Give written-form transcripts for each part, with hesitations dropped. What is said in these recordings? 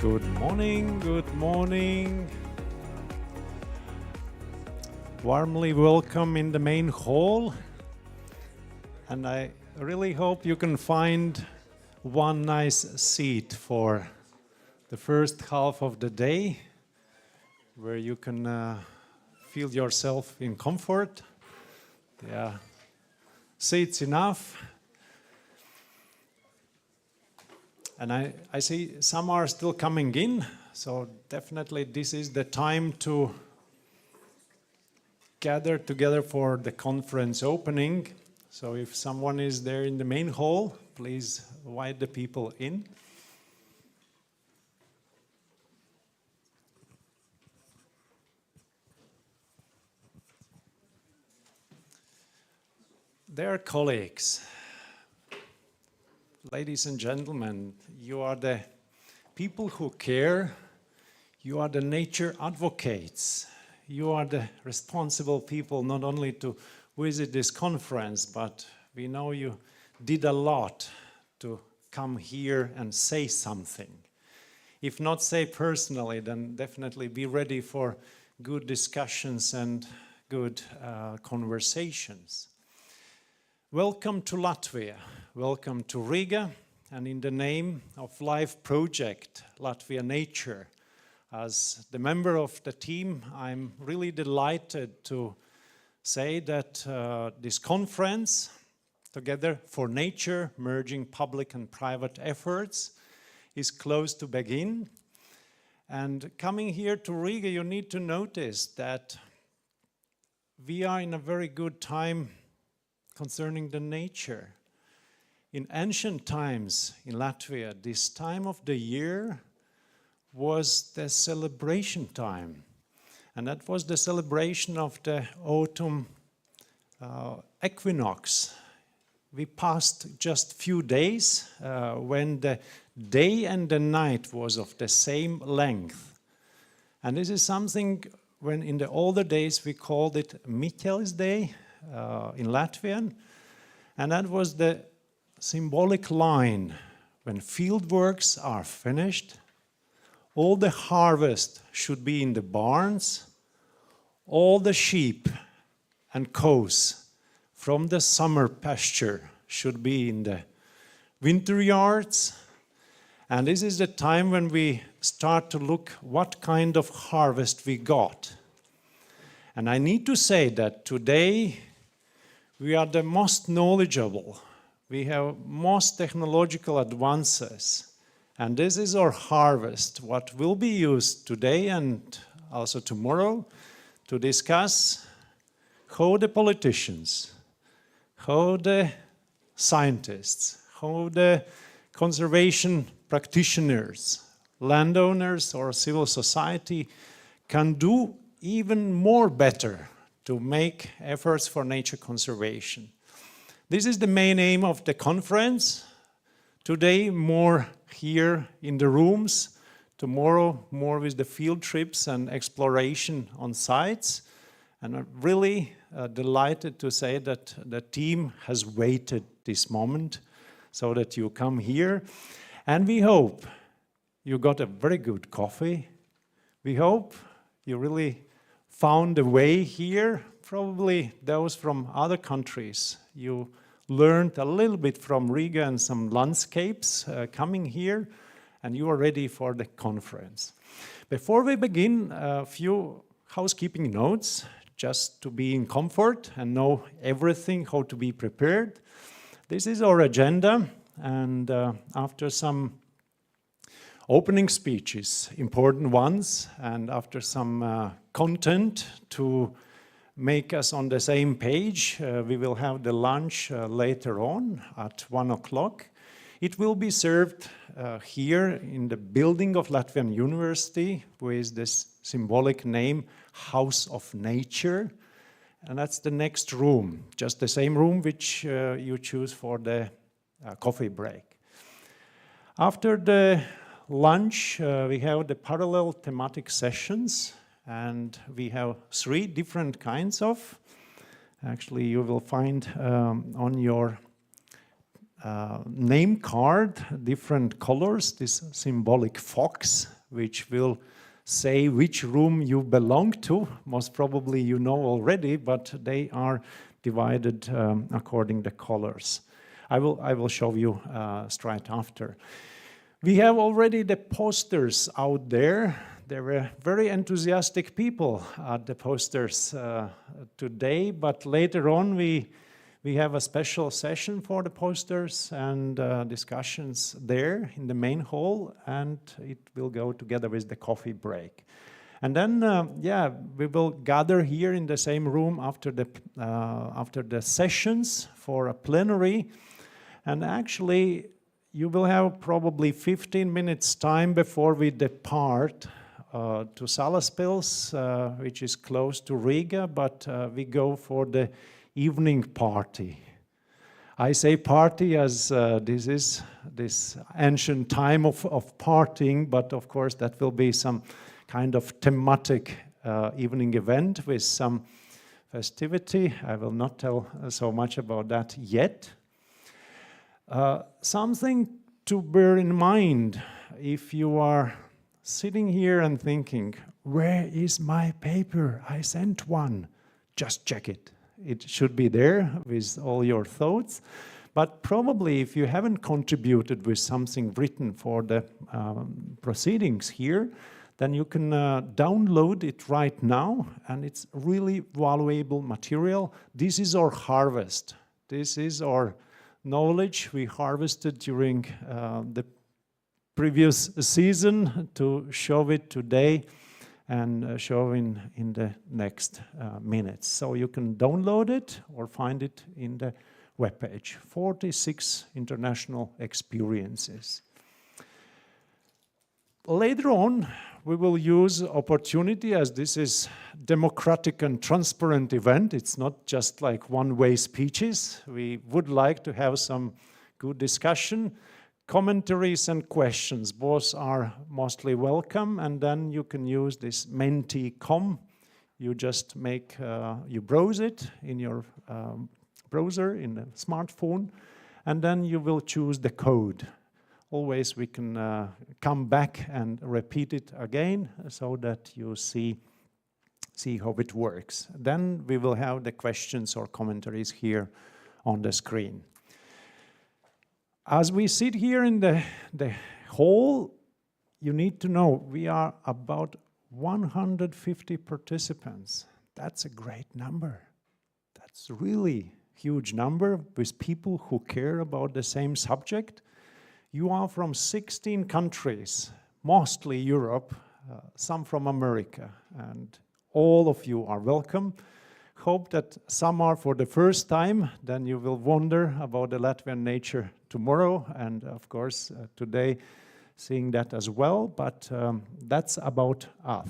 Good morning, good morning. Warmly welcome in the main hall. And I really hope you can find one nice seat for the first half of the day where you can feel yourself in comfort. Yeah, seats enough. And I see some are still coming in, so definitely this is the time to gather together for the conference opening. So if someone is there in the main hall, please invite the people in. Dear colleagues, ladies and gentlemen, you are the people who care, you are the nature advocates, you are the responsible people not only to visit this conference, but we know you did a lot to come here and say something. If not say personally, then definitely be ready for good discussions and good conversations. Welcome to Latvia, welcome to Riga, and in the name of LIFE project LatViaNature, as the member of the team, I'm really delighted to say that this conference, Together for Nature, merging public and private efforts, is close to begin. And coming here to Riga, you need to notice that we are in a very good time concerning the nature. In ancient times in Latvia, this time of the year was the celebration time. And that was the celebration of the autumn equinox. We passed just few days when the day and the night was of the same length. And this is something when in the older days we called it Miķelis Day in Latvian. And that was the symbolic line when field works are finished, all the harvest should be in the barns, all the sheep and cows from the summer pasture should be in the winter yards. And this is the time when we start to look what kind of harvest we got. And I need to say that today we are the most knowledgeable. We have most technological advances. And this is our harvest, what will be used today and also tomorrow to discuss how the politicians, how the scientists, how the conservation practitioners, landowners or civil society can do even more better to make efforts for nature conservation. This is the main aim of the conference. Today, more here in the rooms. Tomorrow, more with the field trips and exploration on sites. And I'm really delighted to say that the team has waited this moment so that you come here. And we hope you got a very good coffee. We hope you really found a way here. Probably those from other countries. You learned a little bit from Riga and some landscapes coming here, and you are ready for the conference. Before we begin, a few housekeeping notes, just to be in comfort and know everything, how to be prepared. This is our agenda, and after some opening speeches, important ones, and after some content to make us on the same page, we will have the lunch later on at 1 o'clock. It will be served here in the building of Latvian University with this symbolic name, House of Nature. And that's the next room, just the same room which you choose for the coffee break. After the lunch, we have the parallel thematic sessions, and we have 3 different kinds of. Actually, you will find on your name card different colors, this symbolic fox which will say which room you belong to. Most probably you know already, but they are divided according to colors. I will show you straight after. We have already the posters out there. There were very enthusiastic people at the posters today, but later on we have a special session for the posters and discussions there in the main hall, and it will go together with the coffee break. And then, we will gather here in the same room after the sessions for a plenary. And actually, you will have probably 15 minutes time before we depart to Salaspils, which is close to Riga, but we go for the evening party. I say party as this is this ancient time of partying, but of course that will be some kind of thematic evening event with some festivity. I will not tell so much about that yet. Something to bear in mind if you are sitting here and thinking, where is my paper? I sent one. Just check it. It should be there with all your thoughts. But probably if you haven't contributed with something written for the proceedings here, then you can download it right now, and it's really valuable material. This is our harvest. This is our knowledge we harvested during the previous season to show it today and show in the next minutes. So you can download it or find it in the webpage. 46 international experiences. Later on, we will use opportunity, as this is democratic and transparent event. It's not just like one-way speeches. We would like to have some good discussion. Commentaries and questions, both are mostly welcome, and then you can use this Menti.com. You just you browse it in your browser, in the smartphone, and then you will choose the code. Always we can come back and repeat it again so that you see how it works. Then we will have the questions or commentaries here on the screen. As we sit here in the hall, you need to know we are about 150 participants. That's a great number. That's really huge number with people who care about the same subject. You are from 16 countries, mostly Europe, some from America, and all of you are welcome. Hope that some are for the first time, then you will wonder about the Latvian nature tomorrow, and of course today seeing that as well, but that's about us.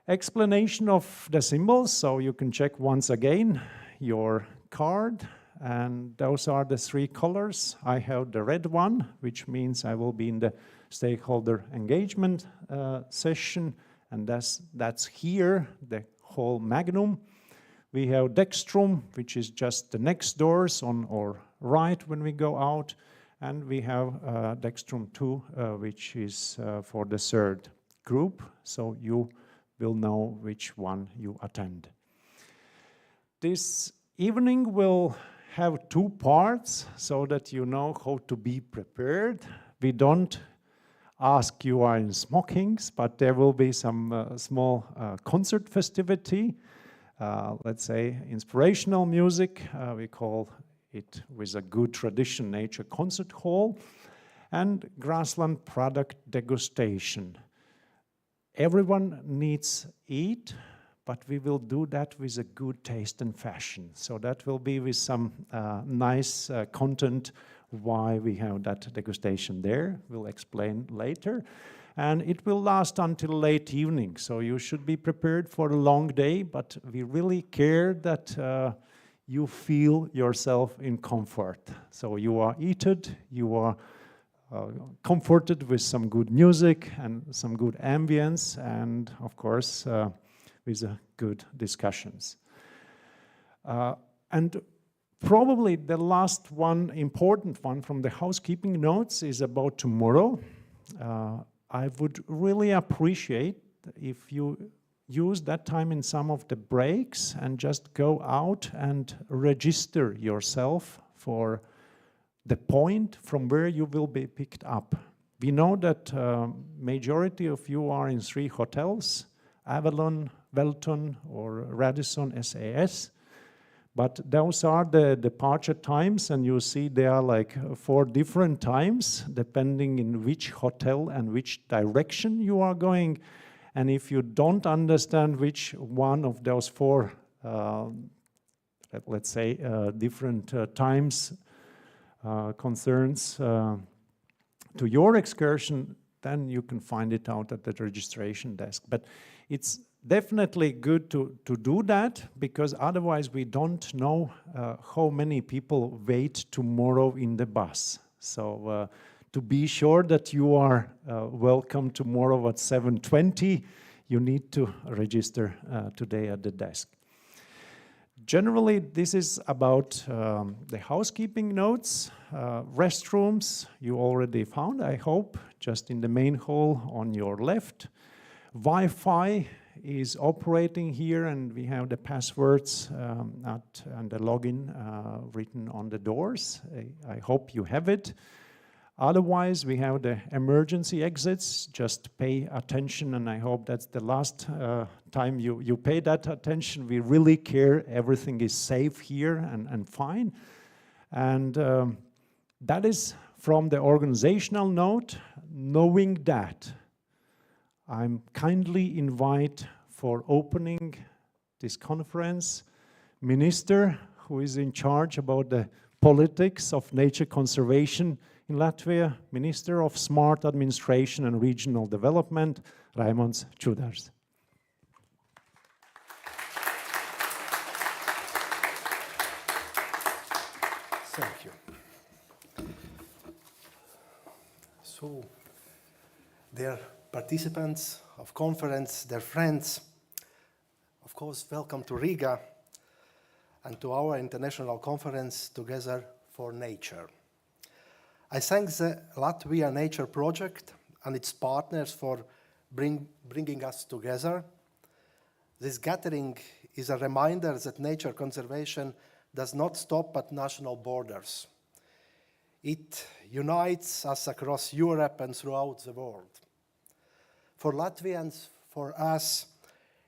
Explanation of the symbols, so you can check once again your card, and those are the three colors. I have the red one, which means I will be in the stakeholder engagement session, and that's here, the whole magnum. We have Dextrum, which is just the next doors on our right when we go out, and we have Dextrum 2, which is for the third group, so you will know which one you attend. This evening will have two parts so that you know how to be prepared. We don't ask you are in smokings, but there will be some small concert festivity. Let's say inspirational music, we call it with a good tradition nature concert hall, and grassland product degustation. Everyone needs eat, but we will do that with a good taste and fashion. So that will be with some nice content why we have that degustation there. We'll explain later. And it will last until late evening, so you should be prepared for a long day, but we really care that you feel yourself in comfort. So you are eaten, you are comforted with some good music and some good ambience, and of course with good discussions. And probably the last one, important one from the housekeeping notes is about tomorrow. I would really appreciate if you use that time in some of the breaks and just go out and register yourself for the point from where you will be picked up. We know that majority of you are in 3 hotels, Avalon, Welton or Radisson SAS. But those are the departure times, and you see there are like 4 different times, depending in which hotel and which direction you are going. And if you don't understand which one of those 4, let's say, different times concerns to your excursion, then you can find it out at the registration desk. But it's definitely good to do that, because otherwise we don't know how many people wait tomorrow in the bus. So to be sure that you are welcome tomorrow at 7:20, you need to register today at the desk. Generally, this is about the housekeeping notes. Restrooms you already found, I hope, just in the main hall on your left. Wi-Fi is operating here, and we have the passwords and the login written on the doors. I hope you have it. Otherwise, we have the emergency exits. Just pay attention, and I hope that's the last time you pay that attention. We really care everything is safe here and fine. And that is from the organizational note. Knowing that, I'm kindly invite for opening this conference Minister who is in charge about the politics of nature conservation in Latvia, Minister of Smart Administration and Regional Development, Raimons Čudars. Thank you. So, dear participants of conference, their friends, of course, welcome to Riga and to our international conference Together for Nature. I thank the LIFE-IP project and its partners for bringing us together. This gathering is a reminder that nature conservation does not stop at national borders. It unites us across Europe and throughout the world. For Latvians, for us,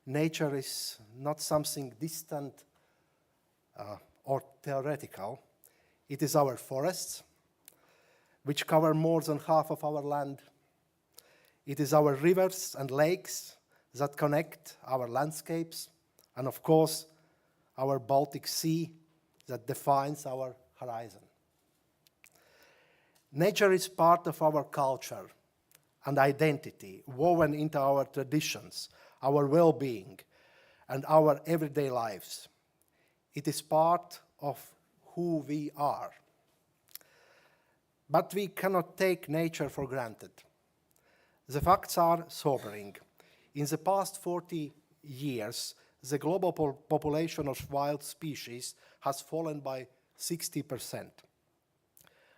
nature is not something distant or theoretical. It is our forests, which cover more than half of our land. It is our rivers and lakes that connect our landscapes, and of course, our Baltic Sea that defines our horizon. Nature is part of our culture and identity, woven into our traditions, our well-being, and our everyday lives. It is part of who we are. But we cannot take nature for granted. The facts are sobering. In the past 40 years, the global population of wild species has fallen by 60%.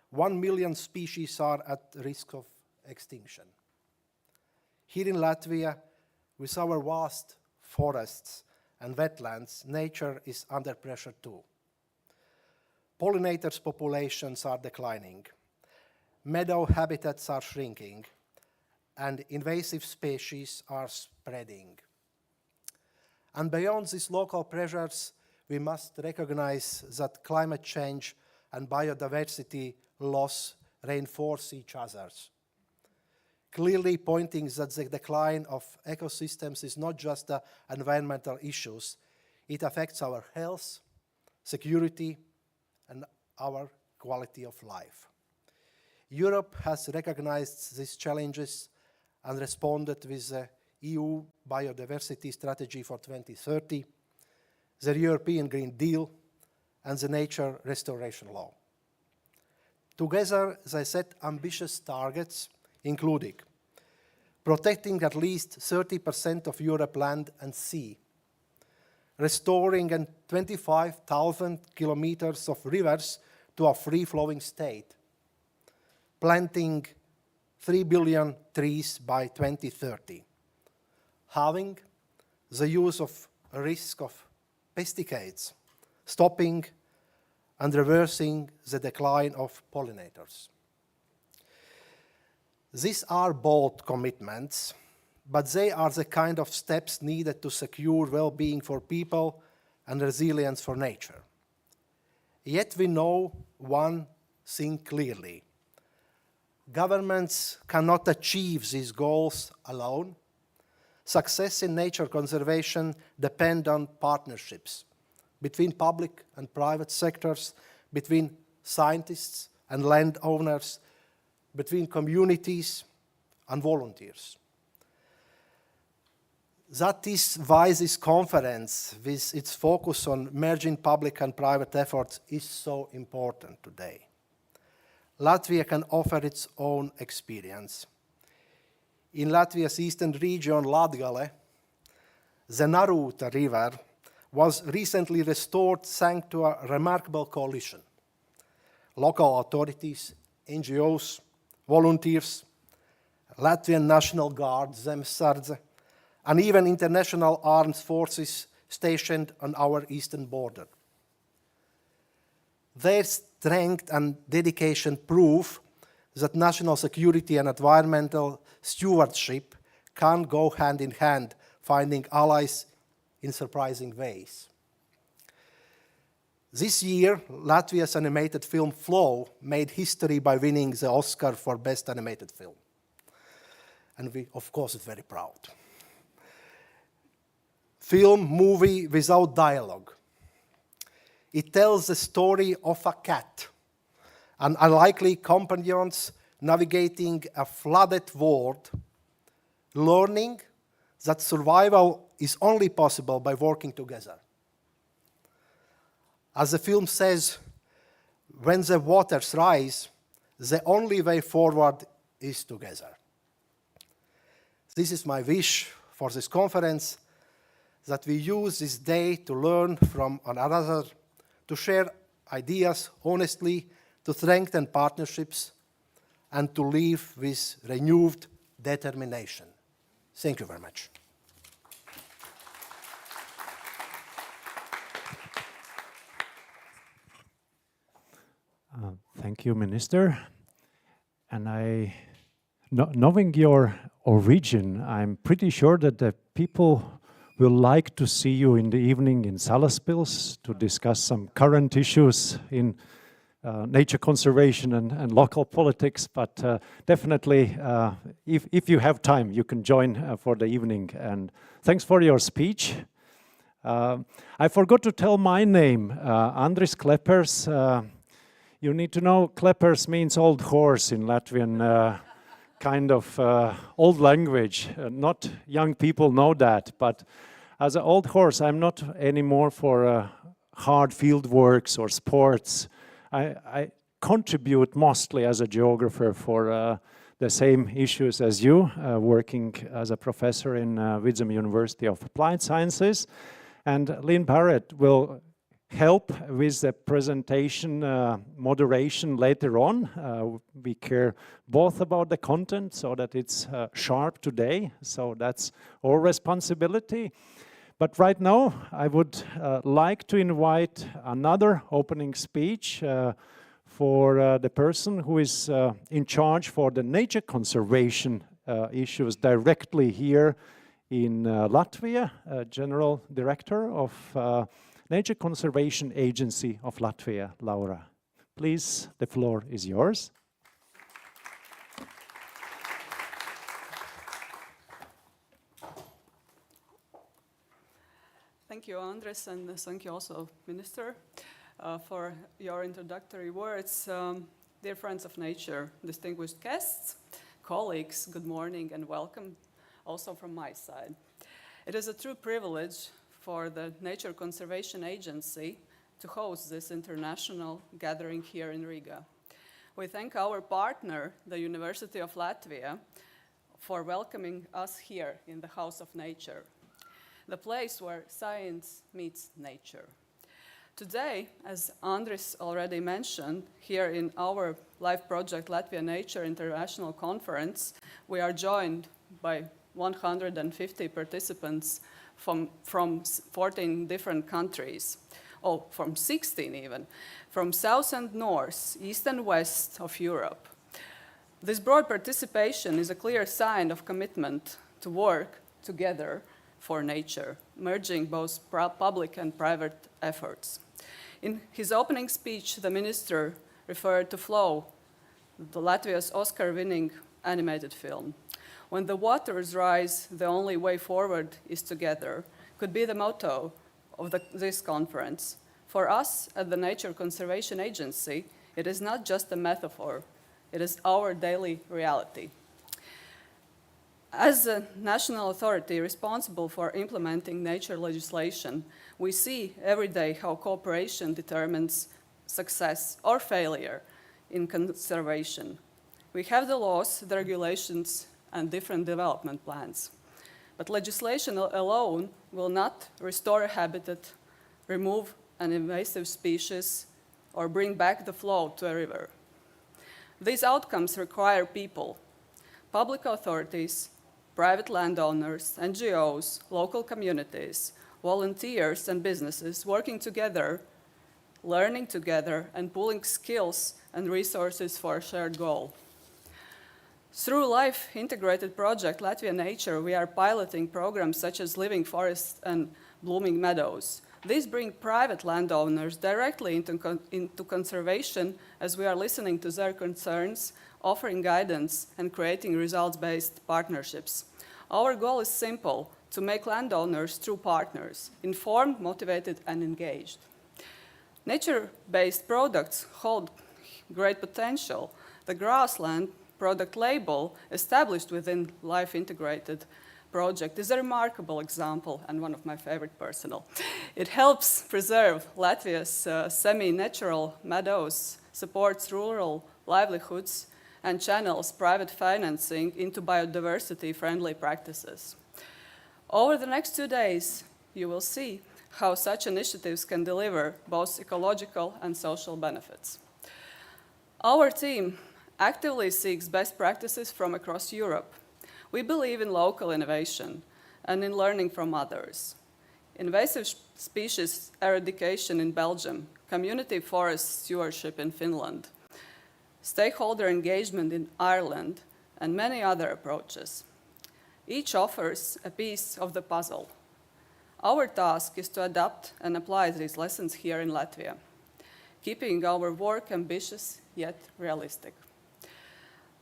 1 million species are at risk of extinction. Here in Latvia, with our vast forests and wetlands, nature is under pressure too. Pollinators' populations are declining. Meadow habitats are shrinking, and invasive species are spreading. And beyond these local pressures, we must recognize that climate change and biodiversity loss reinforce each other, clearly pointing that the decline of ecosystems is not just an environmental issue. It affects our health, security, and our quality of life. Europe has recognized these challenges and responded with the EU Biodiversity Strategy for 2030, the European Green Deal, and the Nature Restoration Law. Together, they set ambitious targets, including protecting at least 30% of Europe's land and sea, restoring 25,000 kilometers of rivers to a free-flowing state, planting 3 billion trees by 2030, halving the use of risk of pesticides, stopping and reversing the decline of pollinators. These are bold commitments, but they are the kind of steps needed to secure well-being for people and resilience for nature. Yet we know one thing clearly. Governments cannot achieve these goals alone. Success in nature conservation depends on partnerships between public and private sectors, between scientists and landowners, between communities and volunteers. That is why this conference, with its focus on merging public and private efforts, is so important today. Latvia can offer its own experience. In Latvia's eastern region, Latgale, the Natura river was recently restored thanks to a remarkable coalition. Local authorities, NGOs, volunteers, Latvian National Guard, Zemesardze, and even international armed forces stationed on our eastern border. Their strength and dedication prove that national security and environmental stewardship can go hand in hand, finding allies in surprising ways. This year, Latvia's animated film Flow made history by winning the Oscar for Best Animated Film. And we, of course, are very proud. Film movie without dialogue. It tells the story of a cat and unlikely companions navigating a flooded world, learning that survival is only possible by working together. As the film says, when the waters rise, the only way forward is together. This is my wish for this conference, that we use this day to learn from one another, to share ideas honestly, to strengthen partnerships, and to live with renewed determination. Thank you very much. Thank you, Minister. And knowing your origin, I'm pretty sure that the people will like to see you in the evening in Salaspils to discuss some current issues in nature conservation and local politics, but definitely, if you have time, you can join for the evening. And thanks for your speech. I forgot to tell my name, Andris Klepers. You need to know, Klepers means old horse in Latvian kind of old language. Not young people know that, but as an old horse, I'm not anymore for hard field works or sports. I contribute mostly as a geographer for the same issues as you, working as a professor in Vidzeme University of Applied Sciences. And Lynn Barrett will help with the presentation moderation later on. We care both about the content so that it's sharp today, so that's our responsibility. But right now, I would like to invite another opening speech for the person who is in charge for the nature conservation issues directly here in Latvia, General Director of Nature Conservation Agency of Latvia, Laura. Please, the floor is yours. Thank you, Andres, and thank you also, Minister, for your introductory words. Dear friends of nature, distinguished guests, colleagues, good morning and welcome also from my side. It is a true privilege for the Nature Conservation Agency to host this international gathering here in Riga. We thank our partner, the University of Latvia, for welcoming us here in the House of Nature, the place where science meets nature. Today, as Andris already mentioned, here in our LIFE project LatViaNature International Conference, we are joined by 150 participants from 14 different countries, from 16 even, from south and north, east and west of Europe. This broad participation is a clear sign of commitment to work together for nature, merging both public and private efforts. In his opening speech, the minister referred to Flow, the Latvia's Oscar-winning animated film. When the waters rise, the only way forward is together, could be the motto of this conference. For us at the Nature Conservation Agency, it is not just a metaphor, it is our daily reality. As a national authority responsible for implementing nature legislation, we see every day how cooperation determines success or failure in conservation. We have the laws, the regulations, and different development plans. But legislation alone will not restore a habitat, remove an invasive species, or bring back the flow to a river. These outcomes require people, public authorities, private landowners, NGOs, local communities, volunteers and businesses working together, learning together, and pooling skills and resources for a shared goal. Through LIFE integrated project LatViaNature, we are piloting programs such as Living Forests and Blooming Meadows. These bring private landowners directly into conservation as we are listening to their concerns, offering guidance, and creating results-based partnerships. Our goal is simple: to make landowners true partners, informed, motivated, and engaged. Nature-based products hold great potential. The grassland product label established within LIFE integrated project is a remarkable example and one of my favorite personal. It helps preserve Latvia's semi-natural meadows, supports rural livelihoods, and channels private financing into biodiversity-friendly practices. Over the next 2 days, you will see how such initiatives can deliver both ecological and social benefits. Our team actively seeks best practices from across Europe. We believe in local innovation and in learning from others. Invasive species eradication in Belgium, community forest stewardship in Finland, stakeholder engagement in Ireland, and many other approaches. Each offers a piece of the puzzle. Our task is to adapt and apply these lessons here in Latvia, keeping our work ambitious yet realistic.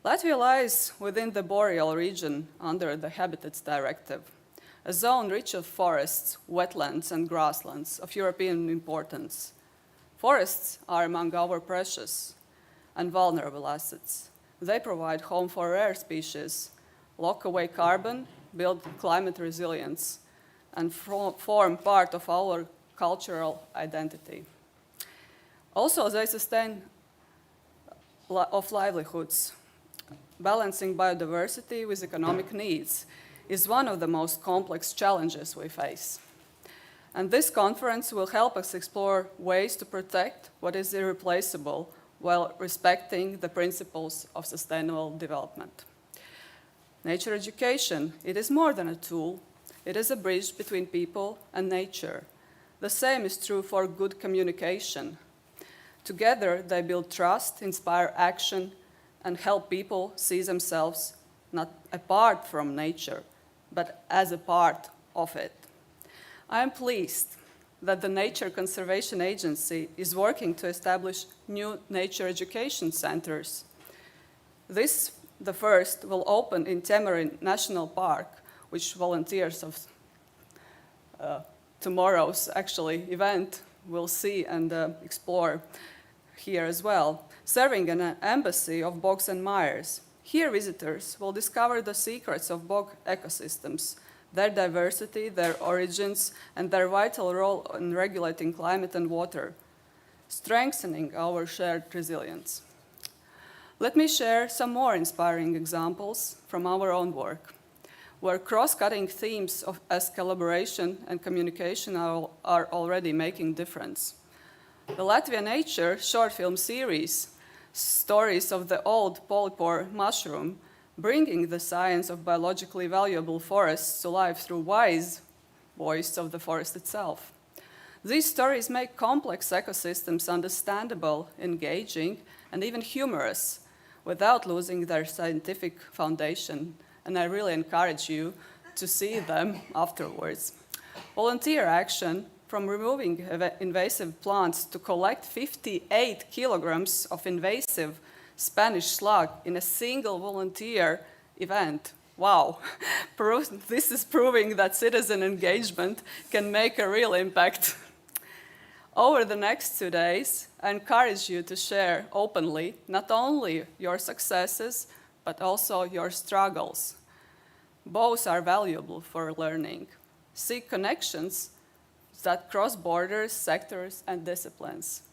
Latvia lies within the boreal region under the Habitats Directive, a zone rich of forests, wetlands, and grasslands of European importance. Forests are among our precious and vulnerable assets. They provide home for rare species, lock away carbon, build climate resilience, and form part of our cultural identity. Also, they sustain livelihoods. Balancing biodiversity with economic needs is one of the most complex challenges we face. And this conference will help us explore ways to protect what is irreplaceable while respecting the principles of sustainable development. Nature education, it is more than a tool. It is a bridge between people and nature. The same is true for good communication. Together, they build trust, inspire action, and help people see themselves not apart from nature, but as a part of it. I am pleased that the Nature Conservation Agency is working to establish new nature education centers. This, the first, will open in Temerin National Park, which volunteers of tomorrow's event will see and explore here as well, serving an embassy of bogs and mires. Here, visitors will discover the secrets of bog ecosystems, their diversity, their origins, and their vital role in regulating climate and water, strengthening our shared resilience. Let me share some more inspiring examples from our own work, where cross-cutting themes as collaboration and communication are already making difference. The LIFE-IP short film series, stories of the old polypore mushroom, bringing the science of biologically valuable forests to life through wise voice of the forest itself. These stories make complex ecosystems understandable, engaging, and even humorous, without losing their scientific foundation, and I really encourage you to see them afterwards. Volunteer action, from removing invasive plants to collect 58 kilograms of invasive Spanish slug in a single volunteer event. Wow, this is proving that citizen engagement can make a real impact. Over the next 2 days, I encourage you to share openly not only your successes, but also your struggles. Both are valuable for learning. Seek connections that cross borders, sectors, and disciplines.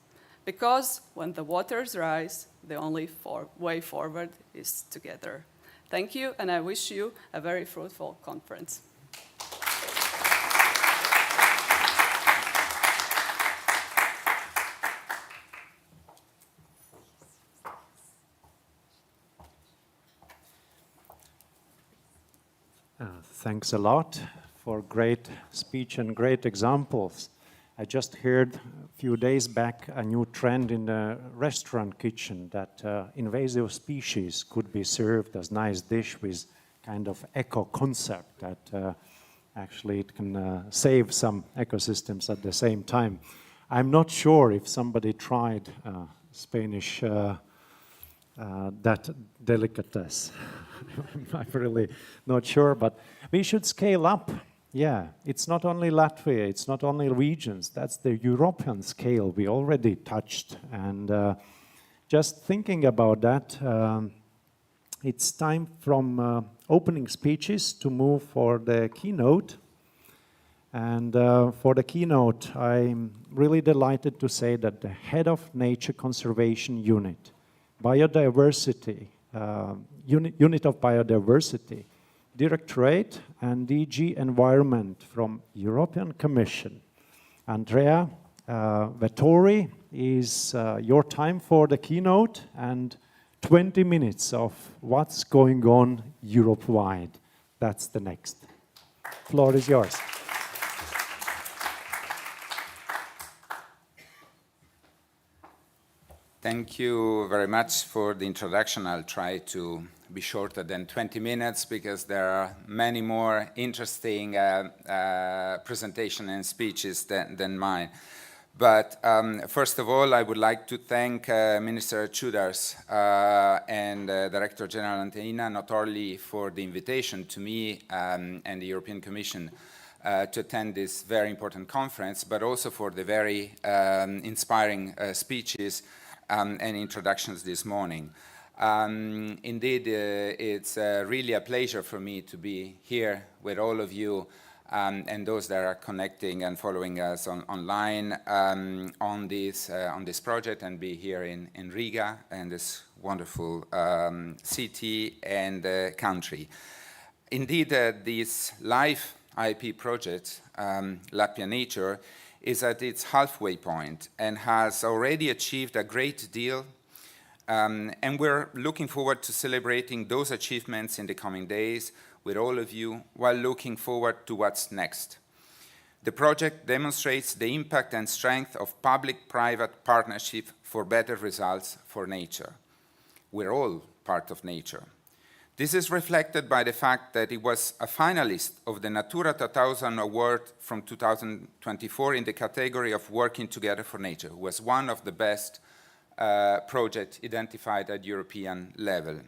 Because when the waters rise, the only way forward is together. Thank you, and I wish you a very fruitful conference. Thanks a lot for great speech and great examples. I just heard a few days back a new trend in the restaurant kitchen that invasive species could be served as nice dish with kind of eco concept that actually it can save some ecosystems at the same time. I'm not sure if somebody tried Spanish that delicatessen. I'm really not sure, but we should scale up. Yeah, it's not only Latvia, it's not only regions, that's the European scale we already touched. And just thinking about that, it's time from opening speeches to move for the keynote. And for the keynote, I'm really delighted to say that the head of Nature Conservation Unit, Biodiversity, Unit of Biodiversity, Directorate and DG Environment from European Commission. Andrea Vettori, is your time for the keynote and 20 minutes of what's going on Europe-wide. That's the next. Floor is yours. Thank you very much for the introduction. I'll try to be shorter than 20 minutes because there are many more interesting presentations and speeches than mine. But first of all, I would like to thank Minister Chudars and Director General Antenina not only for the invitation to me and the European Commission to attend this very important conference, but also for the very inspiring speeches and introductions this morning. Indeed, it's really a pleasure for me to be here with all of you and those that are connecting and following us online on this project and be here in Riga and this wonderful city and country. Indeed, this LIFE-IP project, LatViaNature, is at its halfway point and has already achieved a great deal, and we're looking forward to celebrating those achievements in the coming days with all of you while looking forward to what's next. The project demonstrates the impact and strength of public-private partnership for better results for nature. We're all part of nature. This is reflected by the fact that it was a finalist of the Natura 2000 award from 2024 in the category of Working Together for Nature. It was one of the best projects identified at European level.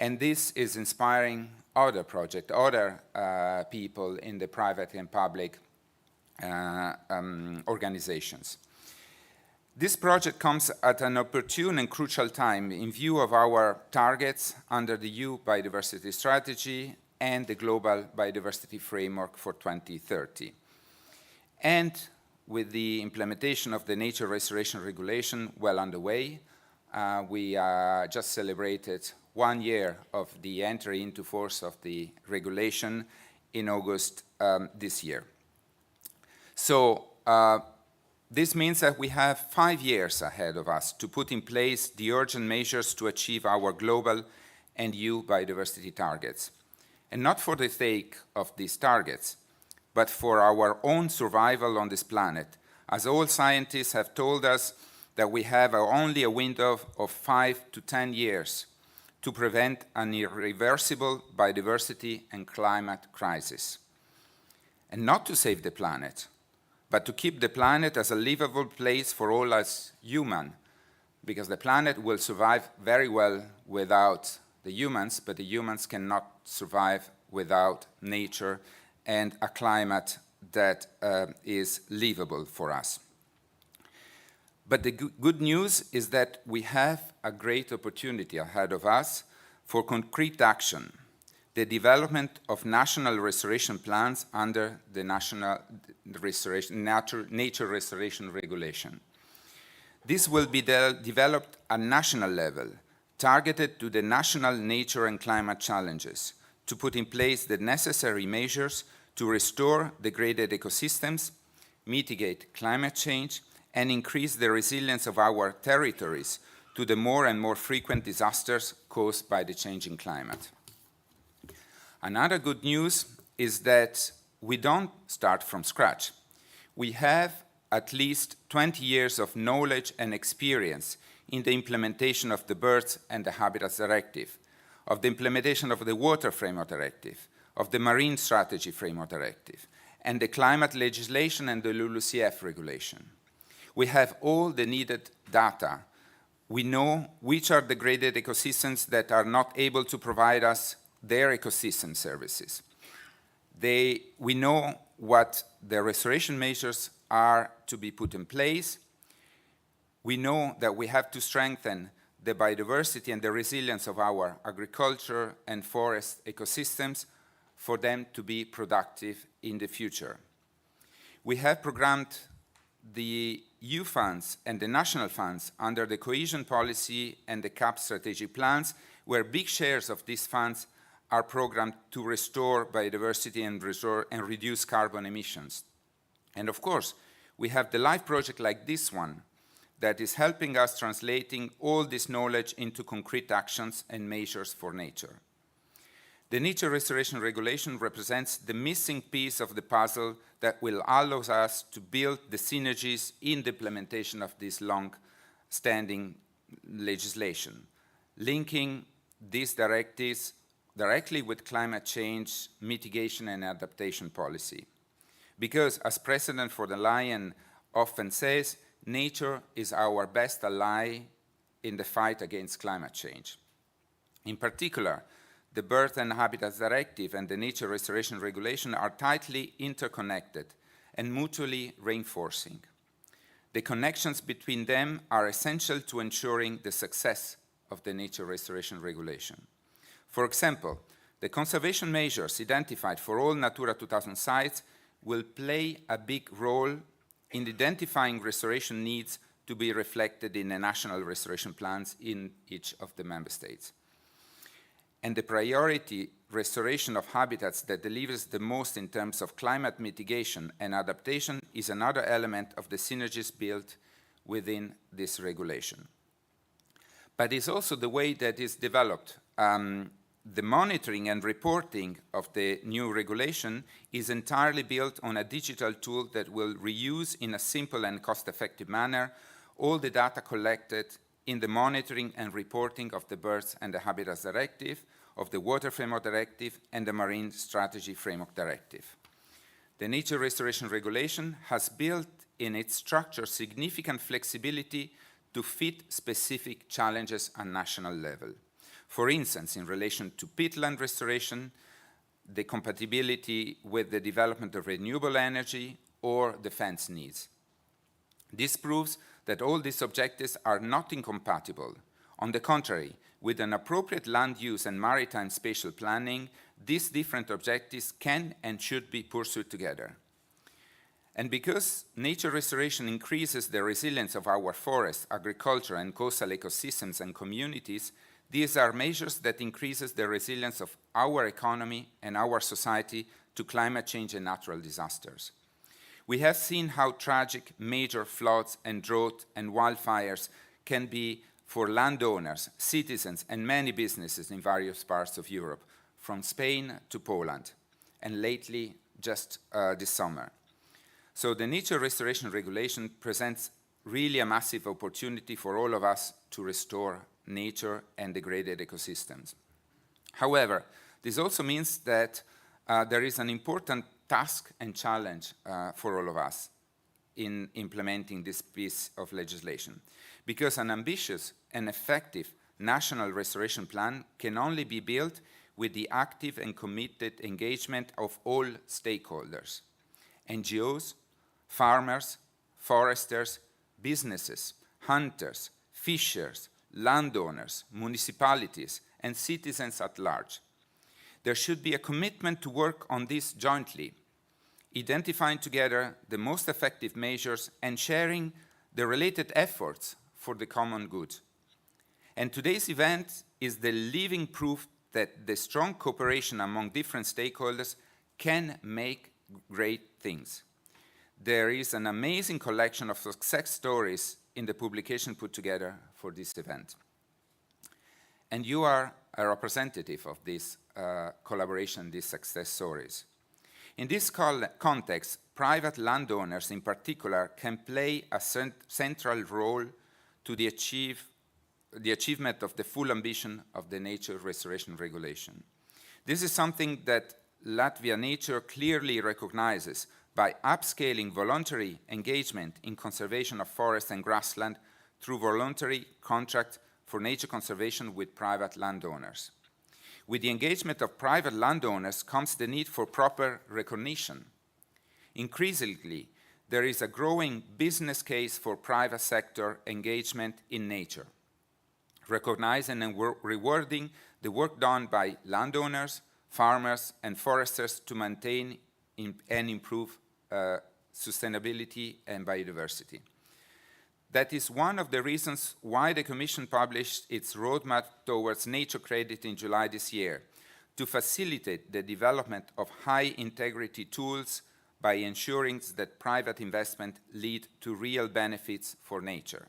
And this is inspiring other projects, other people in the private and public organizations. This project comes at an opportune and crucial time in view of our targets under the EU Biodiversity Strategy and the Global Biodiversity Framework for 2030. And with the implementation of the Nature Restoration Regulation well underway, we just celebrated 1 year of the entry into force of the regulation in August this year. So, This means that we have 5 years ahead of us to put in place the urgent measures to achieve our global and EU biodiversity targets. And not for the sake of these targets, but for our own survival on this planet, as all scientists have told us that we have only a window of 5 to 10 years to prevent an irreversible biodiversity and climate crisis. And not to save the planet, but to keep the planet as a livable place for all us humans, because the planet will survive very well without the humans, but the humans cannot survive without nature and a climate that is livable for us. But the good news is that we have a great opportunity ahead of us for concrete action, the development of national restoration plans under the Nature Restoration Regulation. This will be developed at national level, targeted to the national nature and climate challenges, to put in place the necessary measures to restore degraded ecosystems, mitigate climate change, and increase the resilience of our territories to the more and more frequent disasters caused by the changing climate. Another good news is that we don't start from scratch. We have at least 20 years of knowledge and experience in the implementation of the Birds and the Habitats Directive, of the implementation of the Water Framework Directive, of the Marine Strategy Framework Directive, and the climate legislation and the LULUCF regulation. We have all the needed data. We know which are degraded ecosystems that are not able to provide us their ecosystem services. We know what the restoration measures are to be put in place. We know that we have to strengthen the biodiversity and the resilience of our agriculture and forest ecosystems for them to be productive in the future. We have programmed the EU funds and the national funds under the cohesion policy and the CAP strategic plans, where big shares of these funds are programmed to restore biodiversity and reduce carbon emissions. And of course, we have the LIFE project like this one that is helping us translating all this knowledge into concrete actions and measures for nature. The Nature Restoration Regulation represents the missing piece of the puzzle that will allow us to build the synergies in the implementation of this long-standing legislation, linking these directives directly with climate change mitigation and adaptation policy. Because, as President von der Leyen often says, nature is our best ally in the fight against climate change. In particular, the Birds and Habitats Directive and the Nature Restoration Regulation are tightly interconnected and mutually reinforcing. The connections between them are essential to ensuring the success of the Nature Restoration Regulation. For example, the conservation measures identified for all Natura 2000 sites will play a big role in identifying restoration needs to be reflected in the national restoration plans in each of the member states. And the priority restoration of habitats that delivers the most in terms of climate mitigation and adaptation is another element of the synergies built within this regulation. But it's also the way that it's developed. The monitoring and reporting of the new regulation is entirely built on a digital tool that will reuse in a simple and cost-effective manner all the data collected in the monitoring and reporting of the Birds and the Habitats Directive, of the Water Framework Directive, and the Marine Strategy Framework Directive. The Nature Restoration Regulation has built in its structure significant flexibility to fit specific challenges at national level. For instance, in relation to peatland restoration, the compatibility with the development of renewable energy or defense needs. This proves that all these objectives are not incompatible. On the contrary, with an appropriate land use and maritime spatial planning, these different objectives can and should be pursued together. And because nature restoration increases the resilience of our forests, agriculture, and coastal ecosystems and communities, these are measures that increases the resilience of our economy and our society to climate change and natural disasters. We have seen how tragic major floods and drought and wildfires can be for landowners, citizens, and many businesses in various parts of Europe, from Spain to Poland, and lately just this summer. So the Nature Restoration Regulation presents really a massive opportunity for all of us to restore nature and degraded ecosystems. However, this also means that there is an important task and challenge for all of us in implementing this piece of legislation, because an ambitious and effective national restoration plan can only be built with the active and committed engagement of all stakeholders: NGOs, farmers, foresters, businesses, hunters, fishers, landowners, municipalities, and citizens at large. There should be a commitment to work on this jointly, identifying together the most effective measures and sharing the related efforts for the common good. And today's event is the living proof that the strong cooperation among different stakeholders can make great things. There is an amazing collection of success stories in the publication put together for this event. And you are a representative of this collaboration, these success stories. In this context, private landowners in particular can play a central role to the achievement of the full ambition of the Nature Restoration Regulation. This is something that LatViaNature clearly recognizes by upscaling voluntary engagement in conservation of forest and grassland through voluntary contract for nature conservation with private landowners. With the engagement of private landowners comes the need for proper recognition. Increasingly, there is a growing business case for private sector engagement in nature, recognizing and rewarding the work done by landowners, farmers, and foresters to maintain and improve sustainability and biodiversity. That is one of the reasons why the Commission published its roadmap towards nature credit in July this year, to facilitate the development of high-integrity tools by ensuring that private investment lead to real benefits for nature.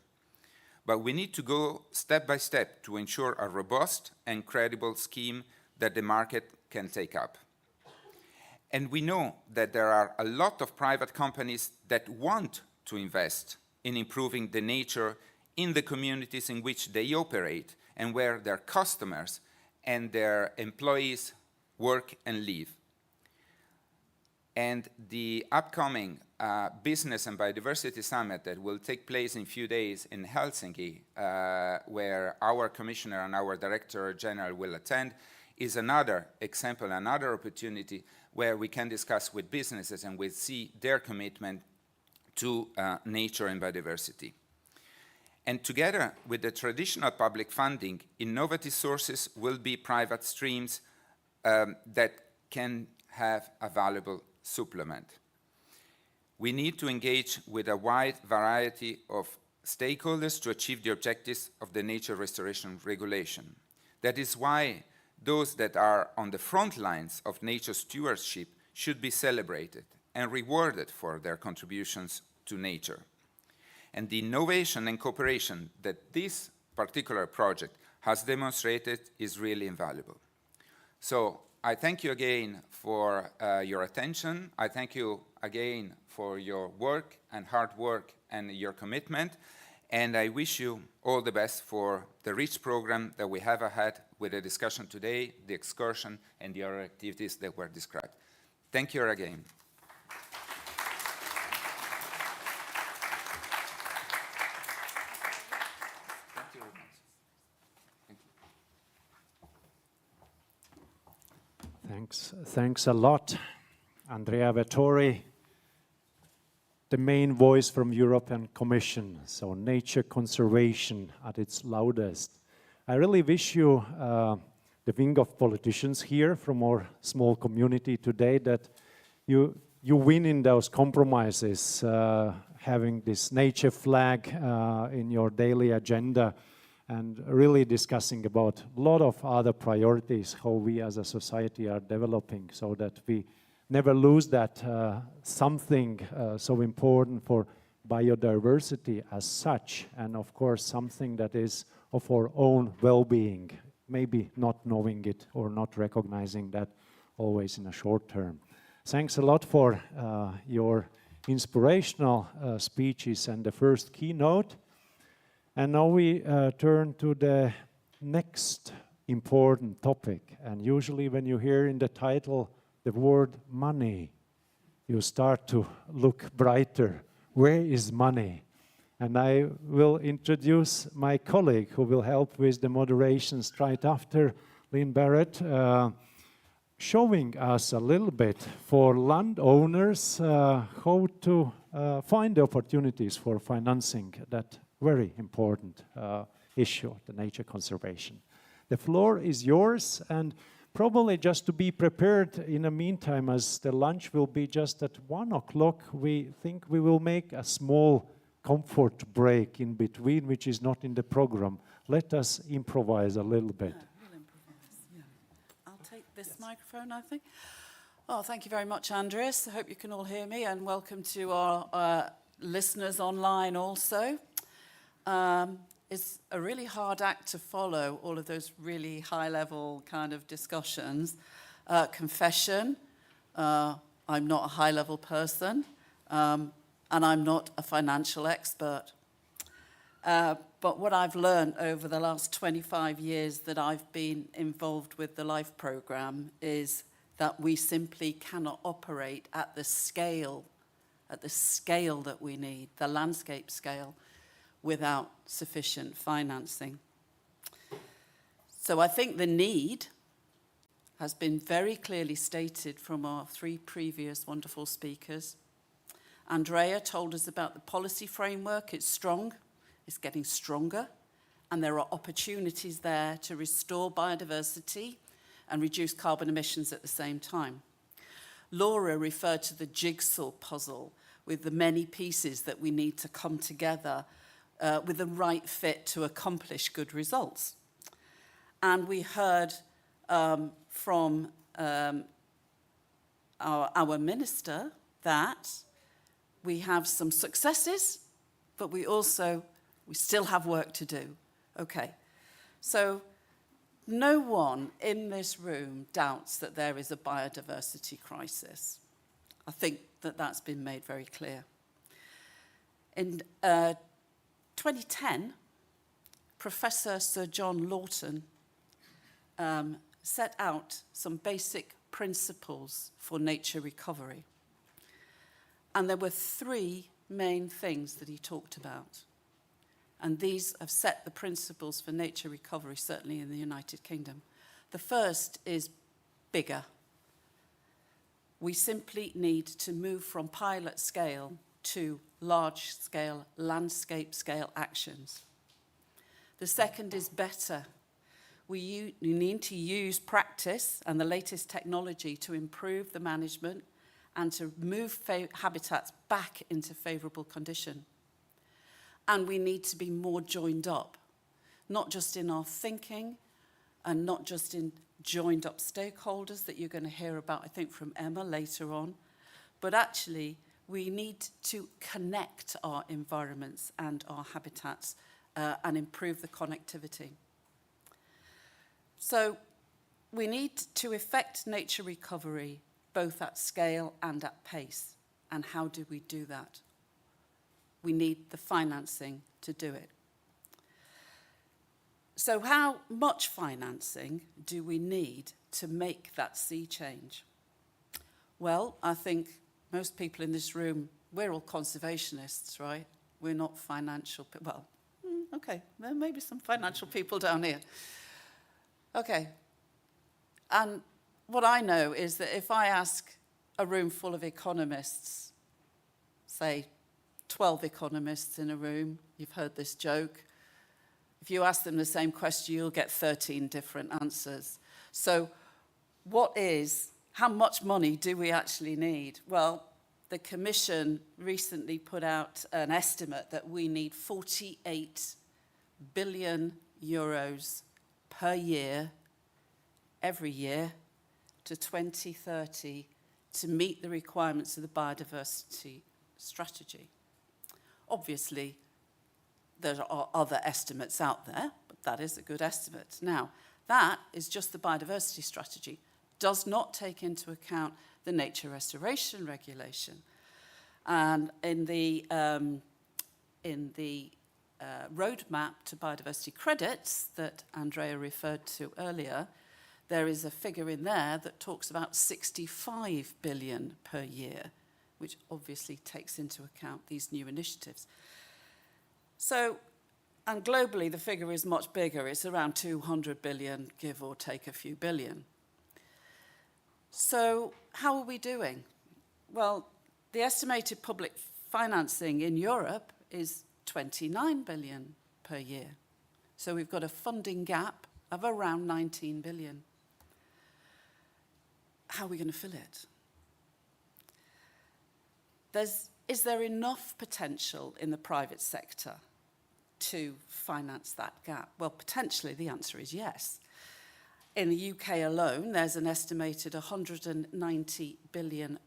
But we need to go step by step to ensure a robust and credible scheme that the market can take up. And we know that there are a lot of private companies that want to invest in improving the nature in the communities in which they operate and where their customers and their employees work and live. And the upcoming Business and Biodiversity Summit that will take place in a few days in Helsinki, where our Commissioner and our Director General will attend, is another example, another opportunity where we can discuss with businesses and we see their commitment to nature and biodiversity. And together with the traditional public funding, innovative sources will be private streams that can have a valuable supplement. We need to engage with a wide variety of stakeholders to achieve the objectives of the Nature Restoration Regulation. That is why those that are on the front lines of nature stewardship should be celebrated and rewarded for their contributions to nature. And the innovation and cooperation that this particular project has demonstrated is really invaluable. So I thank you again for your attention. I thank you again for your work and hard work and your commitment. And I wish you all the best for the rich program that we have ahead with the discussion today, the excursion, and the other activities that were described. Thank you again. Thank you very much. Thank you. Thanks a lot, Andrea Vettori, the main voice from European Commission, so nature conservation at its loudest. I really wish you, the wing of politicians here from our small community today, that you win in those compromises, having this nature flag in your daily agenda and really discussing about a lot of other priorities, how we as a society are developing so that we never lose that something so important for biodiversity as such, and of course something that is of our own well-being, maybe not knowing it or not recognizing that always in a short term. Thanks a lot for your inspirational speeches and the first keynote. And now we turn to the next important topic. And usually when you hear in the title the word money, you start to look brighter. Where is money? And I will introduce my colleague who will help with the moderations right after Lynn Barrett, showing us a little bit for landowners how to find the opportunities for financing that very important issue, the nature conservation. The floor is yours, and probably just to be prepared in the meantime, as the lunch will be just at 1 o'clock, we think we will make a small comfort break in between, which is not in the program. Let us improvise a little bit. We'll improvise, yeah. I'll take this microphone, I think. Oh, thank you very much, Andreas. I hope you can all hear me, and welcome to our listeners online also. It's a really hard act to follow, all of those really high-level kind of discussions. Confession, I'm not a high-level person, and I'm not a financial expert. But what I've learned over the last 25 years that I've been involved with the LIFE program is that we simply cannot operate at the scale that we need, the landscape scale, without sufficient financing. So I think the need has been very clearly stated from our three previous wonderful speakers. Andrea told us about the policy framework. It's strong, it's getting stronger, and there are opportunities there to restore biodiversity and reduce carbon emissions at the same time. Laura referred to the jigsaw puzzle with the many pieces that we need to come together with the right fit to accomplish good results. And we heard from our minister that we have some successes, but we still have work to do. Okay, so no one in this room doubts that there is a biodiversity crisis. I think that that's been made very clear. In 2010, Professor Sir John Lawton set out some basic principles for nature recovery. And there were three main things that he talked about. And these have set the principles for nature recovery, certainly in the United Kingdom. The first is bigger. We simply need to move from pilot scale to large-scale, landscape-scale actions. The second is better. We need to use practice and the latest technology to improve the management and to move habitats back into favourable condition. And we need to be more joined up, not just in our thinking and not just in joined up stakeholders that you're going to hear about, I think, from Emma later on, but actually we need to connect our environments and our habitats and improve the connectivity. So we need to effect nature recovery both at scale and at pace. And how do we do that? We need the financing to do it. So how much financing do we need to make that sea change? Well, I think most people in this room, we're all conservationists, right? We're not financial people. Well, okay, there may be some financial people down here. Okay, and what I know is that if I ask a room full of economists, say 12 economists in a room, you've heard this joke, if you ask them the same question, you'll get 13 different answers. So how much money do we actually need? Well, the Commission recently put out an estimate that we need 48 billion euros per year, every year, to 2030 to meet the requirements of the biodiversity strategy. Obviously, there are other estimates out there, but that is a good estimate. Now, that is just the biodiversity strategy, does not take into account the nature restoration regulation. And in the roadmap to biodiversity credits that Andrea referred to earlier, there is a figure in there that talks about 65 billion per year, which obviously takes into account these new initiatives. So, and globally the figure is much bigger. It's around 200 billion, give or take a few billion. So how are we doing? Well, the estimated public financing in Europe is 29 billion per year. So we've got a funding gap of around 19 billion. How are we going to fill it? Is there enough potential in the private sector to finance that gap? Well, potentially the answer is yes. In the UK alone, there's an estimated £190 billion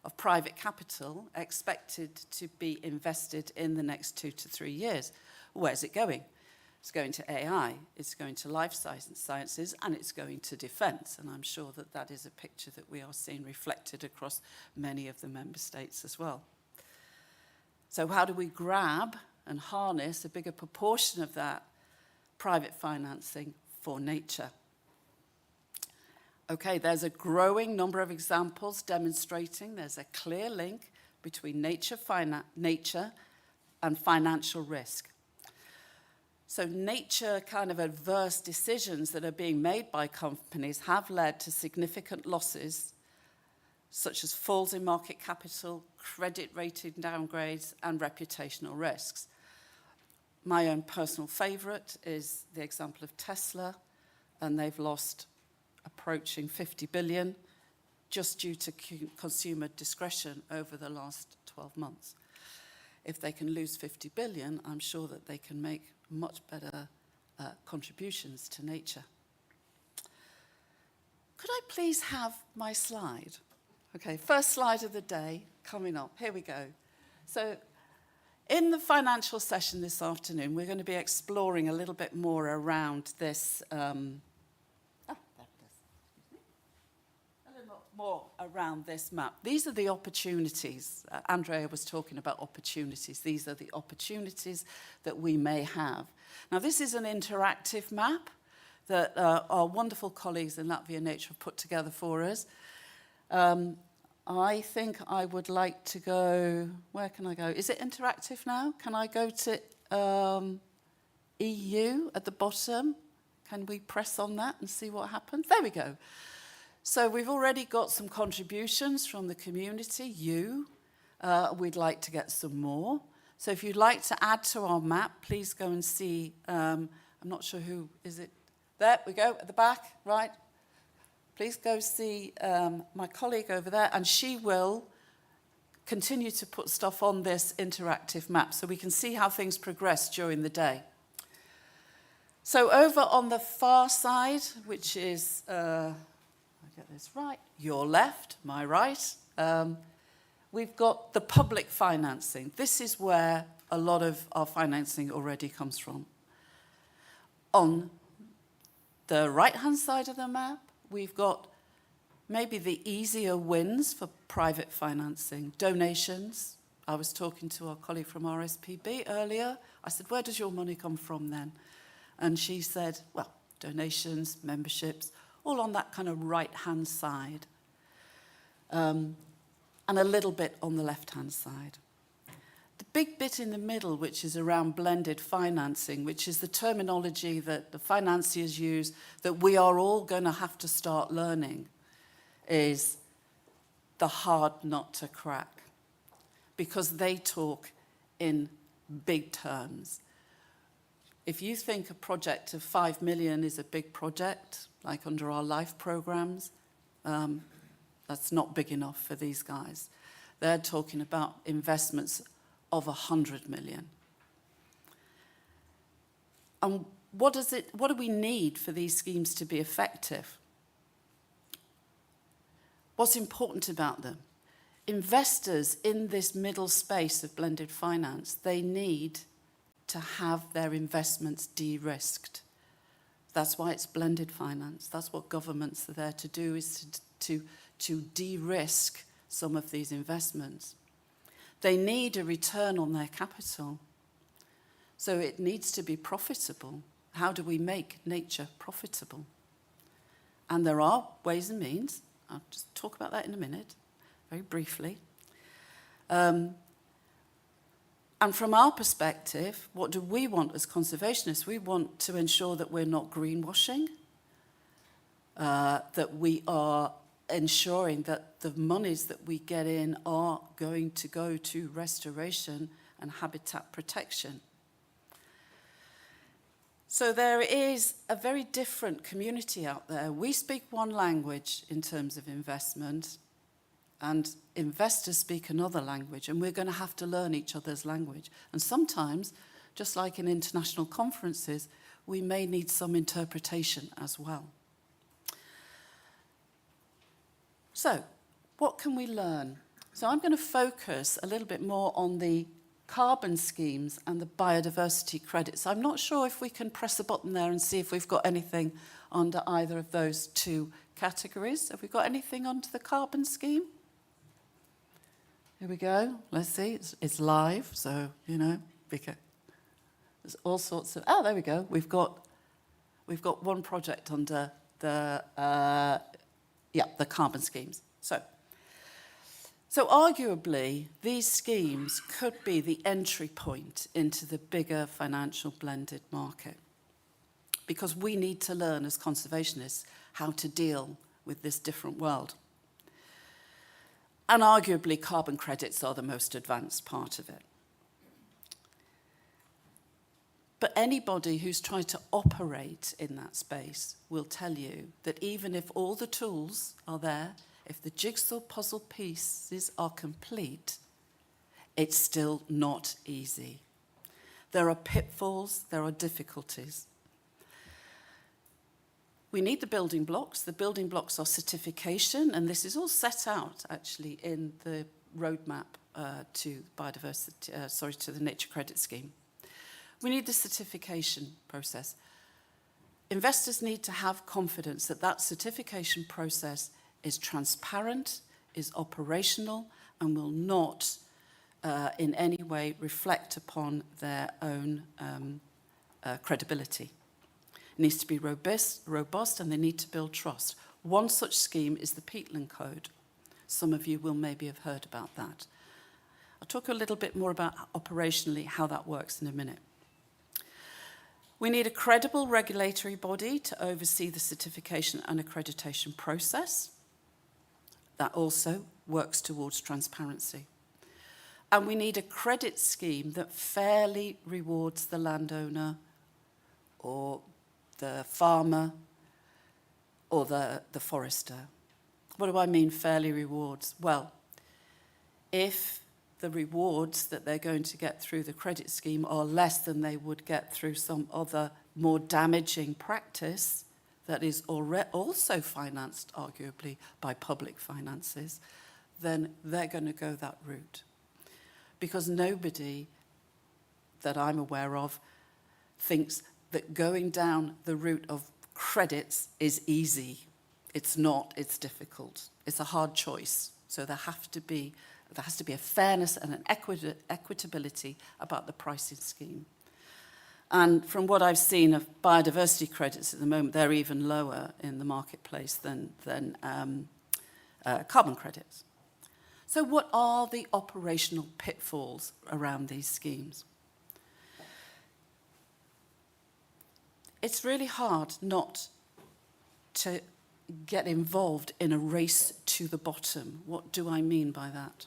of private capital expected to be invested in the next 2 to 3 years. Where's it going? It's going to AI, it's going to life sciences, and it's going to defence. And I'm sure that that is a picture that we are seeing reflected across many of the member states as well. So how do we grab and harness a bigger proportion of that private financing for nature? Okay, there's a growing number of examples demonstrating there's a clear link between nature and financial risk. So nature kind of adverse decisions that are being made by companies have led to significant losses, such as falls in market capital, credit rating downgrades, and reputational risks. My own personal favourite is the example of Tesla, and they've lost approaching 50 billion just due to consumer discretion over the last 12 months. If they can lose 50 billion, I'm sure that they can make much better contributions to nature. Could I please have my slide? Okay, first slide of the day coming up. Here we go. So in the financial session this afternoon, we're going to be exploring a little bit more around this, more around this map. These are the opportunities. Andrea was talking about opportunities. These are the opportunities that we may have. Now, this is an interactive map that our wonderful colleagues in LIFE-IP have put together for us. I think I would like to go, where can I go? Is it interactive now? Can I go to EU at the bottom? Can we press on that and see what happens? There we go. So we've already got some contributions from the community, you. We'd like to get some more. So if you'd like to add to our map, please go and see, I'm not sure who, is it? There we go, at the back, right? Please go see my colleague over there, and she will continue to put stuff on this interactive map so we can see how things progress during the day. So over on the far side, which is, get this right, your left, my right, we've got the public financing. This is where a lot of our financing already comes from. On the right-hand side of the map, we've got maybe the easier wins for private financing, donations. I was talking to our colleague from RSPB earlier. I said, where does your money come from then? And she said, well, donations, memberships, all on that kind of right-hand side, and a little bit on the left-hand side. The big bit in the middle, which is around blended financing, which is the terminology that the financiers use, that we are all going to have to start learning, is the hard nut to crack, because they talk in big terms. If you think a project of 5 million is a big project, like under our LIFE programs, that's not big enough for these guys. They're talking about investments of 100 million. And what do we need for these schemes to be effective? What's important about them? Investors in this middle space of blended finance, they need to have their investments de-risked. That's why it's blended finance. That's what governments are there to do, is to de-risk some of these investments. They need a return on their capital. So it needs to be profitable. How do we make nature profitable? And there are ways and means. I'll just talk about that in a minute, very briefly. And from our perspective, what do we want as conservationists? We want to ensure that we're not greenwashing, that we are ensuring that the monies that we get in are going to go to restoration and habitat protection. So there is a very different community out there. We speak one language in terms of investment, and investors speak another language, and we're going to have to learn each other's language. And sometimes, just like in international conferences, we may need some interpretation as well. So, what can we learn? So I'm going to focus a little bit more on the carbon schemes and the biodiversity credits. I'm not sure if we can press a button there and see if we've got anything under either of those two categories. Have we got anything under the carbon scheme? Here we go. Let's see. It's live, so, you know, there's all sorts of... Oh, there we go. We've got one project under the carbon schemes. So arguably, these schemes could be the entry point into the bigger financial blended market, because we need to learn as conservationists how to deal with this different world. And arguably, carbon credits are the most advanced part of it. But anybody who's tried to operate in that space will tell you that even if all the tools are there, if the jigsaw puzzle pieces are complete, it's still not easy. There are pitfalls, there are difficulties. We need the building blocks. The building blocks are certification, and this is all set out actually in the roadmap to biodiversity, to the Nature Credit Scheme. We need the certification process. Investors need to have confidence that that certification process is transparent, is operational, and will not in any way reflect upon their own credibility. It needs to be robust, and they need to build trust. One such scheme is the peatland code. Some of you will maybe have heard about that. I'll talk a little bit more about operationally how that works in a minute. We need a credible regulatory body to oversee the certification and accreditation process. That also works towards transparency. And we need a credit scheme that fairly rewards the landowner or the farmer or the forester. What do I mean fairly rewards? Well, if the rewards that they're going to get through the credit scheme are less than they would get through some other more damaging practice that is also financed, arguably, by public finances, then they're going to go that route. Because nobody that I'm aware of thinks that going down the route of credits is easy. It's not, it's difficult. It's a hard choice. So there has to be a fairness and an equitability about the pricing scheme. And from what I've seen of biodiversity credits at the moment, they're even lower in the marketplace than carbon credits. So what are the operational pitfalls around these schemes? It's really hard not to get involved in a race to the bottom. What do I mean by that?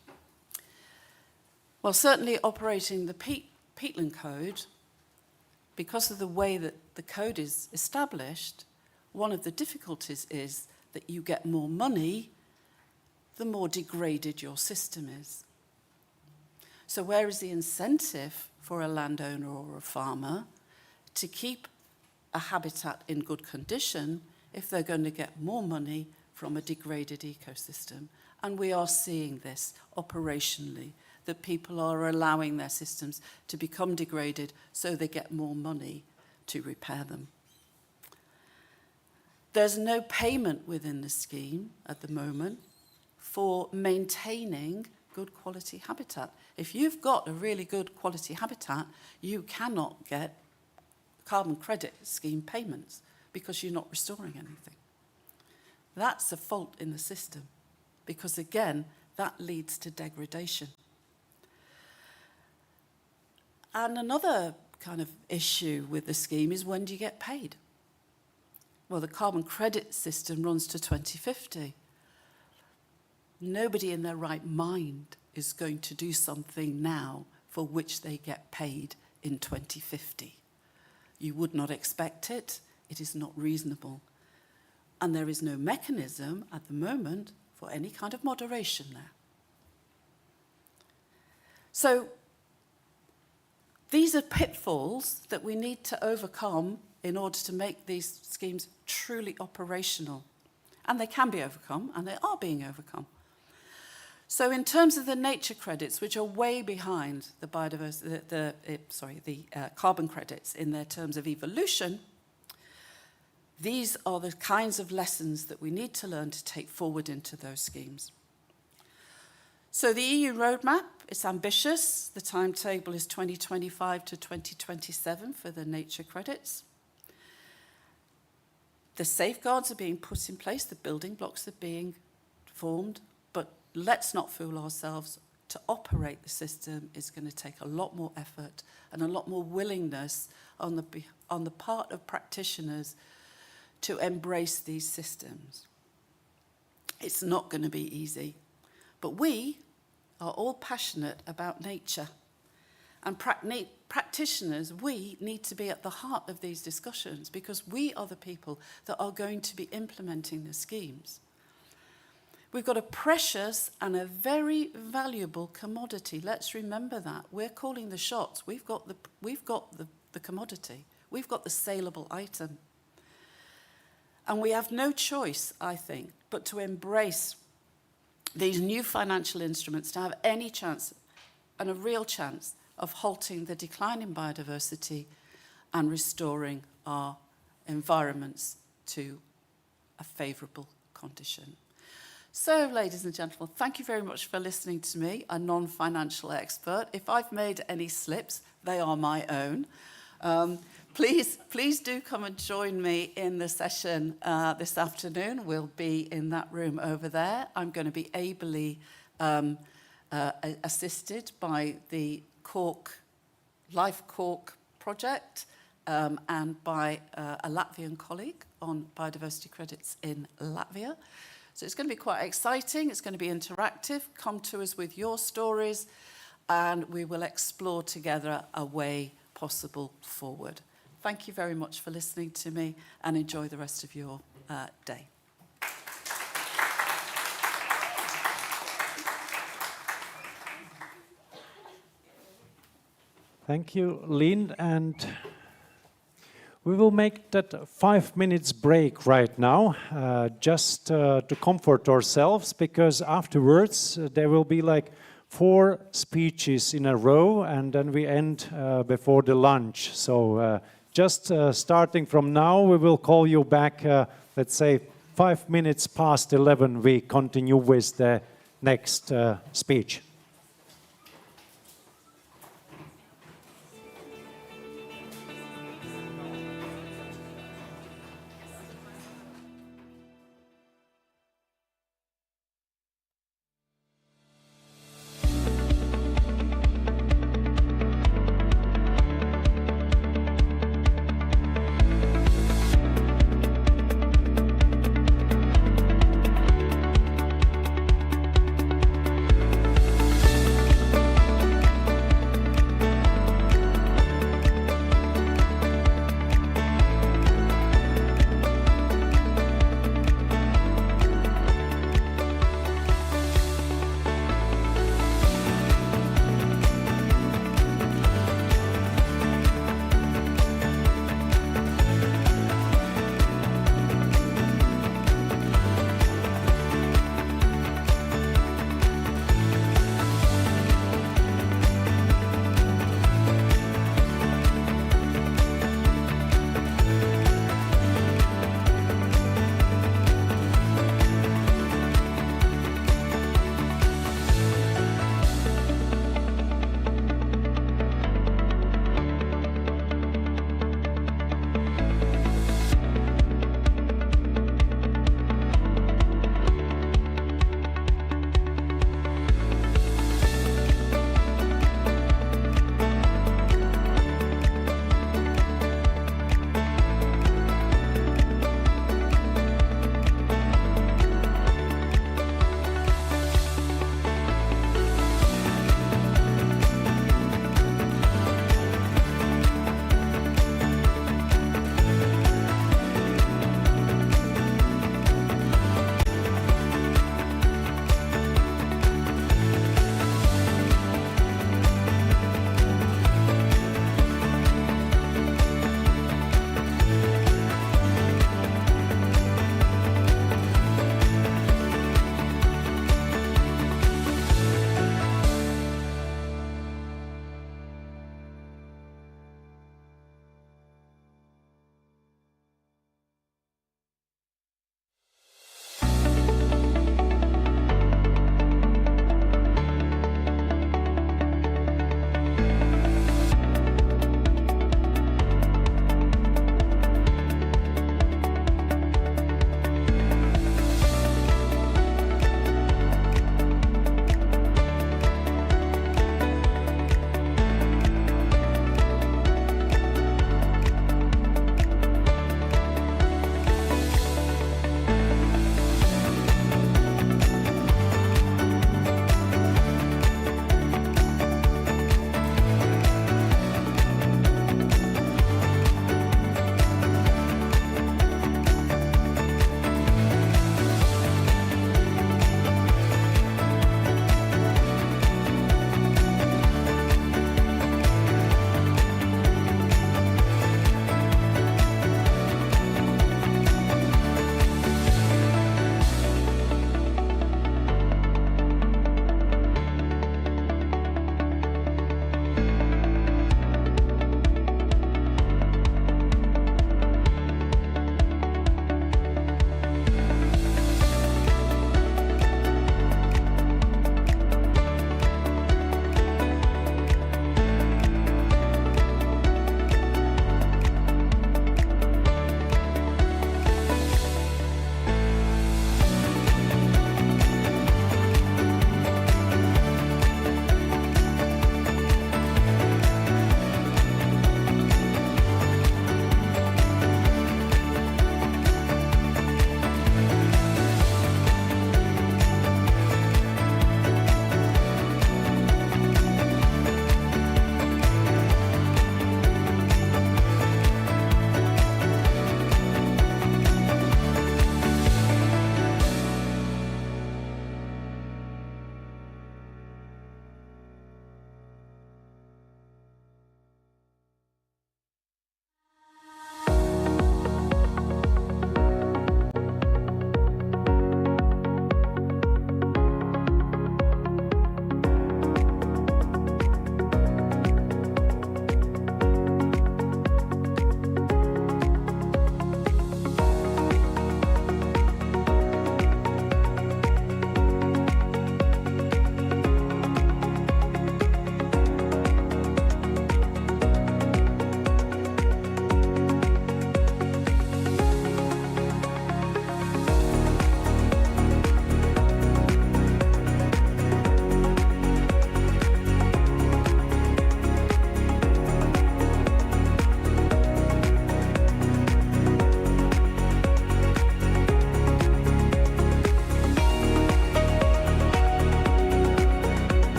Well, certainly operating the peatland code, because of the way that the code is established, one of the difficulties is that you get more money the more degraded your system is. So where is the incentive for a landowner or a farmer to keep a habitat in good condition if they're going to get more money from a degraded ecosystem. And we are seeing this operationally, that people are allowing their systems to become degraded so they get more money to repair them. There's no payment within the scheme at the moment for maintaining good quality habitat. If you've got a really good quality habitat, you cannot get carbon credit scheme payments because you're not restoring anything. That's a fault in the system because, again, that leads to degradation. And another kind of issue with the scheme is, when do you get paid? Well, the carbon credit system runs to 2050. Nobody in their right mind is going to do something now for which they get paid in 2050. You would not expect it. It is not reasonable. And there is no mechanism at the moment for any kind of moderation there. So these are pitfalls that we need to overcome in order to make these schemes truly operational. And they can be overcome, and they are being overcome. So in terms of the nature credits, which are way behind the carbon credits in their terms of evolution, these are the kinds of lessons that we need to learn to take forward into those schemes. So the EU roadmap is ambitious. The timetable is 2025 to 2027 for the nature credits. The safeguards are being put in place, the building blocks are being formed, but let's not fool ourselves. To operate the system is going to take a lot more effort and a lot more willingness on the part of practitioners to embrace these systems. It's not going to be easy, but we are all passionate about nature. And practitioners, we need to be at the heart of these discussions because we are the people that are going to be implementing the schemes. We've got a precious and a very valuable commodity. Let's remember that. We're calling the shots. We've got the commodity. We've got the saleable item. And we have no choice, I think, but to embrace these new financial instruments to have any chance, and a real chance, of halting the decline in biodiversity and restoring our environments to a favourable condition. So, ladies and gentlemen, thank you very much for listening to me, a non-financial expert. If I've made any slips, they are my own. Please do come and join me in the session this afternoon. We'll be in that room over there. I'm going to be ably assisted by the Life Cork project and by a Latvian colleague on biodiversity credits in Latvia. So it's going to be quite exciting. It's going to be interactive. Come to us with your stories and we will explore together a way possible forward. Thank you very much for listening to me and enjoy the rest of your day. Thank you, Lynn, and we will make that 5 minutes break right now, just to comfort ourselves, because afterwards there will be like 4 speeches in a row, and then we end before the lunch. So just starting from now, we will call you back, let's say 5 minutes past 11, we continue with the next speech.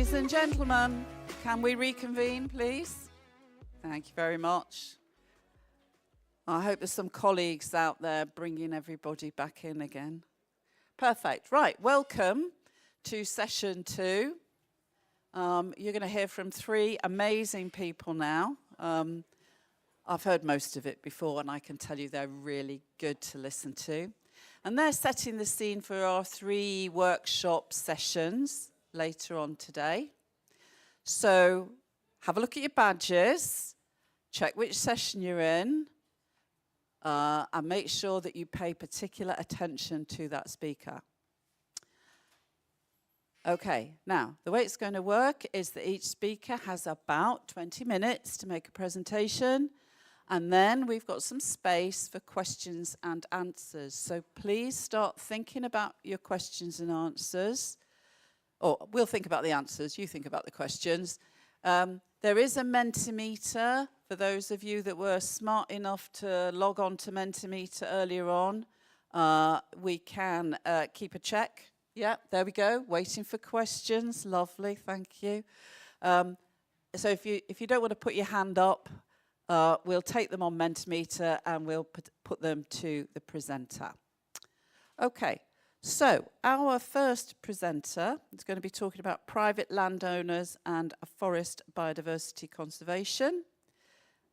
Ladies and gentlemen, can we reconvene, please? Thank you very much. I hope there's some colleagues out there bringing everybody back in again. Perfect. Right, welcome to session 2. You're going to hear from 3 amazing people now. I've heard most of it before, and I can tell you they're really good to listen to. And they're setting the scene for our 3 workshop sessions later on today. So have a look at your badges, check which session you're in, and make sure that you pay particular attention to that speaker. Okay, now, the way it's going to work is that each speaker has about 20 minutes to make a presentation, and then we've got some space for questions and answers. So please start thinking about your questions and answers. Or we'll think about the answers, you think about the questions. There is a Mentimeter for those of you that were smart enough to log on to Mentimeter earlier on. We can keep a check. Yeah, there we go, waiting for questions. Lovely, thank you. So if you don't want to put your hand up, we'll take them on Mentimeter and we'll put them to the presenter. Okay, so our first presenter is going to be talking about private landowners and forest biodiversity conservation.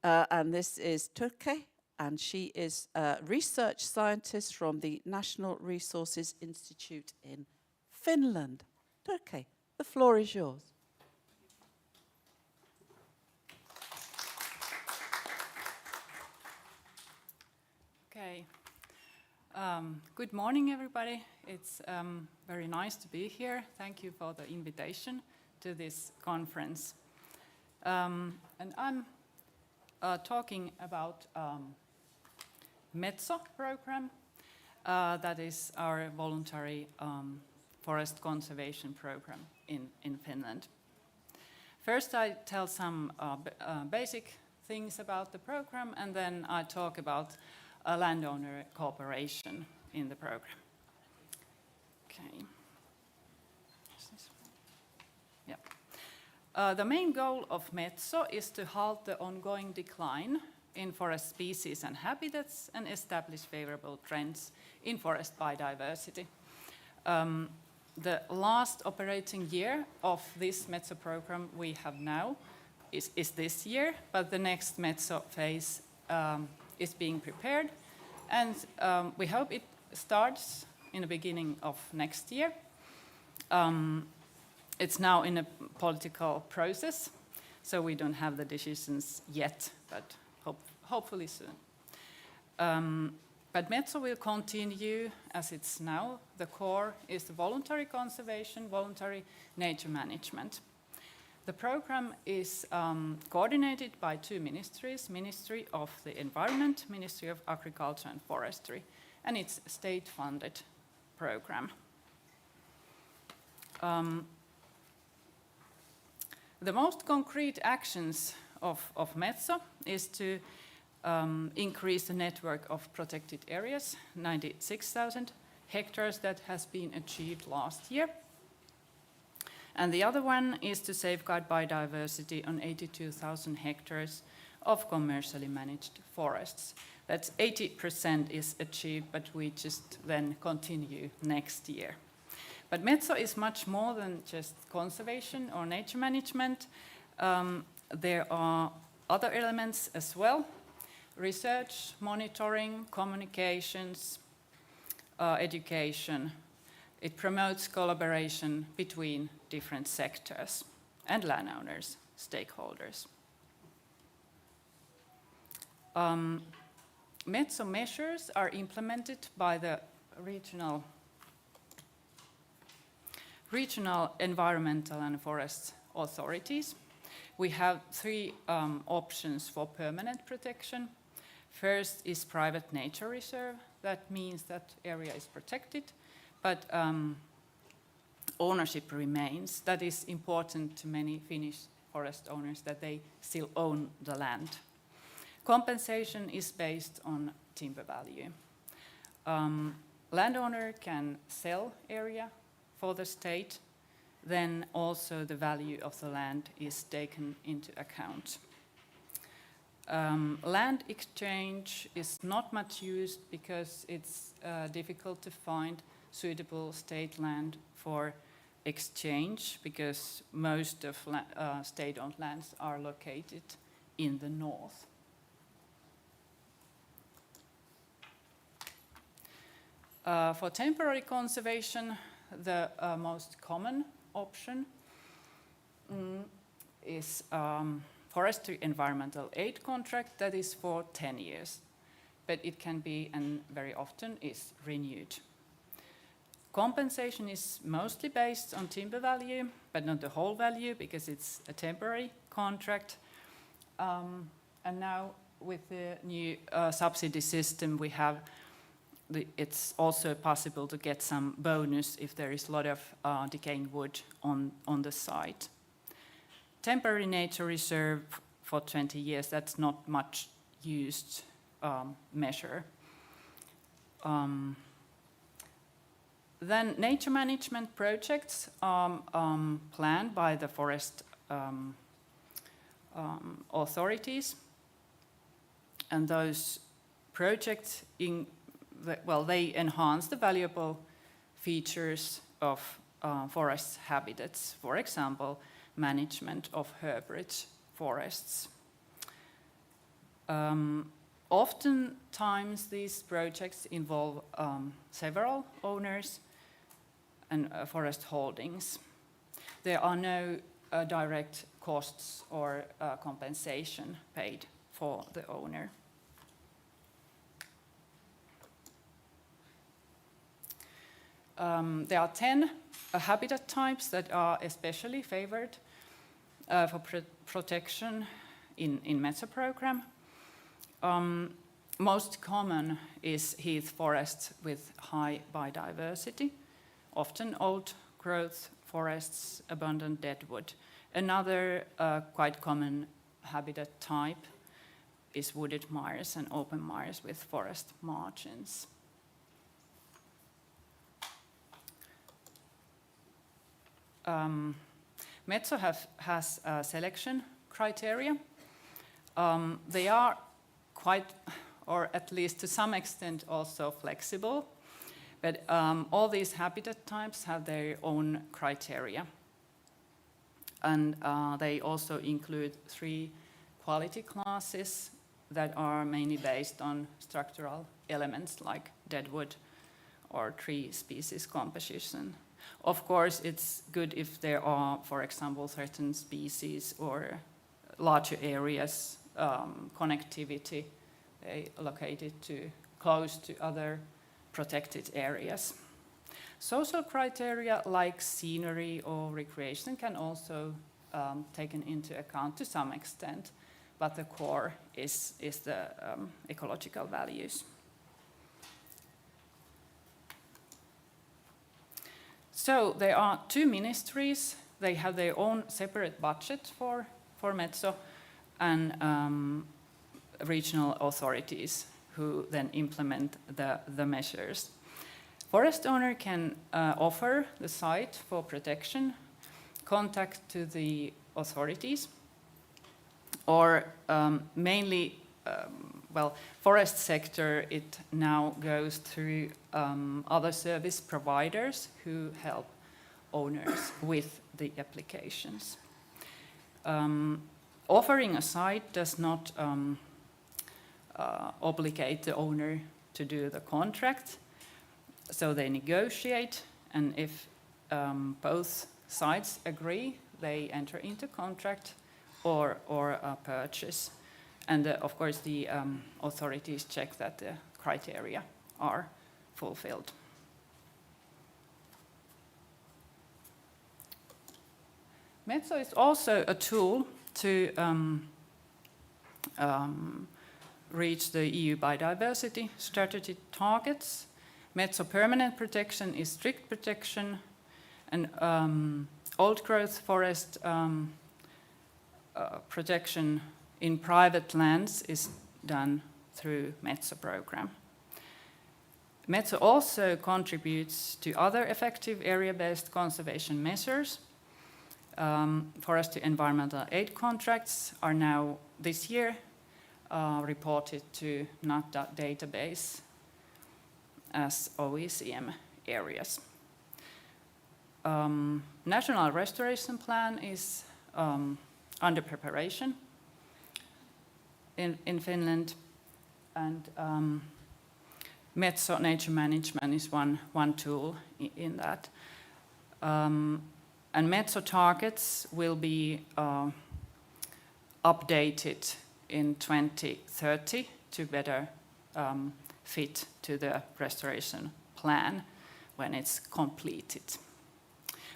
And this is Turkey, and she is a research scientist from the National Resources Institute in Finland. Turkey, the floor is yours. Okay. Good morning, everybody. It's very nice to be here. Thank you for the invitation to this conference. And I'm talking about Metso program. That is our voluntary forest conservation program in Finland. First, I tell some basic things about the program, and then I talk about landowner cooperation in the program. Okay. Yeah. The main goal of Metso is to halt the ongoing decline in forest species and habitats and establish favorable trends in forest biodiversity. The last operating year of this Metso program we have now is this year, but the next Metso phase is being prepared, and we hope it starts in the beginning of next year. It's now in a political process, so we don't have the decisions yet, but hopefully soon. But Metso will continue as it's now. The core is the voluntary conservation, voluntary nature management. The program is coordinated by 2 ministries, Ministry of the Environment, Ministry of Agriculture and Forestry, and it's a state-funded program. The most concrete actions of Metso is to increase the network of protected areas, 96,000 hectares that has been achieved last year. And the other one is to safeguard biodiversity on 82,000 hectares of commercially managed forests. That's 80% is achieved, but we just then continue next year. But Metso is much more than just conservation or nature management. There are other elements as well: research, monitoring, communications, education. It promotes collaboration between different sectors and landowners, stakeholders. Metso measures are implemented by the regional environmental and forest authorities. We have 3 options for permanent protection. First is private nature reserve. That means that area is protected, but ownership remains. That is important to many Finnish forest owners, that they still own the land. Compensation is based on timber value. Landowner can sell area for the state then also the value of the land is taken into account. Land exchange is not much used because it's difficult to find suitable state land for exchange, because most of state-owned lands are located in the north. For temporary conservation, the most common option is forestry environmental aid contract that is for 10 years, but it can be, and very often is, renewed. Compensation is mostly based on timber value, but not the whole value, because it's a temporary contract. And now with the new subsidy system we have, it's also possible to get some bonus if there is a lot of decaying wood on the site. Temporary nature reserve for 20 years, that's not much used measure. Then nature management projects are planned by the forest authorities, and those projects they enhance the valuable features of forest habitats, for example, management of herb-rich forests. Oftentimes these projects involve several owners and forest holdings. There are no direct costs or compensation paid for the owner. There are 10 habitat types that are especially favored for protection in Metso program. Most common is heath forest with high biodiversity, often old growth forests, abundant deadwood. Another quite common habitat type is wooded mires and open mires with forest margins. Metso has selection criteria. They are quite, or at least to some extent, also flexible. But all these habitat types have their own criteria. And they also include 3 quality classes that are mainly based on structural elements like deadwood or tree species composition. Of course, it's good if there are, for example, certain species or larger areas, connectivity, located close to other protected areas. Social criteria like scenery or recreation can also taken into account to some extent, but the core is the ecological values. So there are 2 ministries. They have their own separate budget for Metso, and regional authorities who then implement the measures. Forest owner can offer the site for protection, contact to the authorities, or mainly, forest sector, it now goes through other service providers who help owners with the applications. Offering a site does not obligate the owner to do the contract, so they negotiate, and if both sides agree, they enter into contract or a purchase. And of course, the authorities check that the criteria are fulfilled. Metso is also a tool to reach the EU biodiversity strategy targets. Metso permanent protection is strict protection, and old growth forest protection in private lands is done through Metso program. Metso also contributes to other effective area-based conservation measures forestry environmental aid contracts are now this year reported to Natura database as OECM areas. National restoration plan is under preparation in Finland, and Metso nature management is one tool in that. And Metso targets will be updated in 2030 to better fit to the restoration plan when it's completed.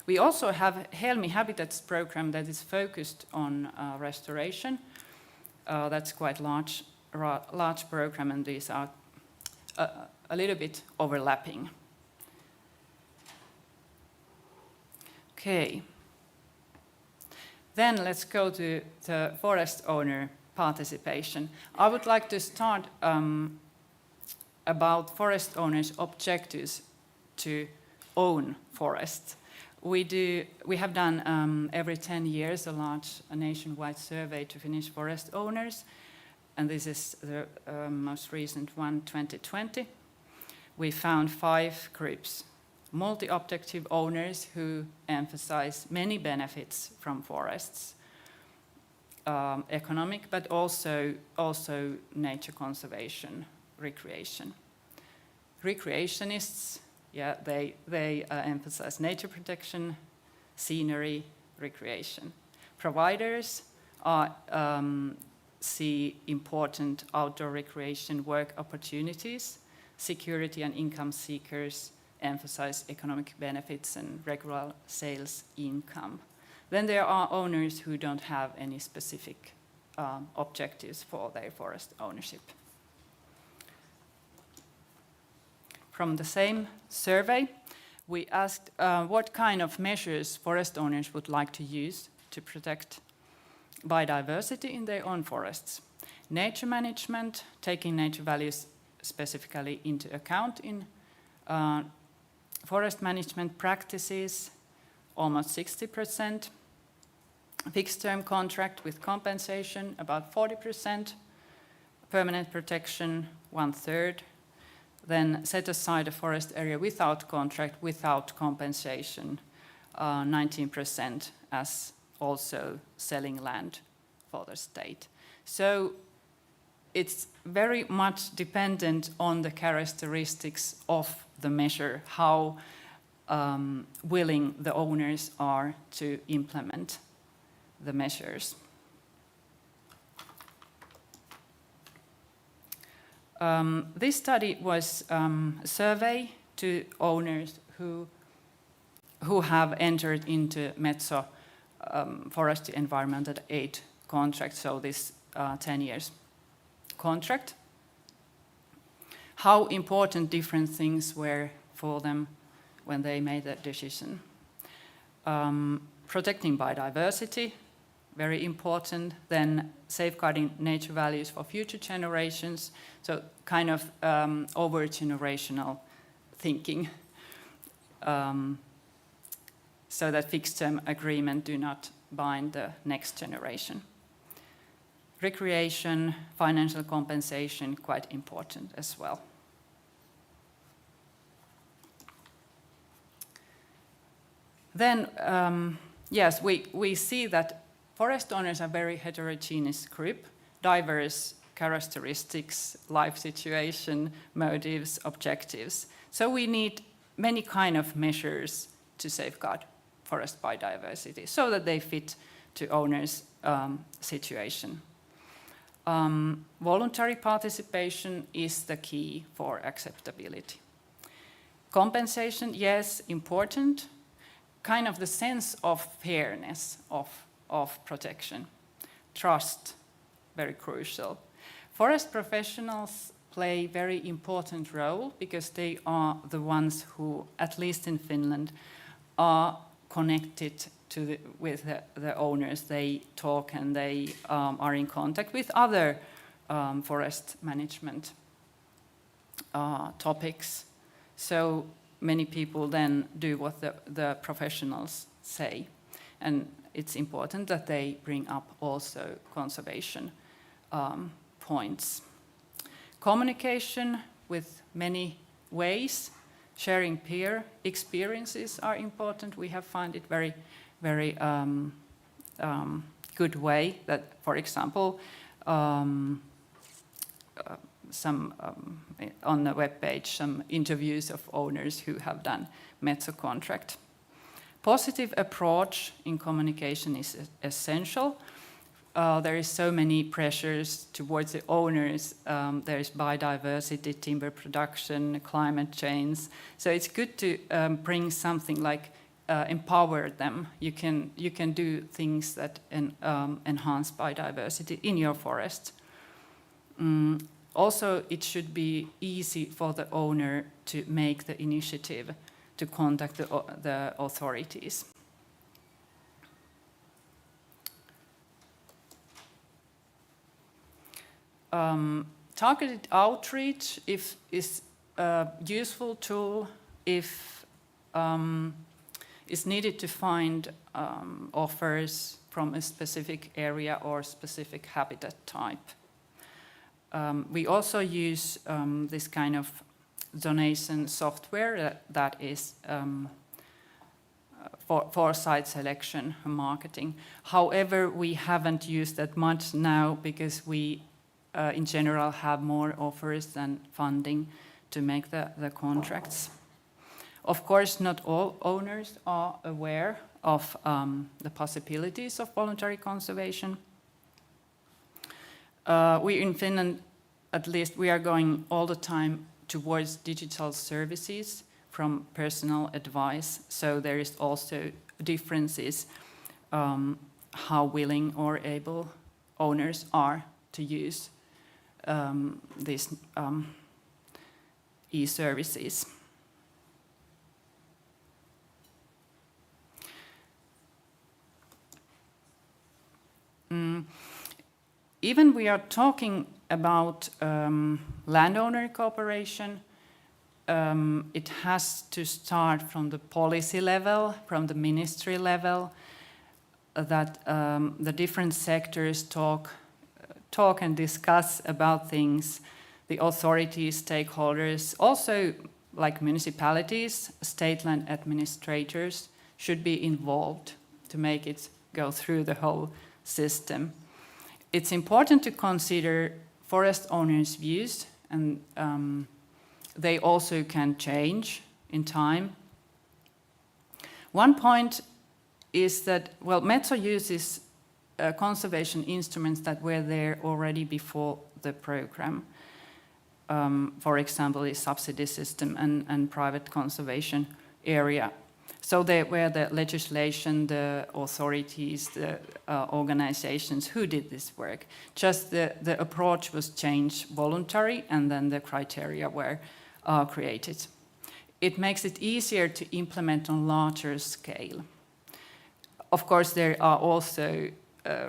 We also have Helmi Habitats program that is focused on restoration. That's quite large program, and these are a little bit overlapping. Okay. Then let's go to the forest owner participation. I would like to start about forest owners' objectives to own forests. We have done every 10 years a nationwide survey to Finnish forest owners, and this is the most recent one, 2020. We found 5 groups: multi-objective owners who emphasize many benefits from forests, economic, but also nature conservation, recreation. Recreationists, yeah, they emphasize nature protection, scenery, recreation. Providers see important outdoor recreation work opportunities. Security and income seekers emphasize economic benefits and regular sales income. Then there are owners who don't have any specific objectives for their forest ownership. From the same survey, we asked what kind of measures forest owners would like to use to protect biodiversity in their own forests. Nature management, taking nature values specifically into account in forest management practices, almost 60%. Fixed-term contract with compensation, about 40%. Permanent protection, 1/3. Then set aside a forest area without contract, without compensation, 19%, as also selling land for the state. So it's very much dependent on the characteristics of the measure, how willing the owners are to implement the measures. This study was a survey to owners who have entered into Metso forest environmental aid contract, so this 10 years contract. How important different things were for them when they made that decision. Protecting biodiversity, very important. Then safeguarding nature values for future generations, so kind of over-generational thinking, so that fixed-term agreement do not bind the next generation. Recreation, financial compensation, quite important as well. Then, yes, we see that forest owners are a very heterogeneous group, diverse characteristics, life situation, motives, objectives. So we need many kind of measures to safeguard forest biodiversity so that they fit to owners' situation. Voluntary participation is the key for acceptability. Compensation, yes, important. Kind of the sense of fairness of protection. Trust, very crucial. Forest professionals play a very important role because they are the ones who, at least in Finland, are connected with the owners. They talk and they are in contact with other forest management topics. So many people then do what the professionals say. And it's important that they bring up also conservation points. Communication with many ways, sharing peer experiences are important. We have found it very, very good way that, for example, some on the webpage, some interviews of owners who have done Metso contract. Positive approach in communication is essential. There is so many pressures towards the owners. There is biodiversity, timber production, climate change. So it's good to bring something like empower them. You can do things that enhance biodiversity in your forest. Also, it should be easy for the owner to make the initiative to contact the authorities. Targeted outreach is a useful tool if it's needed to find offers from a specific area or specific habitat type. We also use this kind of donation software that is for site selection and marketing. However, we haven't used that much now because we in general have more offers than funding to make the contracts. Of course, not all owners are aware of the possibilities of voluntary conservation. We in Finland, at least, we are going all the time towards digital services from personal advice. So there is also differences how willing or able owners are to use these e-services. Even we are talking about landowner cooperation, it has to start from the policy level, from the ministry level, that the different sectors talk and discuss about things. The authorities, stakeholders, also like municipalities, state land administrators should be involved to make it go through the whole system. It's important to consider forest owners' views, and they also can change in time. One point is that, well, Metso uses conservation instruments that were there already before the program. For example, the subsidy system and private conservation area. So there were the legislation, the authorities, the organizations who did this work. Just the approach was changed voluntary, and then the criteria were created. It makes it easier to implement on larger scale. Of course, there are also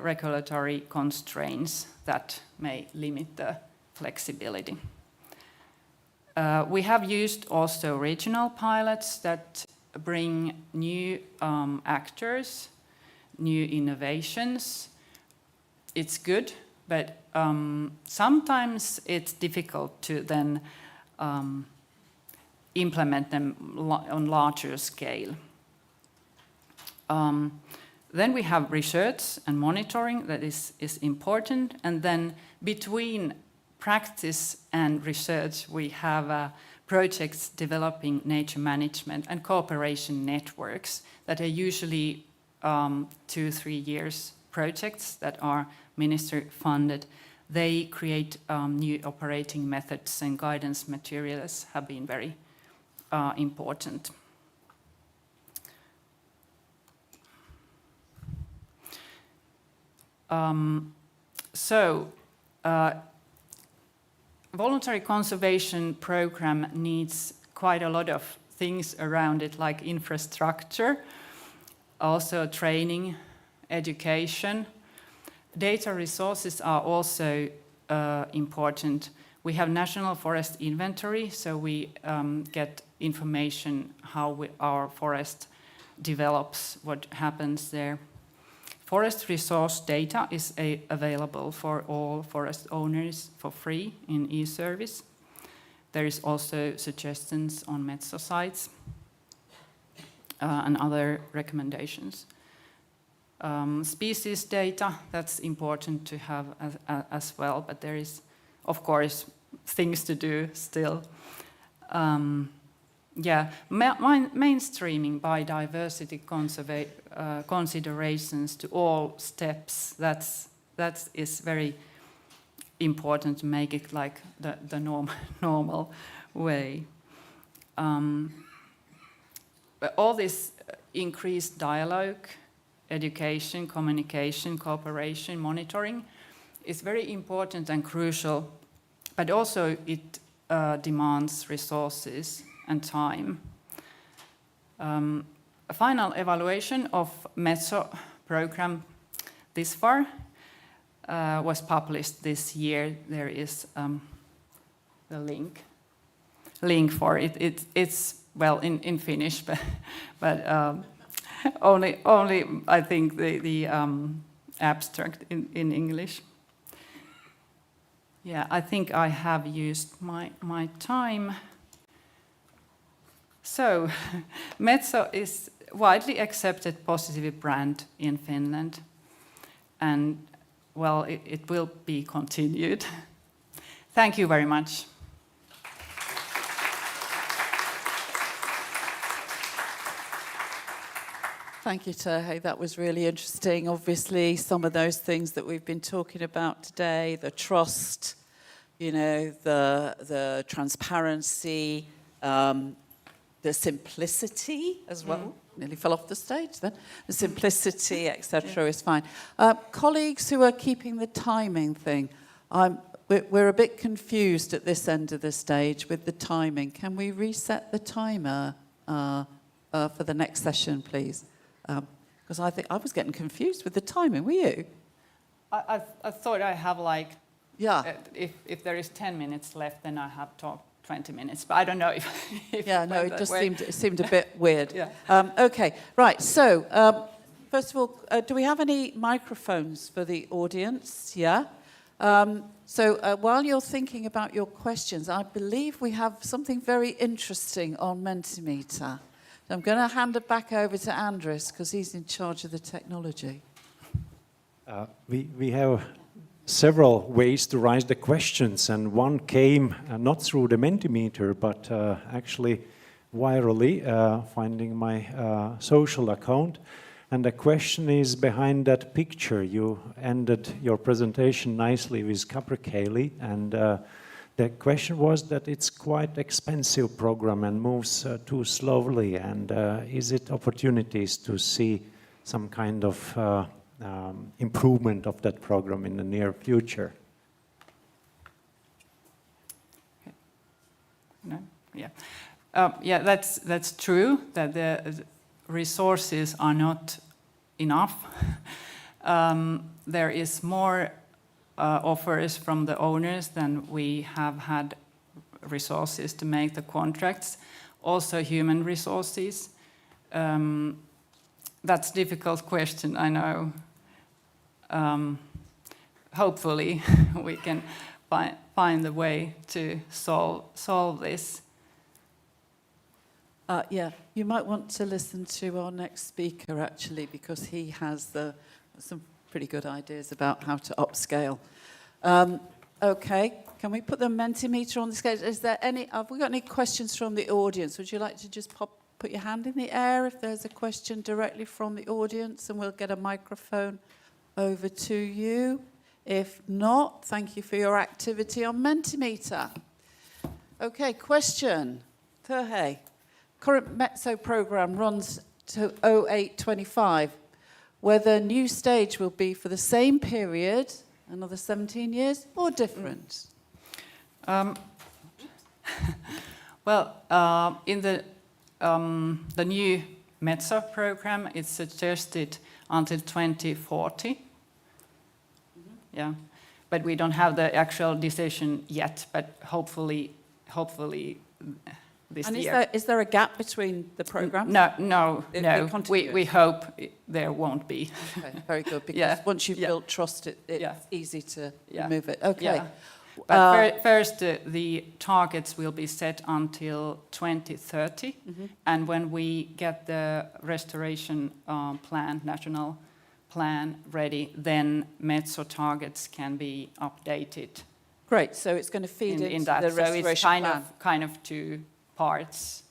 regulatory constraints that may limit the flexibility. We have used also regional pilots that bring new actors, new innovations. It's good, but sometimes it's difficult to then implement them on larger scale. Then we have research and monitoring that is important, and then between practice and research we have projects developing nature management and cooperation networks that are usually 2-3 years projects that are ministry funded. They create new operating methods, and guidance materials have been very important. Voluntary conservation program needs quite a lot of things around it, like infrastructure, also training, education. Data resources are also important. We have National Forest Inventory, so we get information how our forest develops, what happens there. Forest resource data is available for all forest owners for free in e-service. There is also suggestions on Metso sites and other recommendations. Species data, that's important to have as well, but there is, of course, things to do still. Mainstreaming biodiversity considerations to all steps, that is very important to make it like the normal way. But all this increased dialogue, education, communication, cooperation, monitoring is very important and crucial, but also it demands resources and time. A final evaluation of Metso program this far was published this year. There is the link for it. It's well in Finnish, but only I think the abstract in English. Yeah, I think I have used my time. So, Metso is widely accepted positive brand in Finland, and well, it will be continued. Thank you very much. Thank you, Terhe. That was really interesting. Obviously, some of those things that we've been talking about today, the trust, you know, the transparency, the simplicity as well. Nearly fell off the stage then. The simplicity, etc., is fine. Colleagues who are keeping the timing thing, we're a bit confused at this end of the stage with the timing. Can we reset the timer for the next session, please? Because I think I was getting confused with the timing. Were you? I thought I have like, yeah. If there is 10 minutes left, then I have talked 20 minutes. But I don't know if yeah, no, it just seemed a bit weird. Yeah. Okay, right. So first of all, do we have any microphones for the audience? Yeah. So while you're thinking about your questions, I believe we have something very interesting on Mentimeter. I'm going to hand it back over to Andres because he's in charge of the technology. We have several ways to raise the questions, and one came not through the Mentimeter, but actually virally, finding my social account. And the question is behind that picture. You ended your presentation nicely with Capercaillie, and the question was that it's quite expensive program and moves too slowly, and is it opportunities to see some kind of improvement of that program in the near future? No? Yeah. Yeah, that's true, that the resources are not enough. There is more offers from the owners than we have had resources to make the contracts. Also human resources. That's a difficult question, I know. Hopefully we can find a way to solve this. Yeah, you might want to listen to our next speaker, actually, because he has some pretty good ideas about how to upscale. Okay, can we put the Mentimeter on the scale? Have we got any questions from the audience? Would you like to just put your hand in the air if there's a question directly from the audience, and we'll get a microphone over to you. If not, thank you for your activity on Mentimeter. Okay, question. Terhe. Current Metso programme runs to 0825. Whether new stage will be for the same period, another 17 years, or different? Well, in the new Metso programme, it's suggested until 2040. Yeah, but we don't have the actual decision yet. But hopefully this And year. is there a gap between the programs? No. It continues. We hope there won't be. Okay, very good, because Yeah, once you've yeah. built trust, it's Yeah. easy to Yeah. remove it. Okay. Yeah. But first, the targets will be set until 2030, and when we get the restoration plan, national plan ready, then Metso targets can be updated Great, so it's going to feed in into that. the So restoration it's plan. kind of two parts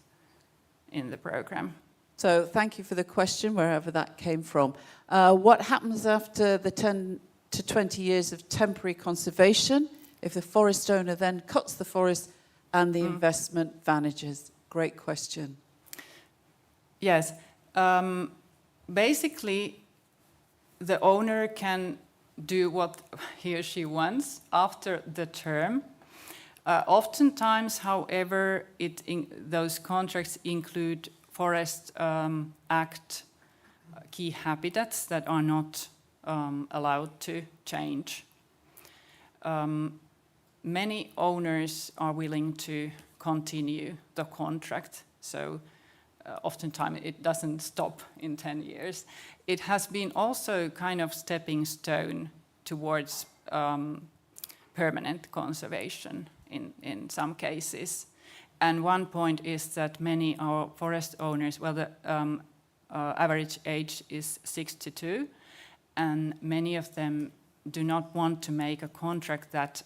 in the program. So thank you for the question, wherever that came from. What happens after the 10 to 20 years of temporary conservation if the forest owner then cuts the forest and the investment vanishes? Great question. Yes. Basically, the owner can do what he or she wants after the term. Oftentimes, however, those contracts include Forest Act key habitats that are not allowed to change. Many owners are willing to continue the contract, so oftentimes it doesn't stop in 10 years. It has been also kind of stepping stone towards permanent conservation in some cases. And one point is that many our forest owners, well, the average age is 62, and many of them do not want to make a contract that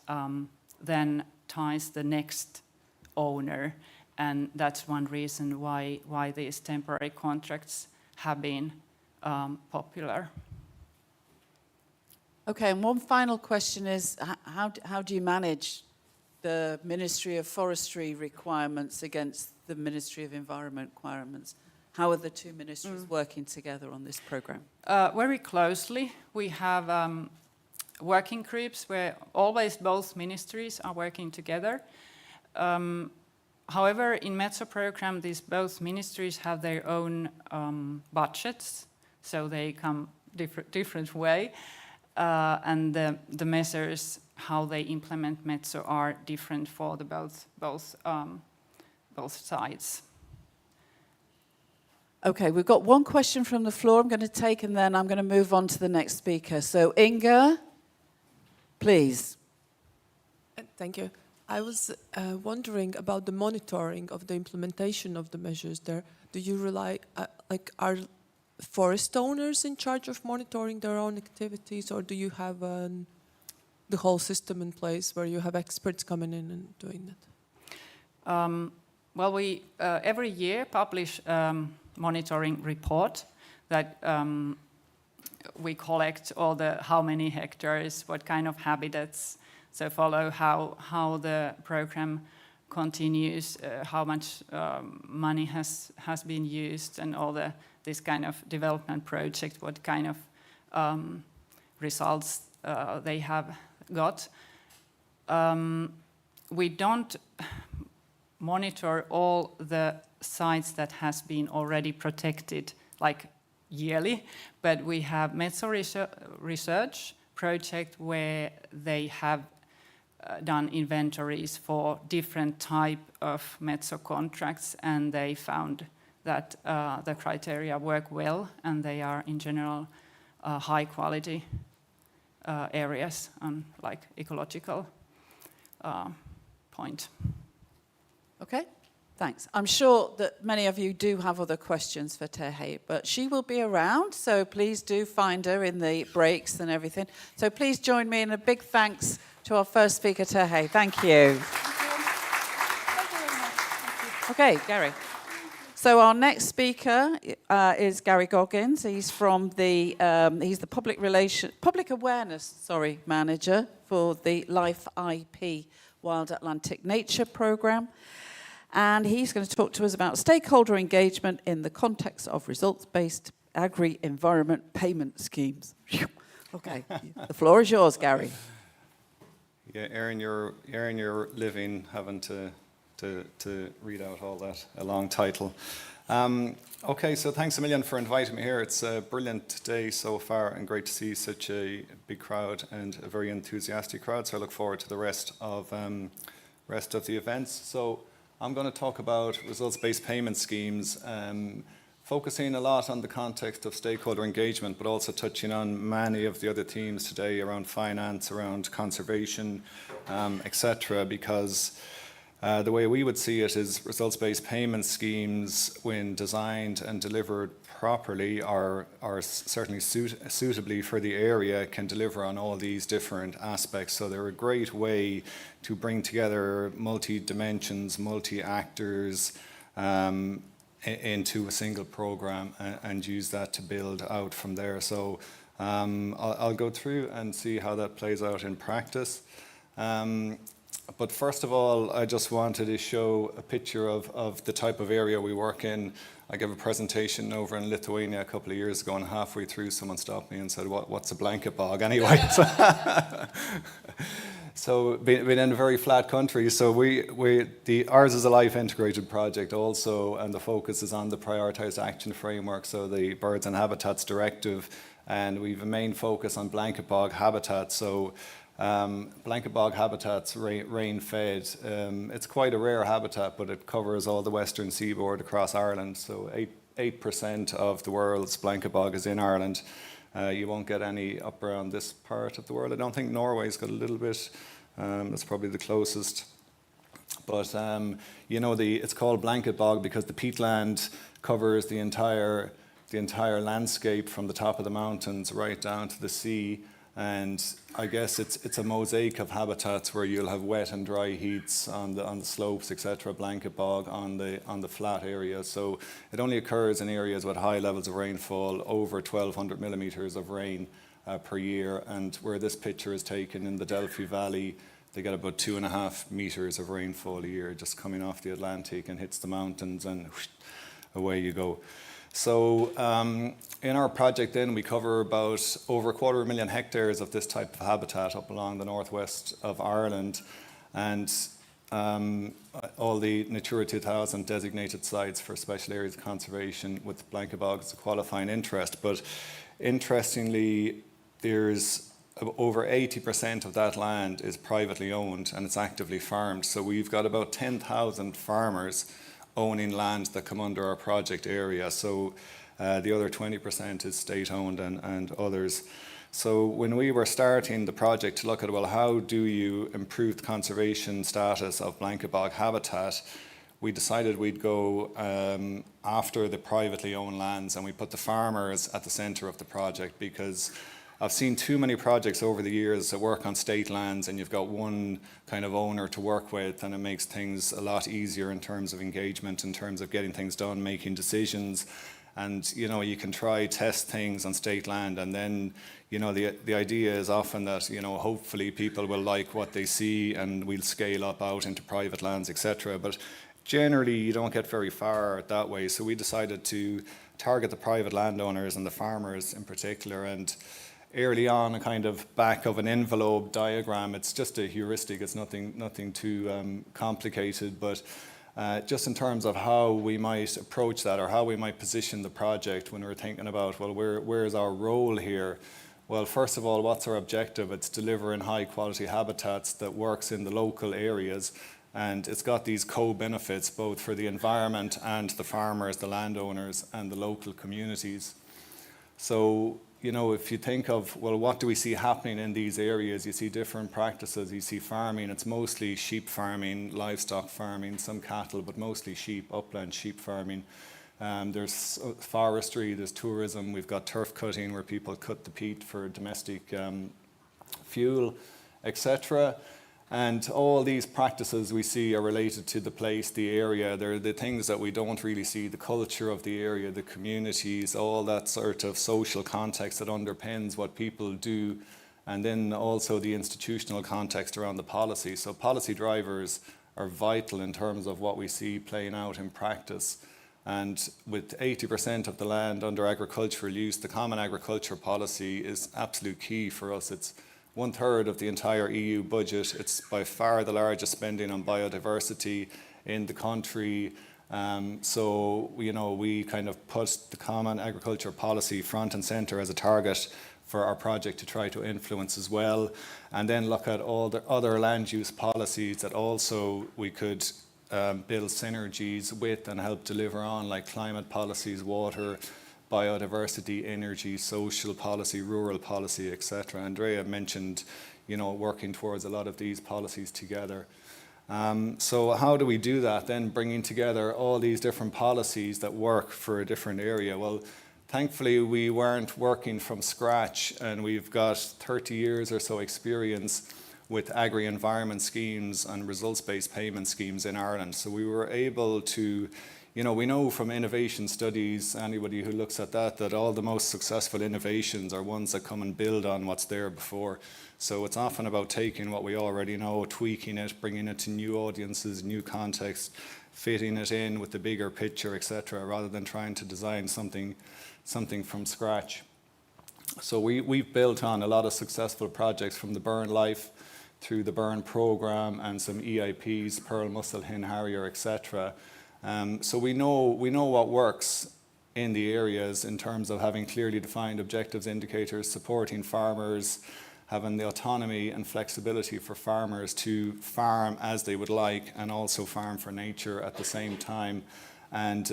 then ties the next owner. And that's one reason why these temporary contracts have been popular. Okay, and one final question is, how do you manage the Ministry of Forestry requirements against the Ministry of Environment requirements? How are the two ministries working together on this program? Very closely. We have working groups where always both ministries are working together. However, in Metso program, these both ministries have their own budgets, so they come different way, and the measures how they implement Metso are different for the both sides. Okay, we've got one question from the floor I'm going to take, and then I'm going to move on to the next speaker. So, Inga, please. Thank you. I was wondering about the monitoring of the implementation of the measures there. Do you rely, are forest owners in charge of monitoring their own activities, or do you have the whole system in place where you have experts coming in and doing that? Well, we every year publish monitoring report that we collect all how many hectares, what kind of habitats, so follow how the program continues, how much money has been used, and all this kind of development project, what kind of results they have got. We don't monitor all the sites that has been already protected like yearly, but we have Metso research project where they have done inventories for different type of Metso contracts, and they found that the criteria work well, and they are in general high quality areas on like ecological point. Okay, thanks. I'm sure that many of you do have other questions for Tehe, but she will be around, so please do find her in the breaks and everything. So please join me in a big thanks to our first speaker, Tehe. Thank you. Okay, Gary. So our next speaker is Gary Goggins. He's from he's the public awareness manager for the LIFE-IP Wild Atlantic Nature program. And he's going to talk to us about stakeholder engagement in the context of results-based agri-environment payment schemes. Okay, the floor is yours, Gary. Yeah, Erin, you're living having to read out all that, a long title. Okay, so thanks a million for inviting me here. It's a brilliant day so far, and great to see such a big crowd and a very enthusiastic crowd. So I look forward to the rest of the events. So I'm going to talk about results-based payment schemes, focusing a lot on the context of stakeholder engagement, but also touching on many of the other themes today around finance, around conservation, etc. Because the way we would see it is results-based payment schemes, when designed and delivered properly, are certainly suitably for the area, can deliver on all these different aspects. So they're a great way to bring together multi-dimensions, multi-actors into a single program and use that to build out from there. So I'll go through and see how that plays out in practice. But first of all, I just wanted to show a picture of the type of area we work in. I gave a presentation over in Lithuania a couple of years ago, and halfway through someone stopped me and said, what's a blanket bog anyway? So being in a very flat country, so ours is a life integrated project also, and the focus is on the prioritised action framework, so the Birds and Habitats Directive, and we have a main focus on blanket bog habitats. So blanket bog habitats, rain fed. It's quite a rare habitat, but it covers all the western seaboard across Ireland. So 8% of the world's blanket bog is in Ireland. You won't get any up around this part of the world. I don't think Norway's got a little bit. That's probably the closest. But it's called blanket bog because the peatland covers the entire landscape from the top of the mountains right down to the sea. And I guess it's a mosaic of habitats where you'll have wet and dry heaths on the slopes, etc. Blanket bog on the flat areas. So it only occurs in areas with high levels of rainfall, over 1,200 millimeters of rain per year. And where this picture is taken in the Delphi Valley, they get about 2.5 meters of rainfall a year, just coming off the Atlantic and hits the mountains, and whoosh, away you go. So in our project then, we cover about over 250,000 hectares of this type of habitat up along the northwest of Ireland, and all the Natura 2000 designated sites for special areas of conservation, with blanket bogs as a qualifying interest. But interestingly, there's over 80% of that land is privately owned and it's actively farmed. So we've got about 10,000 farmers owning land that come under our project area. So the other 20% is state-owned and others. So when we were starting the project to look at, well, how do you improve the conservation status of blanket bog habitat, we decided we'd go after the privately owned lands, and we put the farmers at the centre of the project, because I've seen too many projects over the years that work on state lands and you've got one kind of owner to work with, and it makes things a lot easier in terms of engagement, in terms of getting things done, making decisions. And, you can try test things on state land, and then, the idea is often that, hopefully people will like what they see and we'll scale up out into private lands, etc. But generally you don't get very far that way. So we decided to target the private landowners and the farmers in particular, and early on a kind of back of an envelope diagram. It's just a heuristic, it's nothing too complicated, but just in terms of how we might approach that, or how we might position the project when we're thinking about, well, where is our role here? Well, first of all, what's our objective? It's delivering high quality habitats that works in the local areas, and it's got these co-benefits both for the environment and the farmers, the landowners and the local communities. So if you think of, well, what do we see happening in these areas? You see different practices. You see farming. It's mostly sheep farming, livestock farming, some cattle, but mostly sheep, upland sheep farming. There's forestry, there's tourism. We've got turf cutting, where people cut the peat for domestic fuel, etc. And all these practices we see are related to the place, the area. They're the things that we don't really see, the culture of the area, the communities, all that sort of social context that underpins what people do, and then also the institutional context around the policy. So policy drivers are vital in terms of what we see playing out in practice. And with 80% of the land under agricultural use, the Common Agriculture Policy is absolute key for us. It's 1/3 of the entire EU budget. It's by far the largest spending on biodiversity in the country. So, we kind of put the Common Agriculture Policy front and centre as a target for our project to try to influence as well. And then look at all the other land use policies that also we could build synergies with and help deliver on, like climate policies, water, biodiversity, energy, social policy, rural policy, etc. Andrea mentioned, working towards a lot of these policies together. So how do we do that then, bringing together all these different policies that work for a different area? Well, thankfully we weren't working from scratch, and we've got 30 years or so experience with agri-environment schemes and results-based payment schemes in Ireland. So we were able to, we know from innovation studies, anybody who looks at that all the most successful innovations are ones that come and build on what's there before. So it's often about taking what we already know, tweaking it, bringing it to new audiences, new contexts, fitting it in with the bigger picture, etc., rather than trying to design something from scratch. So we've built on a lot of successful projects from the Burn Life through the Burn program and some EIPs, Pearl Mussel, Hin Harrier, etc. So we know what works in the areas in terms of having clearly defined objectives, indicators, supporting farmers, having the autonomy and flexibility for farmers to farm as they would like and also farm for nature at the same time. And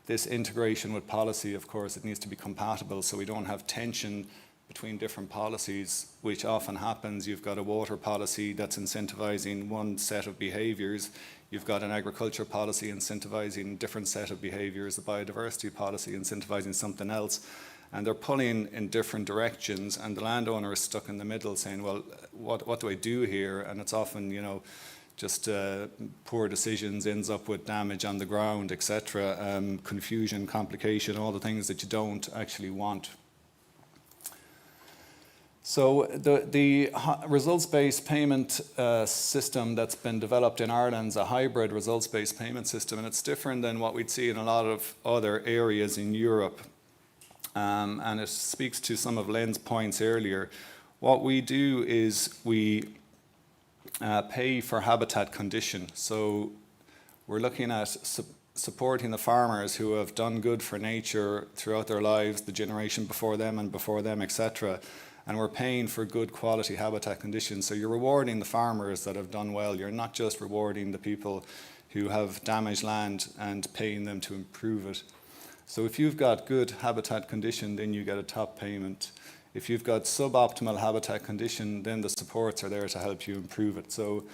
this integration with policy, of course, it needs to be compatible so we don't have tension between different policies, which often happens. You've got a water policy that's incentivizing one set of behaviours. You've got an agriculture policy incentivizing a different set of behaviours, a biodiversity policy incentivizing something else. And they're pulling in different directions, and the landowner is stuck in the middle saying, well, what do I do here? And it's often, just poor decisions, ends up with damage on the ground, etc., confusion, complication, all the things that you don't actually want. So the results-based payment system that's been developed in Ireland is a hybrid results-based payment system, and it's different than what we'd see in a lot of other areas in Europe. And it speaks to some of Len's points earlier. What we do is we pay for habitat condition. So we're looking at supporting the farmers who have done good for nature throughout their lives, the generation before them, etc. And we're paying for good quality habitat conditions. So you're rewarding the farmers that have done well. You're not just rewarding the people who have damaged land and paying them to improve it. So if you've got good habitat condition, then you get a top payment. If you've got suboptimal habitat condition, then the supports are there to help you improve it. So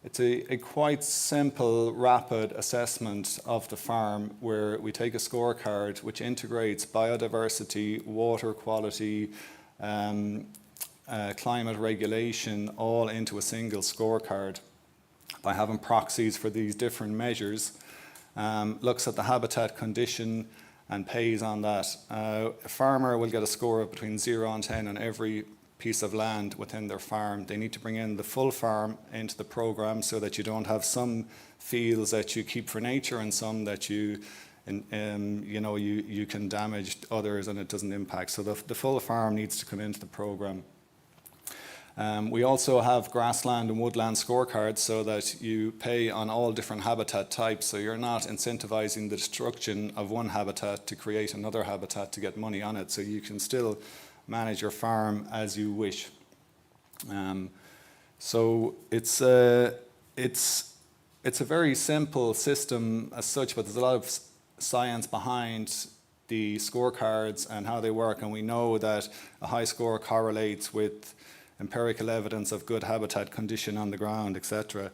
it's a quite simple, rapid assessment of the farm where we take a scorecard which integrates biodiversity, water quality, climate regulation all into a single scorecard by having proxies for these different measures, looks at the habitat condition and pays on that. A farmer will get a score of between 0 and 10 on every piece of land within their farm. They need to bring in the full farm into the program so that you don't have some fields that you keep for nature and some that you can damage others and it doesn't impact. So the full farm needs to come into the program. We also have grassland and woodland scorecards so that you pay on all different habitat types. So you're not incentivizing the destruction of one habitat to create another habitat to get money on it. So you can still manage your farm as you wish. So it's a very simple system as such, but there's a lot of science behind the scorecards and how they work. And we know that a high score correlates with empirical evidence of good habitat condition on the ground, etc.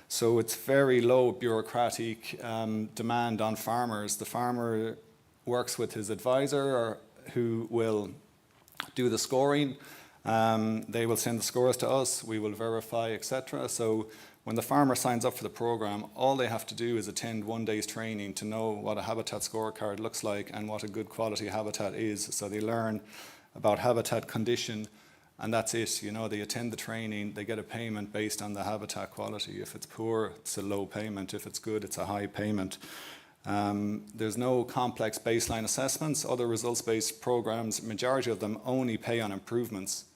So it's very low bureaucratic demand on farmers. The farmer works with his advisor who will do the scoring. They will send the scores to us, we will verify, etc. So when the farmer signs up for the program, all they have to do is attend 1 day's training to know what a habitat scorecard looks like and what a good quality habitat is. So they learn about habitat condition, and that's it. They attend the training, they get a payment based on the habitat quality. If it's poor, it's a low payment. If it's good, it's a high payment. There's no complex baseline assessments. Other results-based programs, majority of them only pay on improvements.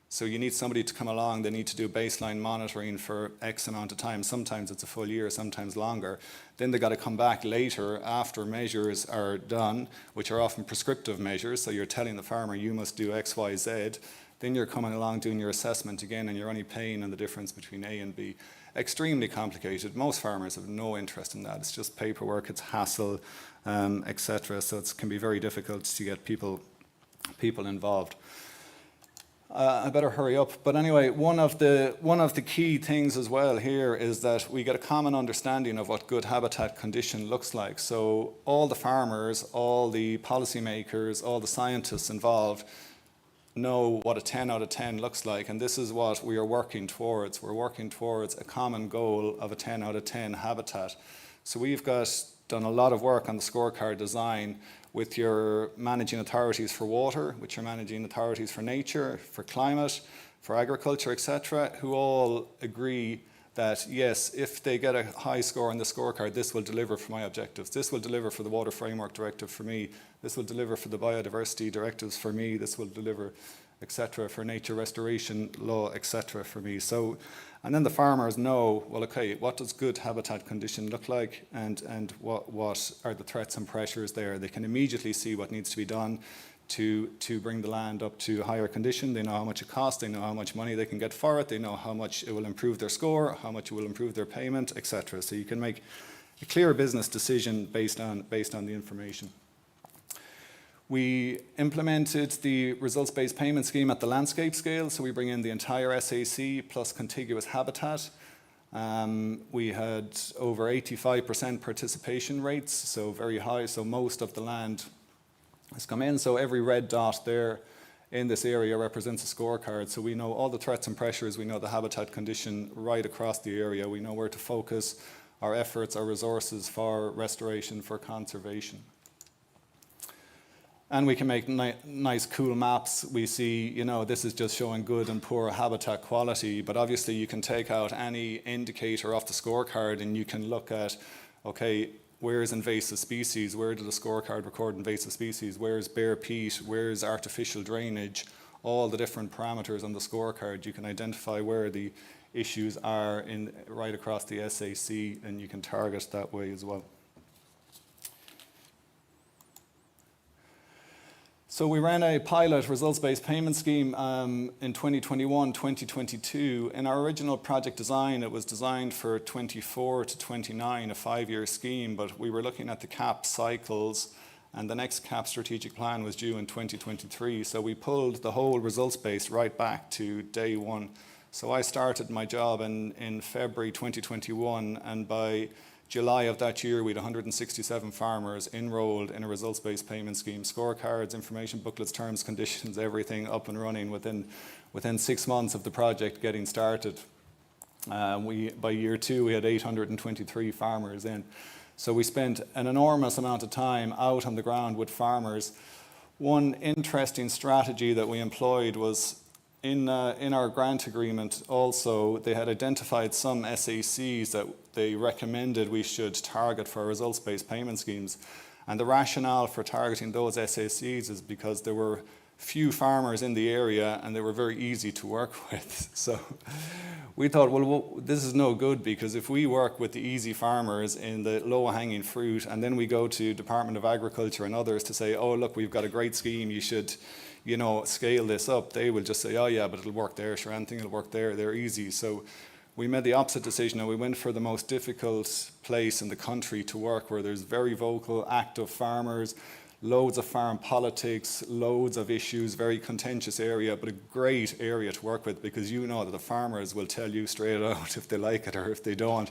So you need somebody to come along, they need to do baseline monitoring for X amount of time. Sometimes it's a full year, sometimes longer. Then they got to come back later after measures are done, which are often prescriptive measures. So you're telling the farmer, you must do X, Y, Z. Then you're coming along doing your assessment again, and you're only paying on the difference between A and B. Extremely complicated. Most farmers have no interest in that. It's just paperwork, it's hassle, etc. So it can be very difficult to get people involved. I better hurry up. But anyway, one of the key things as well here is that we get a common understanding of what good habitat condition looks like. So all the farmers, all the policymakers, all the scientists involved know what a 10 out of 10 looks like, and this is what we are working towards. We're working towards a common goal of a 10 out of 10 habitat. So we've done a lot of work on the scorecard design with your managing authorities for water, with your managing authorities for nature, for climate, for agriculture, etc., who all agree that yes, if they get a high score on the scorecard, this will deliver for my objectives. This will deliver for the Water Framework Directive for me. This will deliver for the biodiversity directives for me. This will deliver, etc., for nature restoration law, etc., for me. So, and then the farmers know, well, okay, what does good habitat condition look like, and what are the threats and pressures there? They can immediately see what needs to be done to bring the land up to a higher condition. They know how much it costs, they know how much money they can get for it, they know how much it will improve their score, how much it will improve their payment, etc. So you can make a clear business decision based on the information. We implemented the results-based payment scheme at the landscape scale, so we bring in the entire SAC plus contiguous habitat. We had over 85% participation rates, so very high, so most of the land has come in. So every red dot there in this area represents a scorecard, so we know all the threats and pressures, we know the habitat condition right across the area, we know where to focus our efforts, our resources for restoration, for conservation. And we can make nice, cool maps. We see, you know, this is just showing good and poor habitat quality, but obviously you can take out any indicator off the scorecard and you can look at, okay, where's invasive species? Where did the scorecard record invasive species? Where's bare peat? Where's artificial drainage? All the different parameters on the scorecard, you can identify where the issues are right across the SAC, and you can target that way as well. So we ran a pilot results-based payment scheme in 2021-2022. In our original project design, it was designed for 24 to 29, a 5-year scheme, but we were looking at the CAP cycles, and the next CAP strategic plan was due in 2023. So we pulled the whole results-based right back to day one. So I started my job in February 2021, and by July of that year, we had 167 farmers enrolled in a results-based payment scheme, scorecards, information booklets, terms, conditions, everything up and running within 6 months of the project getting started. By year 2, we had 823 farmers in. So we spent an enormous amount of time out on the ground with farmers. One interesting strategy that we employed was in our grant agreement also, they had identified some SACs that they recommended we should target for results-based payment schemes. And the rationale for targeting those SACs is because there were few farmers in the area and they were very easy to work with. So we thought, well, this is no good, because if we work with the easy farmers in the low-hanging fruit, and then we go to Department of Agriculture and others to say, oh, look, we've got a great scheme, you should, you know, scale this up, they will just say, oh yeah, but it'll work there, sure, anything will work there, they're easy. So we made the opposite decision, and we went for the most difficult place in the country to work, where there's very vocal, active farmers, loads of farm politics, loads of issues, very contentious area, but a great area to work with, because you know that the farmers will tell you straight out if they like it or if they don't.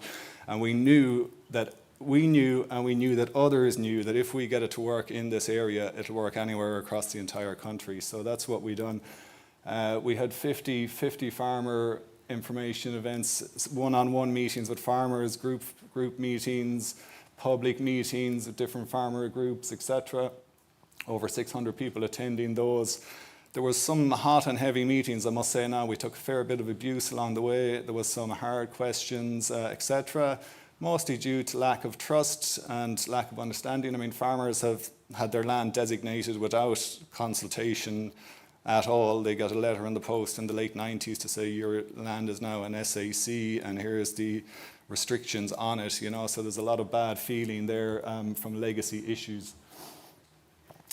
And we knew that others knew that if we get it to work in this area, it'll work anywhere across the entire country. So that's what we done. We had 50 farmer information events, one-on-one meetings with farmers, group meetings, public meetings with different farmer groups, etc. Over 600 people attending those. There was some hot and heavy meetings, I must say now. We took a fair bit of abuse along the way. There was some hard questions, etc. Mostly due to lack of trust and lack of understanding. I mean, farmers have had their land designated without consultation at all. They got a letter in the post in the late 90s to say your land is now an SAC and here's the restrictions on it, you know, so there's a lot of bad feeling there from legacy issues.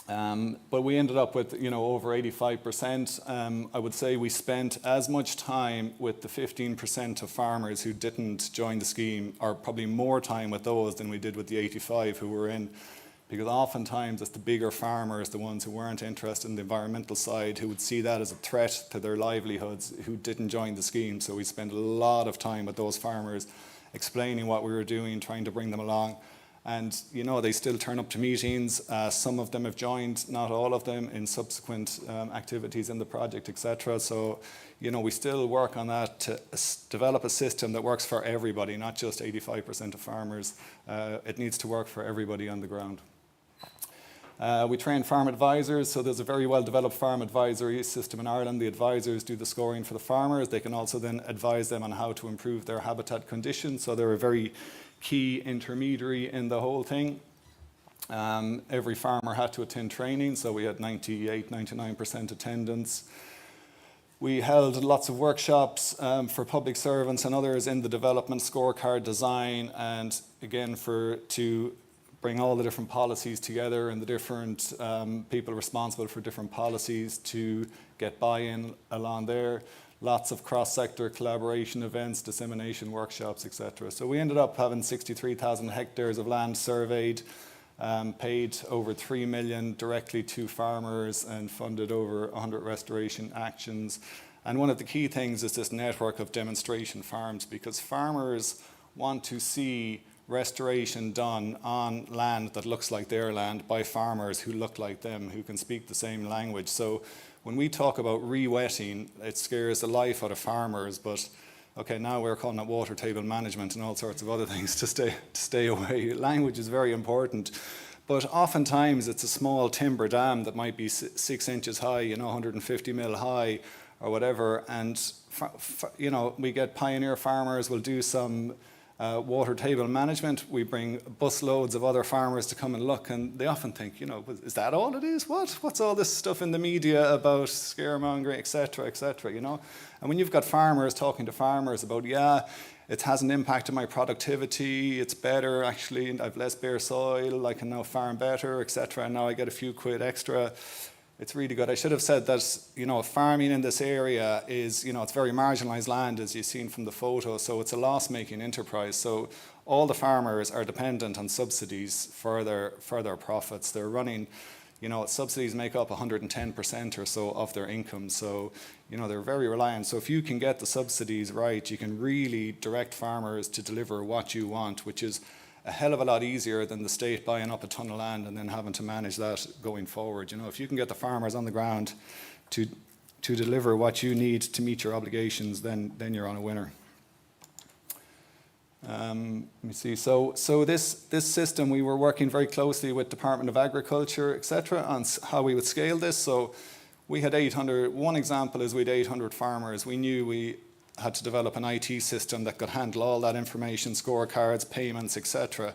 But we ended up with, over 85%. I would say we spent as much time with the 15% of farmers who didn't join the scheme, or probably more time with those than we did with the 85 who were in. Because oftentimes it's the bigger farmers, the ones who weren't interested in the environmental side, who would see that as a threat to their livelihoods, who didn't join the scheme. So we spent a lot of time with those farmers explaining what we were doing, trying to bring them along. And, they still turn up to meetings. Some of them have joined, not all of them, in subsequent activities in the project, etc. So, we still work on that to develop a system that works for everybody, not just 85% of farmers. It needs to work for everybody on the ground. We train farm advisors, so there's a very well-developed farm advisory system in Ireland. The advisors do the scoring for the farmers. They can also then advise them on how to improve their habitat conditions, so they're a very key intermediary in the whole thing. Every farmer had to attend training, so we had 98-99% attendance. We held lots of workshops for public servants and others in the development scorecard design, and again to bring all the different policies together and the different people responsible for different policies to get buy-in along there. Lots of cross-sector collaboration events, dissemination workshops, etc. So we ended up having 63,000 hectares of land surveyed, paid over 3 million directly to farmers, and funded over 100 restoration actions. And one of the key things is this network of demonstration farms, because farmers want to see restoration done on land that looks like their land by farmers who look like them, who can speak the same language. So when we talk about re-wetting, it scares the life out of farmers, but okay, now we're calling it water table management and all sorts of other things to stay away. Language is very important, but oftentimes it's a small timber dam that might be 6 inches high, 150 mil high or whatever, and we get pioneer farmers will do some water table management. We bring busloads of other farmers to come and look, and they often think, is that all it is? What's all this stuff in the media about scaremongering, etc., etc., And when you've got farmers talking to farmers about, it hasn't impacted my productivity, it's better actually, I've less bare soil, I can now farm better, etc., and now I get a few quid extra. It's really good. I should have said that, farming in this area is, it's very marginalised land, as you've seen from the photo, so it's a loss-making enterprise. So all the farmers are dependent on subsidies for their profits. They're running, subsidies make up 110% or so of their income. So, they're very reliant. So if you can get the subsidies right, you can really direct farmers to deliver what you want, which is a hell of a lot easier than the state buying up a ton of land and then having to manage that going forward. If you can get the farmers on the ground to deliver what you need to meet your obligations, then you're on a winner. Let me see. So this system, we were working very closely with Department of Agriculture, etc., on how we would scale this. So we had 800. One example is we had 800 farmers. We knew we had to develop an IT system that could handle all that information, scorecards, payments, etc.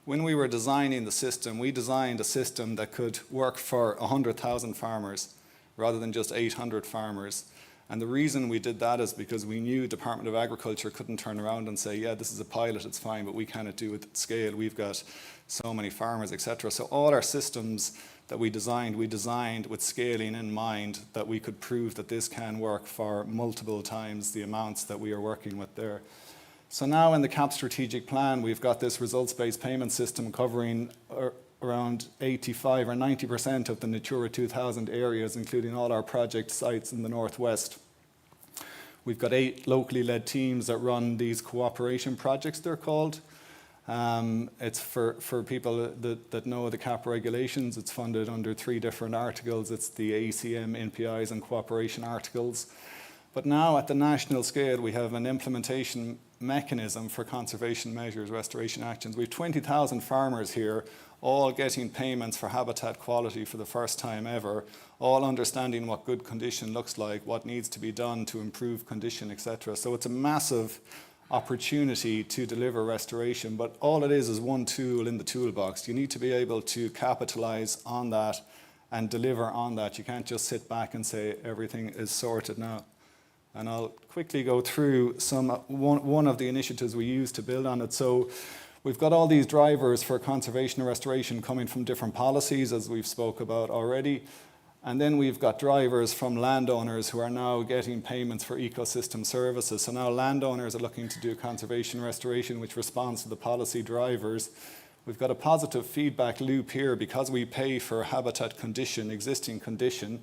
When we were designing the system, we designed a system that could work for 100,000 farmers rather than just 800 farmers. And the reason we did that is because we knew Department of Agriculture couldn't turn around and say, this is a pilot, it's fine, but we cannot do it at scale. We've got so many farmers, etc. So all our systems that we designed with scaling in mind, that we could prove that this can work for multiple times the amounts that we are working with there. So now in the CAP strategic plan, we've got this results-based payment system covering around 85 or 90% of the Natura 2000 areas, including all our project sites in the northwest. We've got 8 locally led teams that run these cooperation projects, they're called. It's for people that know the CAP regulations. It's funded under 3 different articles. It's the ACM, NPIs and cooperation articles. But now at the national scale, we have an implementation mechanism for conservation measures, restoration actions. We have 20,000 farmers here, all getting payments for habitat quality for the first time ever, all understanding what good condition looks like, what needs to be done to improve condition, etc. So it's a massive opportunity to deliver restoration, but all it is one tool in the toolbox. You need to be able to capitalize on that and deliver on that. You can't just sit back and say everything is sorted now. And I'll quickly go through one of the initiatives we use to build on it. So We've got all these drivers for conservation and restoration coming from different policies, as we've spoke about already. And then we've got drivers from landowners who are now getting payments for ecosystem services. So now landowners are looking to do conservation and restoration, which responds to the policy drivers. We've got a positive feedback loop here because we pay for habitat condition, existing condition.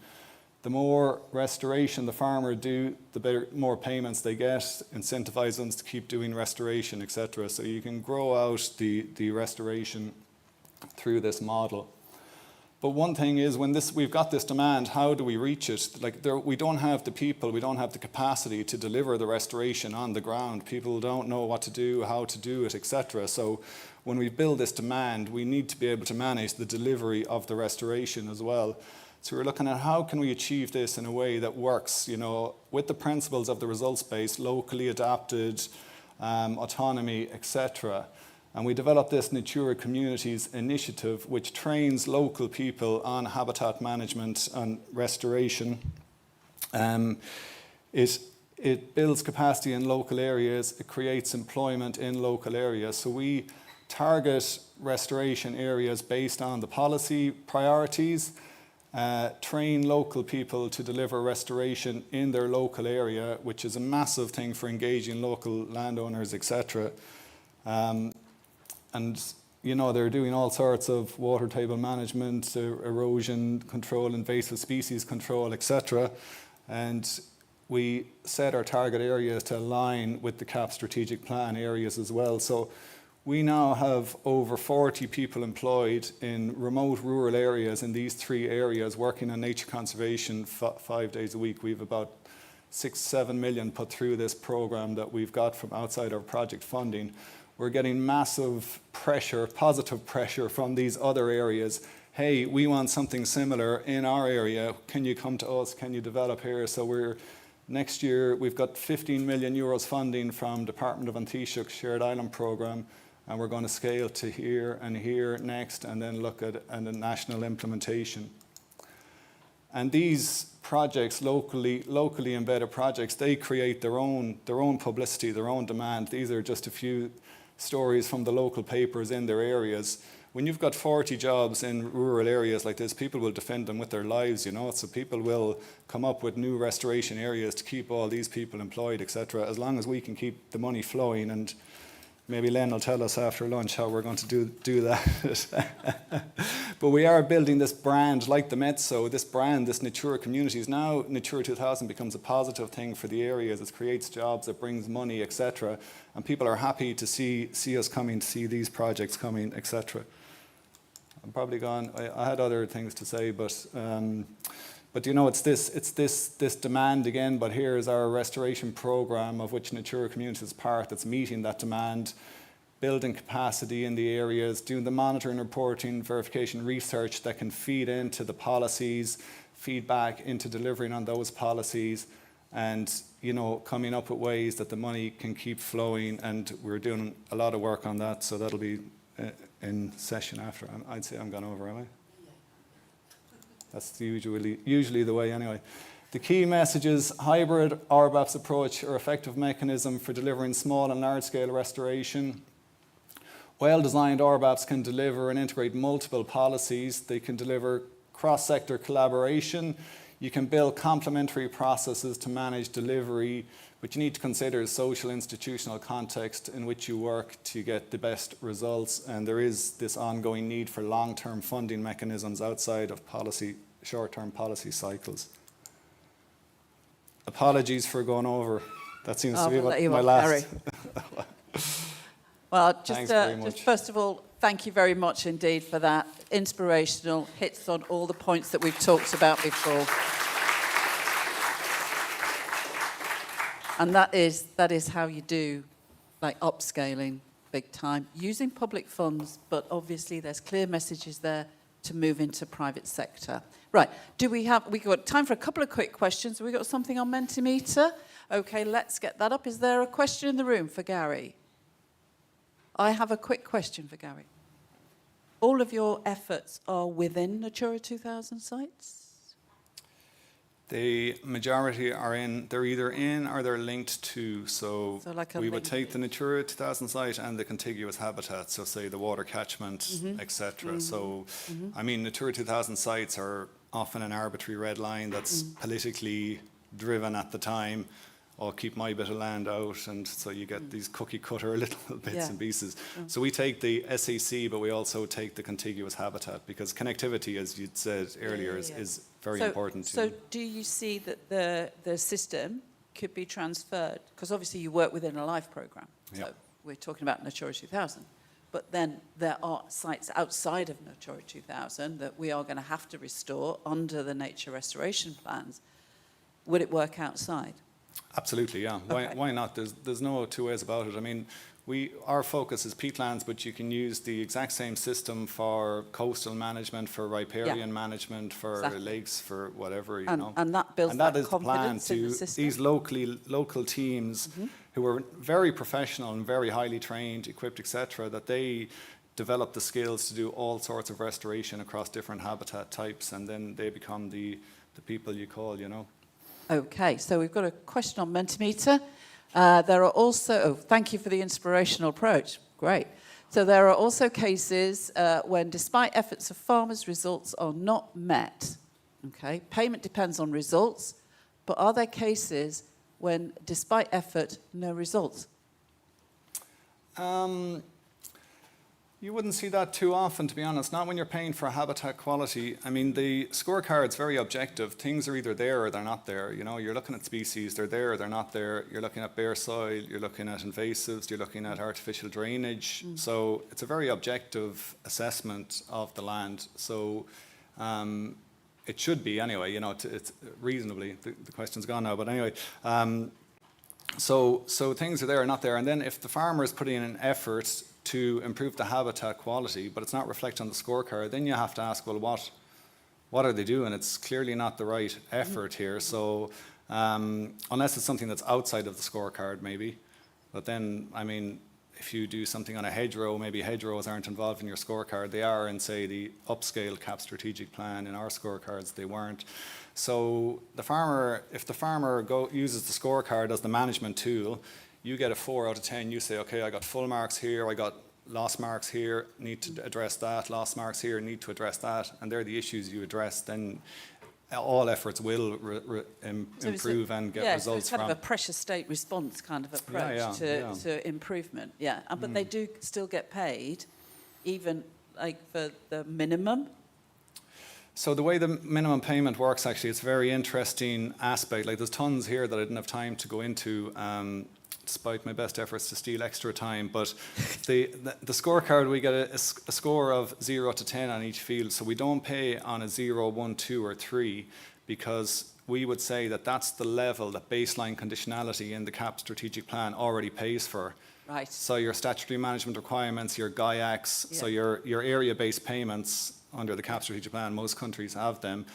The more restoration the farmer do, the better, more payments they get, incentivize them to keep doing restoration, etc. So you can grow out the restoration through this model. But one thing is, when we've got this demand, how do we reach it? Like we don't have the people, we don't have the capacity to deliver the restoration on the ground. People don't know what to do, how to do it, etc. So when we build this demand, we need to be able to manage the delivery of the restoration as well. So we're looking at how can we achieve this in a way that works, you know, with the principles of the results-based, locally adapted, autonomy, etc. And we developed this Natura Communities initiative, which trains local people on habitat management and restoration. It builds capacity in local areas, it creates employment in local areas. So we target restoration areas based on the policy priorities, train local people to deliver restoration in their local area, which is a massive thing for engaging local landowners, etc. And you know, they're doing all sorts of water table management, erosion control, invasive species control, etc. And we set our target areas to align with the CAP strategic plan areas as well. So we now have over 40 people employed in remote rural areas in these 3 areas working on nature conservation 5 days a week. We have about 6-7 million put through this program that we've got from outside our project funding. We're getting massive pressure, positive pressure from these other areas. Hey, we want something similar in our area. Can you come to us? Can you develop here? So next year, we've got 15 million euros funding from Department of An Taoiseach Shared Island Programme, and we're going to scale to here and here next, and then look at a national implementation. And these projects, locally embedded projects, they create their own publicity, their own demand. These are just a few stories from the local papers in their areas. When you've got 40 jobs in rural areas like this, people will defend them with their lives, you know, so people will come up with new restoration areas to keep all these people employed, etc., as long as we can keep the money flowing. And maybe Len will tell us after lunch how we're going to do that. But we are building this brand like the Mezzo, this brand, this Natura Communities. Now Natura 2000 becomes a positive thing for the areas. It creates jobs, it brings money, etc. And people are happy to see us coming, to see these projects coming, etc. I'm probably gone. I had other things to say, but you know, it's this demand again. But here is our restoration program, of which Natura Communities is part, that's meeting that demand, building capacity in the areas, doing the monitoring, reporting, verification, research that can feed into the policies, feedback into delivering on those policies, and you know, coming up with ways that the money can keep flowing. And we're doing a lot of work on that, so that'll be in session after. I'd say I'm gone over, am I? That's usually the way anyway. The key messages: hybrid RBAP's approach or effective mechanism for delivering small and large scale restoration. Well-designed RBAPs can deliver and integrate multiple policies. They can deliver cross-sector collaboration. You can build complementary processes to manage delivery, but you need to consider the social institutional context in which you work to get the best results. And there is this ongoing need for long-term funding mechanisms outside of short-term policy cycles. Apologies for going over. That seems to be my last. Well, just first of all, thank you very much indeed for that. Inspirational, hits on all the points that we've talked about before. And that is how you do, like, upscaling big time, using public funds, but obviously there's clear messages there to move into private sector. Right, we got time for a couple of quick questions. Have we got something on Mentimeter? Okay, let's get that up. Is there a question in the room for Gary? I have a quick question for Gary. All of your efforts are within Natura 2000 sites? The majority are they're either in or they're linked to. So like a we would take the linkage. Natura 2000 site and the contiguous habitat, so say the water catchment, etc. So, I mean, Natura 2000 sites are often an arbitrary red line that's politically driven at the time. Or keep my bit of land out, and so you get these cookie cutter little bits and pieces. So we take the SEC, but we also take the contiguous habitat, because connectivity, as you'd said earlier, is very important. So do you see that the system could be transferred? Because obviously you work within a LIFE programme, so we're talking about Natura 2000. But then there are sites outside of Natura 2000 that we are going to have to restore under the nature restoration plans. Would it work outside? Absolutely, yeah. Why not? There's no two ways about it. I mean, our focus is peatlands, but you can use the exact same system for coastal management, for riparian management, for lakes, for whatever, you know. And that builds and that that is the plan confidence in the to system. these local teams who are very professional and very highly trained, equipped, etc., that they develop the skills to do all sorts of restoration across different habitat types, and then they become the people you call, you know. Okay, so we've got a question on Mentimeter. There are also, thank you for the inspirational approach, great. So there are also cases when, despite efforts of farmers, results are not met. Okay, payment depends on results, but are there cases when, despite effort, no results? You wouldn't see that too often, to be honest, not when you're paying for habitat quality. I mean, the scorecard's very objective. Things are either there or they're not there. You know, you're looking at species, they're there or they're not there. You're looking at bare soil, you're looking at invasives, you're looking at artificial drainage. So it's a very objective assessment of the land. So it should be anyway, you know, it's reasonably, the question's gone now, but anyway. So things are there or not there. And then if the farmer is putting in an effort to improve the habitat quality, but it's not reflected on the scorecard, then you have to ask, well, what are they doing? It's clearly not the right effort here. So unless it's something that's outside of the scorecard, maybe. But then, I mean, if you do something on a hedgerow, maybe hedgerows aren't involved in your scorecard. They are in, say, the upscale CAP strategic plan. In our scorecards, they weren't. So the farmer, if the farmer uses the scorecard as the management tool, you get a 4 out of 10, you say, okay, I got full marks here, I got lost marks here, need to address that, lost marks here, need to address that, and they're the issues you address, then all efforts will improve and get results from. It's kind of a pressure state response kind of approach to improvement, but they do still get paid, even like for the minimum? So the way the minimum payment works, actually, it's a very interesting aspect. Like, there's tons here that I didn't have time to go into, despite my best efforts to steal extra time. But the scorecard, we get a score of 0 to 10 on each field. So we don't pay on a 0, 1, 2, or 3, because we would say that that's the level that baseline conditionality in the CAP strategic plan already pays for. Right. So your statutory management requirements, your GAIACs, so your area-based payments under the CAP strategic plan, most countries have them,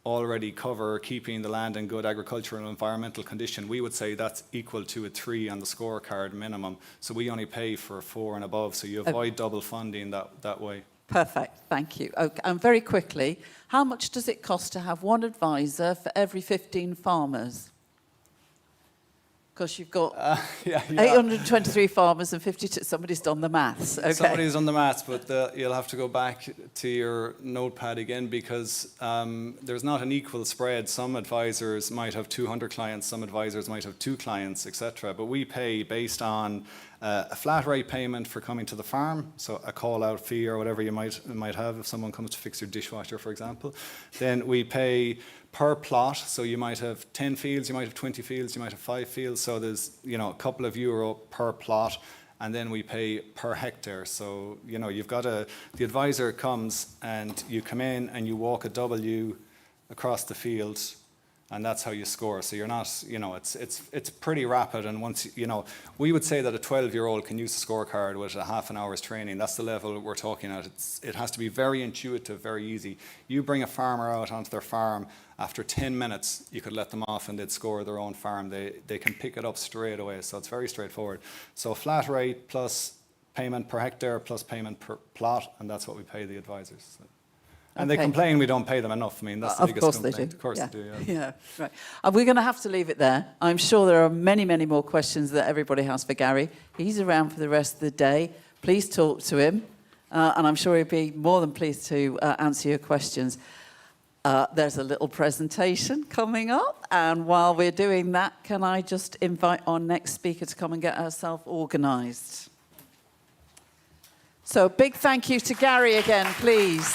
already cover keeping the land in good agricultural and environmental condition. We would say that's equal to a 3 on the scorecard minimum. So we only pay for 4 and above, so you avoid double funding that way. Perfect, thank you. Okay, and very quickly, how much does it cost to have one advisor for every 15 farmers? Because you've got 823 farmers and 52. Somebody's done the maths. Okay. Somebody's done the maths, but you'll have to go back to your notepad again, because there's not an equal spread. Some advisors might have 200 clients, some advisors might have 2 clients, etc. But we pay based on a flat rate payment for coming to the farm, so a call-out fee or whatever you might have if someone comes to fix your dishwasher, for example. Then we pay per plot, so you might have 10 fields, you might have 20 fields, you might have 5 fields, so there's, you know, a couple of euro per plot, and then we pay per hectare. So, you know, you've got the advisor comes and you come in and you walk a W across the field, and that's how you score. So you're not, you know, it's pretty rapid, and once, you know, we would say that a 12-year-old can use the scorecard with a half an hour's training. That's the level we're talking at. It has to be very intuitive, very easy. You bring a farmer out onto their farm, after 10 minutes, you could let them off and they'd score their own farm. They can pick it up straight away, so it's very straightforward. So flat rate plus payment per hectare plus payment per plot, and that's what we pay the advisors. So. And they Okay. complain we don't pay them enough. I mean, that's the Of biggest course they complaint. do. Of course yeah. they do, yeah. Yeah, right. We're going to have to leave it there. I'm sure there are many, many more questions that everybody has for Gary. He's around for the rest of the day. Please talk to him, and I'm sure he'll be more than pleased to answer your questions. There's a little presentation coming up, and while we're doing that, can I just invite our next speaker to come and get herself organised? So a big thank you to Gary again, please.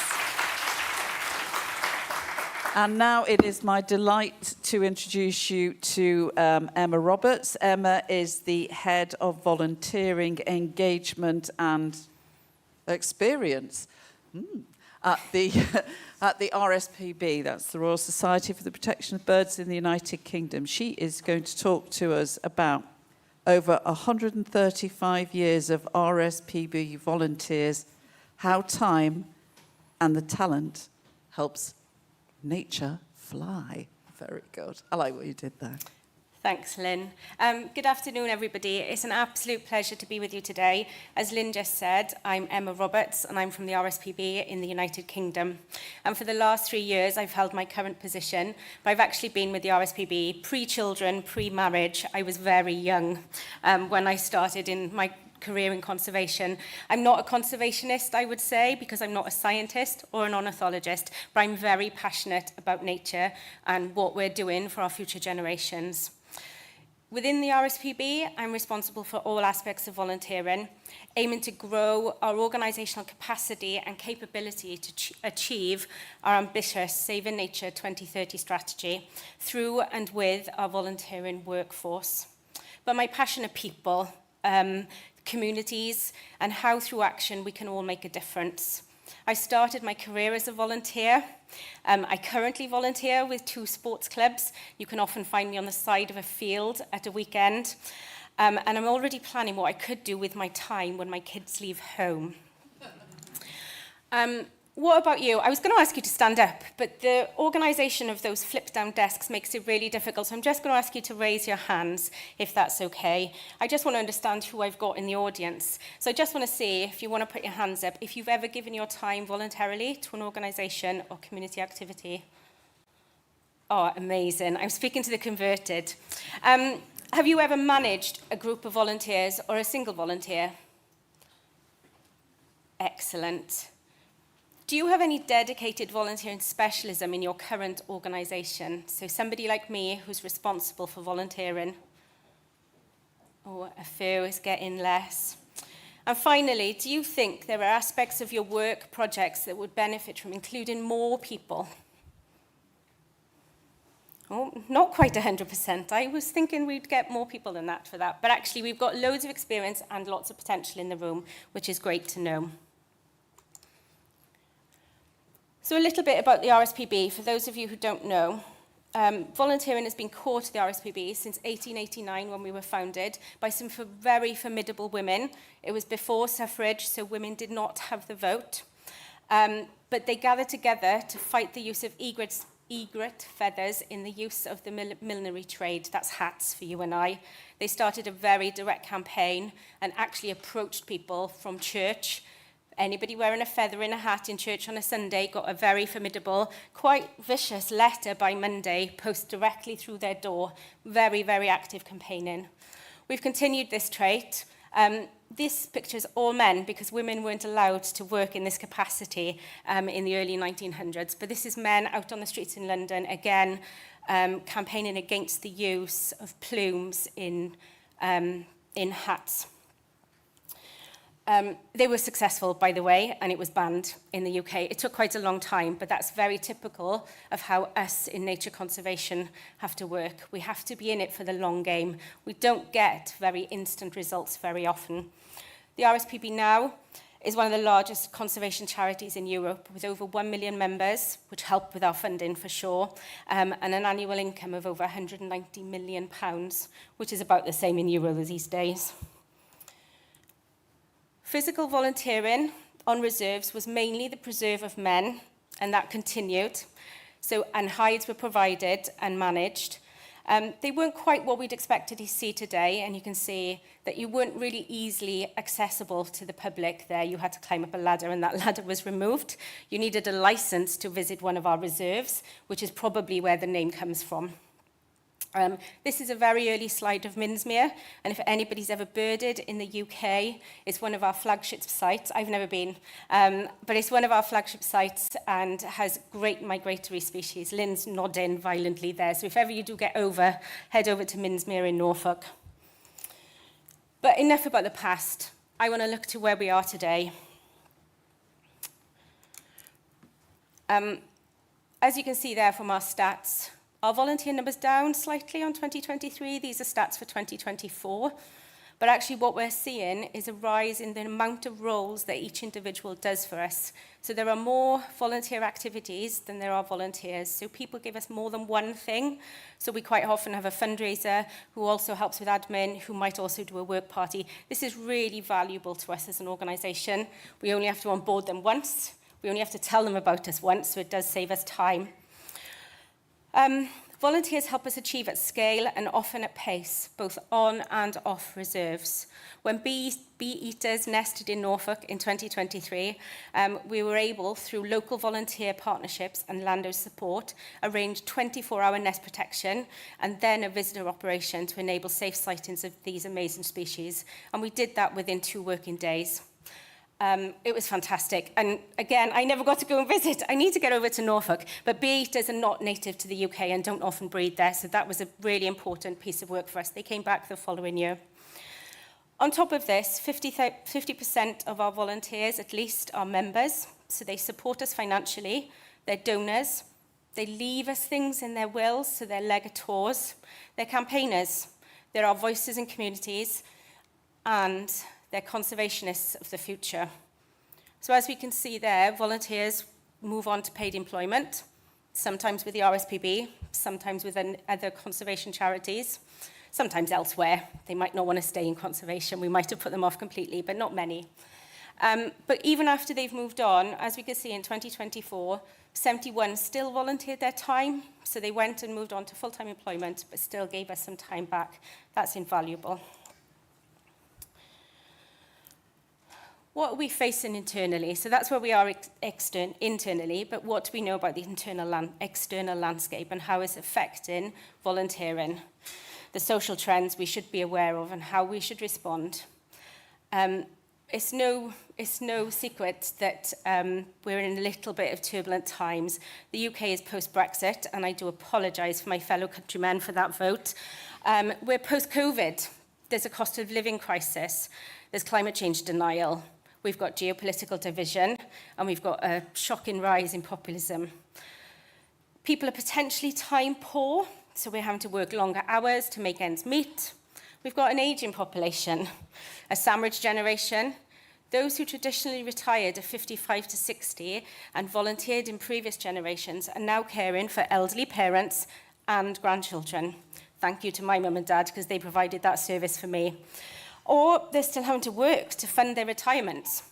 And now it is my delight to introduce you to Emma Roberts. Emma is the Head of Volunteering, Engagement and Experience at the RSPB, that's the Royal Society for the Protection of Birds in the United Kingdom. She is going to talk to us about over 135 years of RSPB volunteers, how time and the talent helps nature fly. Very good. I like what you did there. Thanks, Lynn. Good afternoon, everybody. It's an absolute pleasure to be with you today. As Lynn just said, I'm Emma Roberts, and I'm from the RSPB in the United Kingdom. And for the last 3 years, I've held my current position, but I've actually been with the RSPB pre-children, pre-marriage. I was very young when I started in my career in conservation. I'm not a conservationist, I would say, because I'm not a scientist or an ornithologist, but I'm very passionate about nature and what we're doing for our future generations. Within the RSPB, I'm responsible for all aspects of volunteering, aiming to grow our organisational capacity and capability to achieve our ambitious Saving Nature 2030 strategy through and with our volunteering workforce. But my passion are people, communities, and how through action we can all make a difference. I started my career as a volunteer. I currently volunteer with 2 sports clubs. You can often find me on the side of a field at a weekend. And I'm already planning what I could do with my time when my kids leave home. What about you? I was going to ask you to stand up, but the organisation of those flip-down desks makes it really difficult, so I'm just going to ask you to raise your hands, if that's okay. I just want to understand who I've got in the audience. So I just want to see, if you want to put your hands up, if you've ever given your time voluntarily to an organisation or community activity. Oh, amazing. I'm speaking to the converted. Have you ever managed a group of volunteers or a single volunteer? Excellent. Do you have any dedicated volunteering specialism in your current organisation? So somebody like me who's responsible for volunteering. Oh, a few is getting less. And finally, do you think there are aspects of your work projects that would benefit from including more people? Oh, not quite 100%. I was thinking we'd get more people than that for that. But actually, we've got loads of experience and lots of potential in the room, which is great to know. So a little bit about the RSPB, for those of you who don't know. Volunteering has been core to the RSPB since 1889 when we were founded by some very formidable women. It was before suffrage, so women did not have the vote. But they gathered together to fight the use of egret feathers in the use of the millinery trade. That's hats for you and I. They started a very direct campaign and actually approached people from church. Anybody wearing a feather in a hat in church on a Sunday got a very formidable, quite vicious letter by Monday, posted directly through their door. Very, very active campaigning. We've continued this trait. This picture's all men because women weren't allowed to work in this capacity in the early 1900s. But this is men out on the streets in London, again, campaigning against the use of plumes in hats. They were successful, by the way, and it was banned in the UK. It took quite a long time, but that's very typical of how us in nature conservation have to work. We have to be in it for the long game. We don't get very instant results very often. The RSPB now is one of the largest conservation charities in Europe with over 1 million members, which help with our funding for sure, and an annual income of over £190 million, which is about the same in euros these days. Physical volunteering on reserves was mainly the preserve of men, and that continued. And hides were provided and managed. They weren't quite what we'd expected to see today, and you can see that you weren't really easily accessible to the public there. You had to climb up a ladder, and that ladder was removed. You needed a license to visit one of our reserves, which is probably where the name comes from. This is a very early slide of Minsmere, and if anybody's ever birded in the UK, it's one of our flagship sites. I've never been, but it's one of our flagship sites and has great migratory species. Lynn's nodding violently there, so if ever you do get over, head over to Minsmere in Norfolk. But enough about the past. I want to look to where we are today. As you can see there from our stats, our volunteer numbers down slightly on 2023. These are stats for 2024. But actually what we're seeing is a rise in the amount of roles that each individual does for us. So there are more volunteer activities than there are volunteers. So people give us more than one thing. So we quite often have a fundraiser who also helps with admin, who might also do a work party. This is really valuable to us as an organisation. We only have to onboard them once. We only have to tell them about us once, so it does save us time. Volunteers help us achieve at scale and often at pace, both on and off reserves. When bee-eaters nested in Norfolk in 2023, we were able, through local volunteer partnerships and Lando support, arrange 24-hour nest protection and then a visitor operation to enable safe sightings of these amazing species. And we did that within 2 working days. It was fantastic. And again, I never got to go and visit. I need to get over to Norfolk. But bee-eaters are not native to the UK and don't often breed there. So that was a really important piece of work for us. They came back the following year. On top of this, 50% of our volunteers, at least, are members. So they support us financially. They're donors. They leave us things in their wills, so they're legators. They're campaigners. They're our voices in communities. And they're conservationists of the future. So as we can see there, volunteers move on to paid employment, sometimes with the RSPB, sometimes with other conservation charities, sometimes elsewhere. They might not want to stay in conservation. We might have put them off completely, but not many. But even after they've moved on, as we can see in 2024, 71 still volunteered their time. So they went and moved on to full-time employment, but still gave us some time back. That's invaluable. What are we facing internally? So that's where we are internally, but what do we know about the external landscape and how it's affecting volunteering? The social trends we should be aware of and how we should respond. It's no secret that we're in a little bit of turbulent times. The UK is post-Brexit, and I do apologise for my fellow countrymen for that vote. We're post-COVID. There's a cost of living crisis. There's climate change denial. We've got geopolitical division, and we've got a shocking rise in populism. People are potentially time poor, so we're having to work longer hours to make ends meet. We've got an ageing population, a sandwich generation. Those who traditionally retired at 55 to 60 and volunteered in previous generations are now caring for elderly parents and grandchildren. Thank you to my mum and dad, because they provided that service for me. Or they're still having to work to fund their retirements.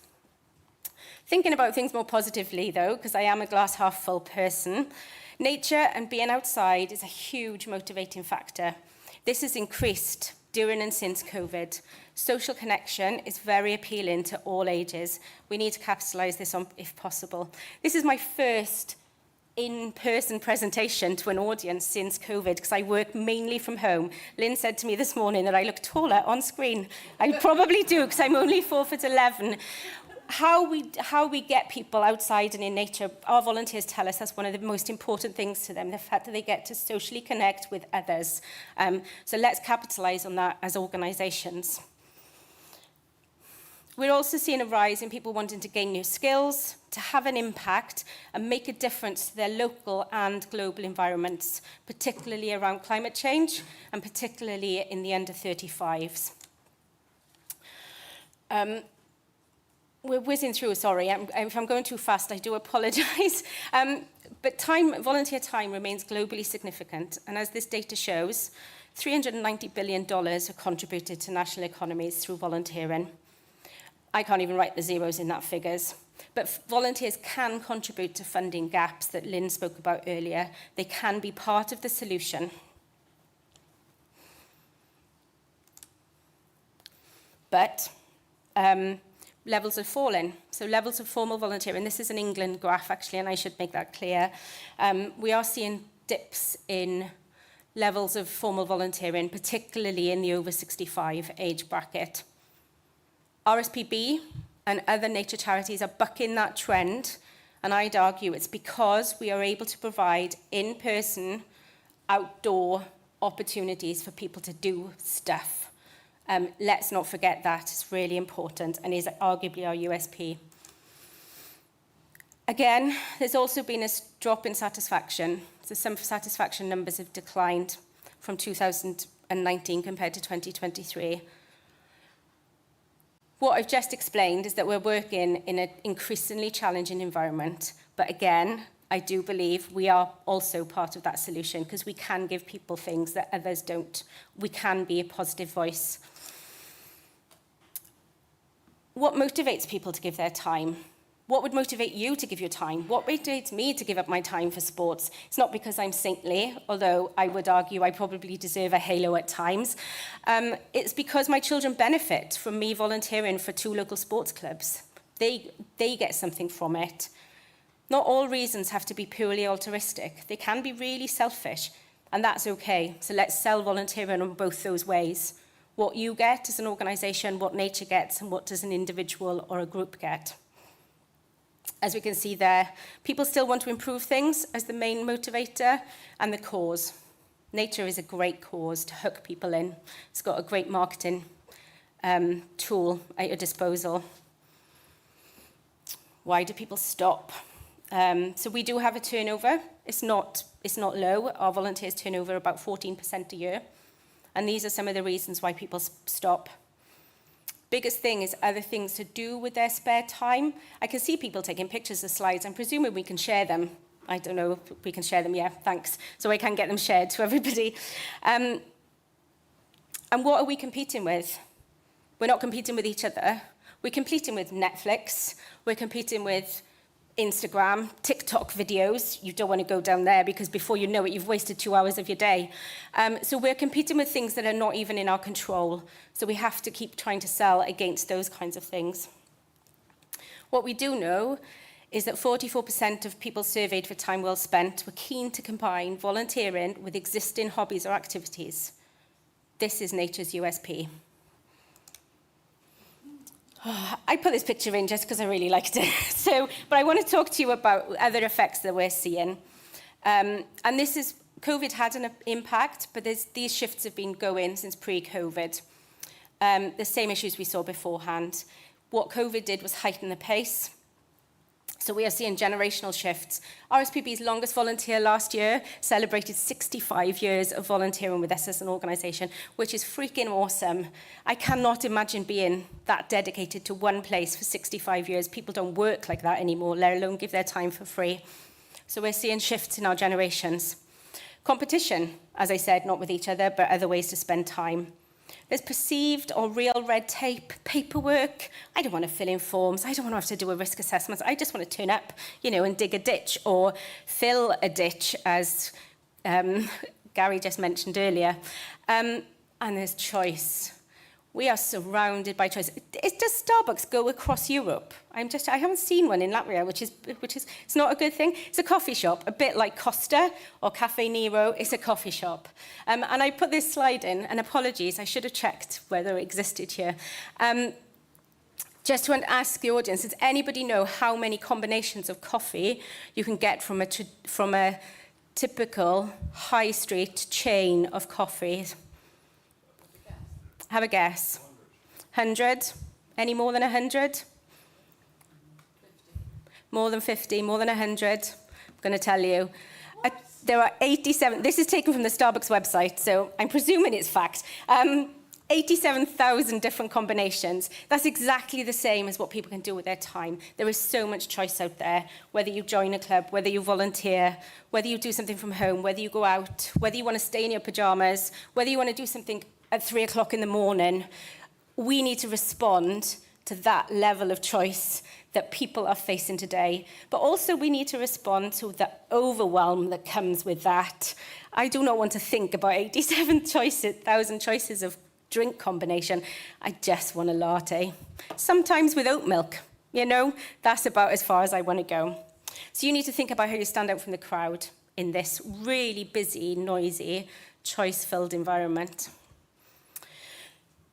Thinking about things more positively, though, because I am a glass half full person, nature and being outside is a huge motivating factor. This has increased during and since COVID. Social connection is very appealing to all ages. We need to capitalise this on if possible. This is my first in-person presentation to an audience since COVID, because I work mainly from home. Lynn said to me this morning that I look taller on screen. I probably do, because I'm only 4'11". How we get people outside and in nature, our volunteers tell us that's one of the most important things to them, the fact that they get to socially connect with others. So let's capitalise on that as organisations. We're also seeing a rise in people wanting to gain new skills, to have an impact and make a difference to their local and global environments, particularly around climate change and particularly in the under 35s. We're whizzing through, sorry. If I'm going too fast, I do apologise. But volunteer time remains globally significant. And as this data shows, $390 billion are contributed to national economies through volunteering. I can't even write the zeros in that figures. But volunteers can contribute to funding gaps that Lynn spoke about earlier. They can be part of the solution. but levels are falling. So levels of formal volunteering, this is an England graph actually, and I should make that clear. We are seeing dips in levels of formal volunteering, particularly in the over 65 age bracket. RSPB and other nature charities are bucking that trend, and I'd argue it's because we are able to provide in-person, outdoor opportunities for people to do stuff. Let's not forget that, it's really important and is arguably our USP. Again, there's also been a drop in satisfaction. So some satisfaction numbers have declined from 2019 compared to 2023. What I've just explained is that we're working in an increasingly challenging environment, but again, I do believe we are also part of that solution because we can give people things that others don't. We can be a positive voice. What motivates people to give their time? What would motivate you to give your time? What motivates me to give up my time for sports? It's not because I'm saintly, although I would argue I probably deserve a halo at times. It's because my children benefit from me volunteering for 2 local sports clubs. They get something from it. Not all reasons have to be purely altruistic. They can be really selfish, and that's okay. So let's sell volunteering in both those ways. What you get as an organisation, what nature gets, and what does an individual or a group get. As we can see there, people still want to improve things as the main motivator and the cause. Nature is a great cause to hook people in. It's got a great marketing tool at your disposal. Why do people stop? So we do have a turnover. It's not low. Our volunteers turn over about 14% a year. And these are some of the reasons why people stop. Biggest thing is other things to do with their spare time. I can see people taking pictures of slides. I'm presuming we can share them. I don't know if we can share them. Yeah, thanks. So I can get them shared to everybody. And what are we competing with? We're not competing with each other. We're competing with Netflix. We're competing with Instagram, TikTok videos. You don't want to go down there because before you know it, you've wasted 2 hours of your day. So we're competing with things that are not even in our control. So we have to keep trying to sell against those kinds of things. What we do know is that 44% of people surveyed for time well spent were keen to combine volunteering with existing hobbies or activities. This is nature's USP. I put this picture in just because I really liked it. But I want to talk to you about other effects that we're seeing. And this is, COVID had an impact, but these shifts have been going since pre-COVID. The same issues we saw beforehand. What COVID did was heighten the pace. So we are seeing generational shifts. RSPB's longest volunteer last year celebrated 65 years of volunteering with us as an organisation, which is freaking awesome. I cannot imagine being that dedicated to one place for 65 years. People don't work like that anymore, let alone give their time for free. So we're seeing shifts in our generations. Competition, as I said, not with each other, but other ways to spend time. There's perceived or real red tape, paperwork. I don't want to fill in forms. I don't want to have to do a risk assessment. I just want to turn up, and dig a ditch or fill a ditch, as Gary just mentioned earlier. And there's choice. We are surrounded by choice. Does Starbucks go across Europe? I haven't seen one in Latvia, which is it's not a good thing. It's a coffee shop, a bit like Costa or Cafe Nero. It's a coffee shop. And I put this slide in, and apologies, I should have checked whether it existed here. Just to ask the audience, does anybody know how many combinations of coffee you can get from a typical high street chain of coffees? Have a guess. 100? Any more than 100? 50. More than 50, more than 100? I'm going to tell you. There are 87, this is taken from the Starbucks website, so I'm presuming it's fact. 87,000 different combinations. That's exactly the same as what people can do with their time. There is so much choice out there, whether you join a club, whether you volunteer, whether you do something from home, whether you go out, whether you want to stay in your pajamas, whether you want to do something at 3 o'clock in the morning. We need to respond to that level of choice that people are facing today. But also we need to respond to the overwhelm that comes with that. I do not want to think about 87,000 choices of drink combination. I just want a latte. Sometimes with oat milk, you know, that's about as far as I want to go. So you need to think about how you stand out from the crowd in this really busy, noisy, choice-filled environment.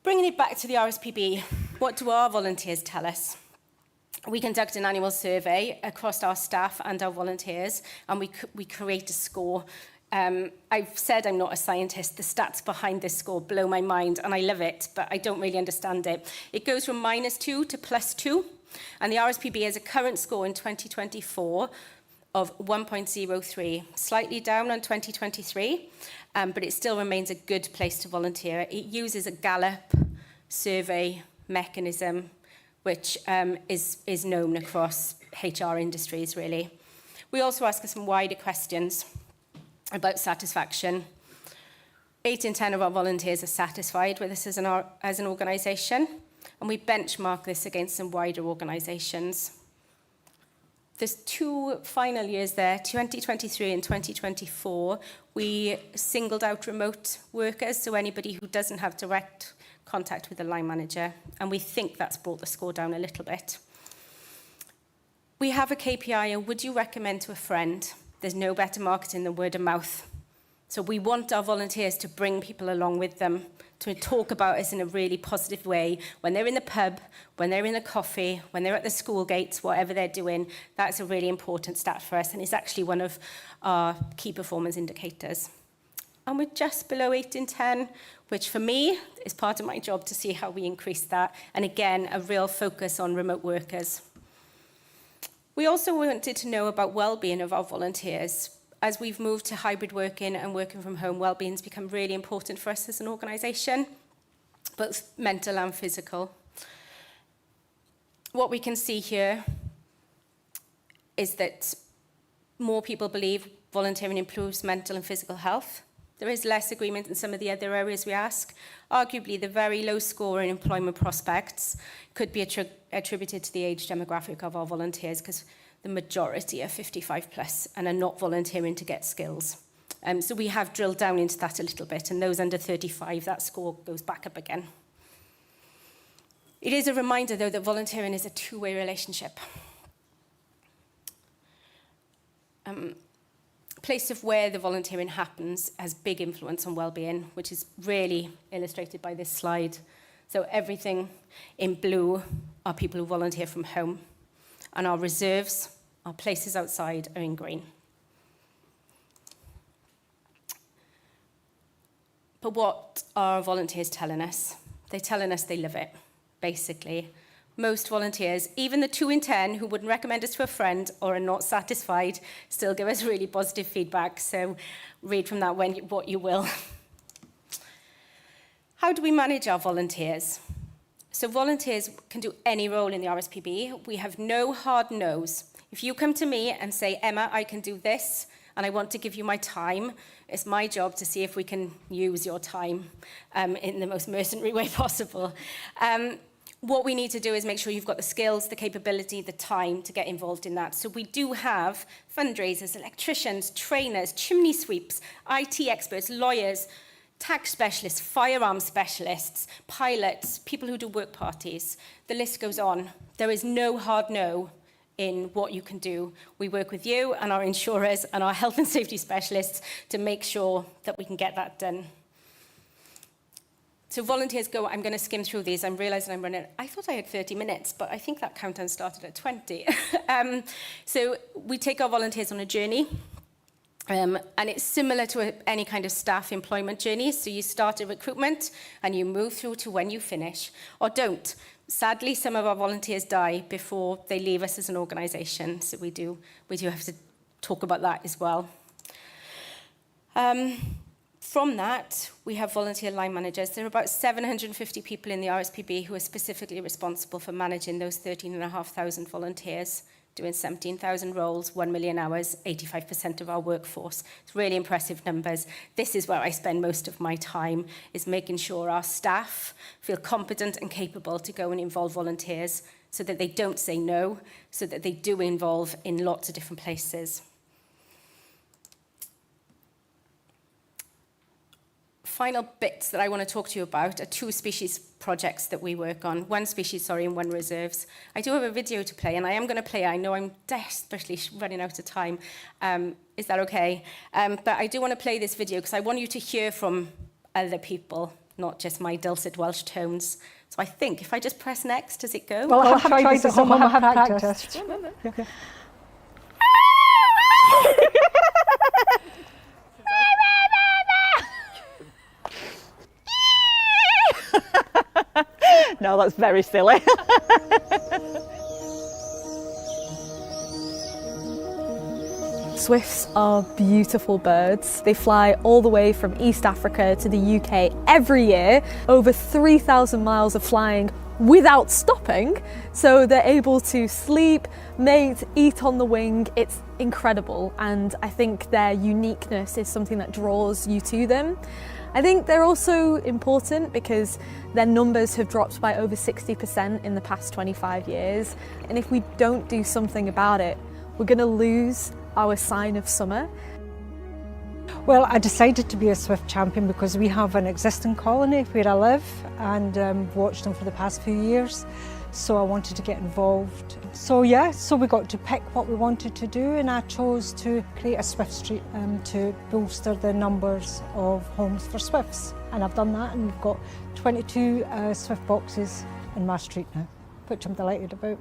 Bringing it back to the RSPB, what do our volunteers tell us? We conduct an annual survey across our staff and our volunteers, and we create a score. I've said I'm not a scientist. The stats behind this score blow my mind, and I love it, but I don't really understand it. It goes from -2 to +2, and the RSPB has a current score in 2024 of 1.03, slightly down on 2023, but it still remains a good place to volunteer. It uses a Gallup survey mechanism, which is known across HR industries, really. We also ask some wider questions about satisfaction. 8 in 10 of our volunteers are satisfied with us as an organisation, and we benchmark this against some wider organisations. There's 2 final years there, 2023 and 2024. We singled out remote workers, so anybody who doesn't have direct contact with the line manager, and we think that's brought the score down a little bit. We have a KPI, and would you recommend to a friend? There's no better marketing than word of mouth. So we want our volunteers to bring people along with them, to talk about us in a really positive way. When they're in the pub, when they're in the coffee, when they're at the school gates, whatever they're doing, that's a really important stat for us, and it's actually one of our key performance indicators. And we're just below 8 in 10, which for me is part of my job to see how we increase that. And again, a real focus on remote workers. We also wanted to know about well-being of our volunteers. As we've moved to hybrid working and working from home, well-being has become really important for us as an organisation, both mental and physical. What we can see here is that more people believe volunteering improves mental and physical health. There is less agreement in some of the other areas we ask. Arguably, the very low score in employment prospects could be attributed to the age demographic of our volunteers, because the majority are 55 plus and are not volunteering to get skills. So we have drilled down into that a little bit, and those under 35, that score goes back up again. It is a reminder, though, that volunteering is a two-way relationship. Place of where the volunteering happens has big influence on well-being, which is really illustrated by this slide. So everything in blue are people who volunteer from home, and our reserves, our places outside, are in green. But what are volunteers telling us? They're telling us they love it, basically. Most volunteers, even the 2 in 10 who wouldn't recommend us to a friend or are not satisfied, still give us really positive feedback. So read from that what you will. How do we manage our volunteers? So volunteers can do any role in the RSPB. We have no hard no's. If you come to me and say, Emma, I can do this, and I want to give you my time, it's my job to see if we can use your time in the most mercenary way possible. What we need to do is make sure you've got the skills, the capability, the time to get involved in that. So we do have fundraisers, electricians, trainers, chimney sweeps, IT experts, lawyers, tax specialists, firearms specialists, pilots, people who do work parties. The list goes on. There is no hard no in what you can do. We work with you and our insurers and our health and safety specialists to make sure that we can get that done. So volunteers go, I'm going to skim through these. I'm realizing I'm running. I thought I had 30 minutes, but I think that countdown started at 20. So we take our volunteers on a journey. And it's similar to any kind of staff employment journey. So you start at recruitment and you move through to when you finish, or don't. Sadly, some of our volunteers die before they leave us as an organisation. So we do have to talk about that as well. From that, we have volunteer line managers. There are about 750 people in the RSPB who are specifically responsible for managing those 13,500 volunteers, doing 17,000 roles, 1 million hours, 85% of our workforce. It's really impressive numbers. This is where I spend most of my time, is making sure our staff feel competent and capable to go and involve volunteers so that they don't say no, so that they do involve in lots of different places. final bits that I want to talk to you about are 2 species projects that we work on. 1 species, sorry, and 1 reserves. I do have a video to play, and I am going to play it. I know I'm desperately running out of time. Is that okay? But I do want to play this video because I want you to hear from other people, not just my dulcet Welsh tones. So I think if I just press next, does it go? Well, I have tried this at home, I have practiced. No, that's very silly. Swifts are beautiful birds. They fly all the way from East Africa to the UK every year, over 3,000 miles of flying without stopping. So they're able to sleep, mate, eat on the wing. It's incredible, and I think their uniqueness is something that draws you to them. I think they're also important because their numbers have dropped by over 60% in the past 25 years. And if we don't do something about it, we're going to lose our sign of summer. Well, I decided to be a Swift champion because we have an existing colony where I live and watched them for the past few years. So I wanted to get involved. So we got to pick what we wanted to do, and I chose to create a Swift street to bolster the numbers of homes for Swifts. And I've done that, and we've got 22 Swift boxes in my street now, which I'm delighted about.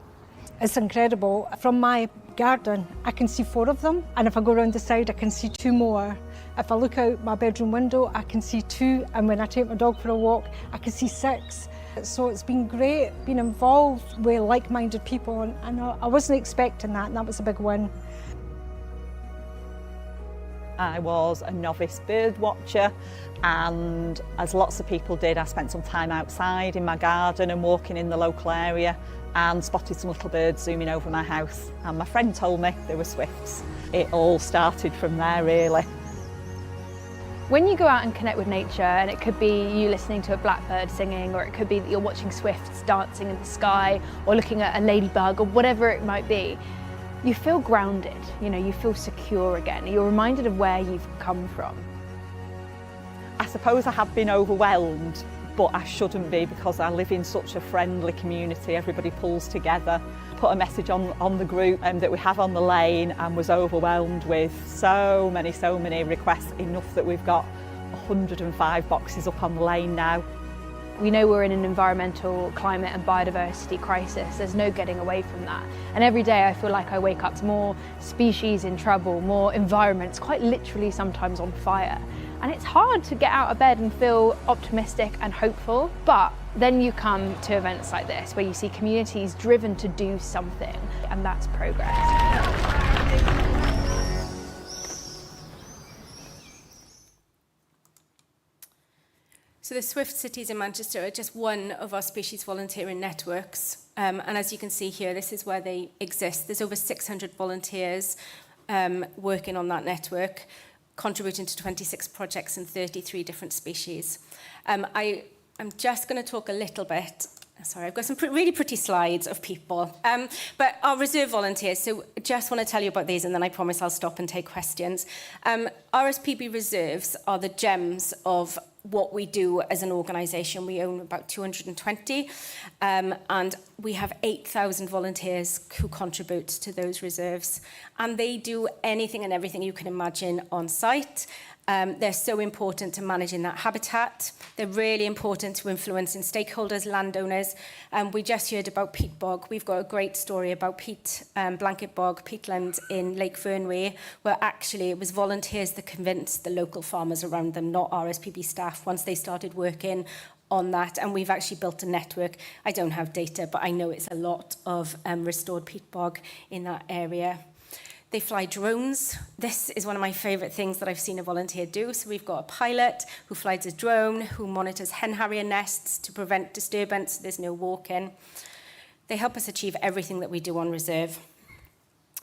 It's incredible. From my garden, I can see 4 of them, and if I go around the side, I can see 2 more. If I look out my bedroom window, I can see 2, and when I take my dog for a walk, I can see 6. So it's been great being involved with like-minded people, and I wasn't expecting that, and that was a big win. I was a novice bird watcher, and as lots of people did, I spent some time outside in my garden and walking in the local area and spotted some little birds zooming over my house, and my friend told me they were swifts. It all started from there, really. When you go out and connect with nature, and it could be you listening to a blackbird singing, or it could be that you're watching swifts dancing in the sky, or looking at a ladybug, or whatever it might be, you feel grounded, you feel secure again. You're reminded of where you've come from. I suppose I have been overwhelmed, but I shouldn't be because I live in such a friendly community. Everybody pulls together. Put a message on the group that we have on the lane, and was overwhelmed with so many requests, enough that we've got 105 boxes up on the lane now. We know we're in an environmental, climate and biodiversity crisis. There's no getting away from that. And every day I feel like I wake up to more species in trouble, more environments, quite literally sometimes on fire. And it's hard to get out of bed and feel optimistic and hopeful, but then you come to events like this where you see communities driven to do something, and that's progress. So the Swift Cities in Manchester are just one of our species volunteering networks. And as you can see here, this is where they exist. There's over 600 volunteers working on that network, contributing to 26 projects in 33 different species. I'm just going to talk a little bit. Sorry, I've got some really pretty slides of people. But our reserve volunteers, so I just want to tell you about these, and then I promise I'll stop and take questions. RSPB reserves are the gems of what we do as an organisation. We own about 220, and we have 8,000 volunteers who contribute to those reserves. And they do anything and everything you can imagine on site. They're so important to managing that habitat. They're really important to influencing stakeholders, landowners. We just heard about peat bog. We've got a great story about peat, blanket bog, peatland in Lake Fernway, where actually it was volunteers that convinced the local farmers around them, not RSPB staff, once they started working on that. And we've actually built a network. I don't have data, but I know it's a lot of restored peat bog in that area. They fly drones. This is one of my favourite things that I've seen a volunteer do. So we've got a pilot who flies a drone, who monitors hen harrier nests to prevent disturbance, so there's no walking. They help us achieve everything that we do on reserve.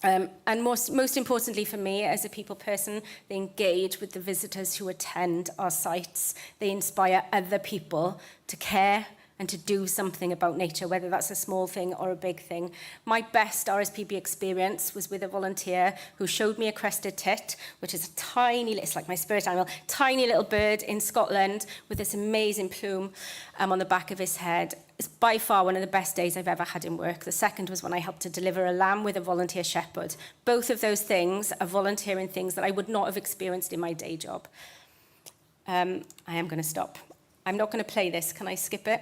And most importantly for me, as a people person, they engage with the visitors who attend our sites. They inspire other people to care and to do something about nature, whether that's a small thing or a big thing. My best RSPB experience was with a volunteer who showed me a crested tit, which is a tiny, it's like my spirit animal, tiny little bird in Scotland with this amazing plume on the back of his head. It's by far one of the best days I've ever had in work. The second was when I helped to deliver a lamb with a volunteer shepherd. Both of those things are volunteering things that I would not have experienced in my day job. I am going to stop. I'm not going to play this. Can I skip it?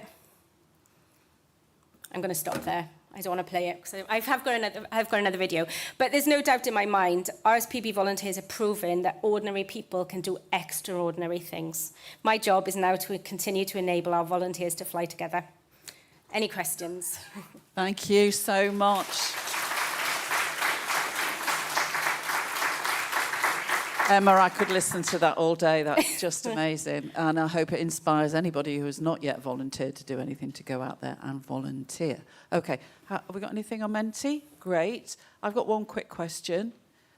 I'm going to stop there. I don't want to play it because I've got another video. But there's no doubt in my mind, RSPB volunteers have proven that ordinary people can do extraordinary things. My job is now to continue to enable our volunteers to fly together. Any questions? Thank you so much. Emma, I could listen to that all day. That's just amazing. And I hope it inspires anybody who has not yet volunteered to do anything to go out there and volunteer. OK, have we got anything on Menti? Great. I've got one quick question.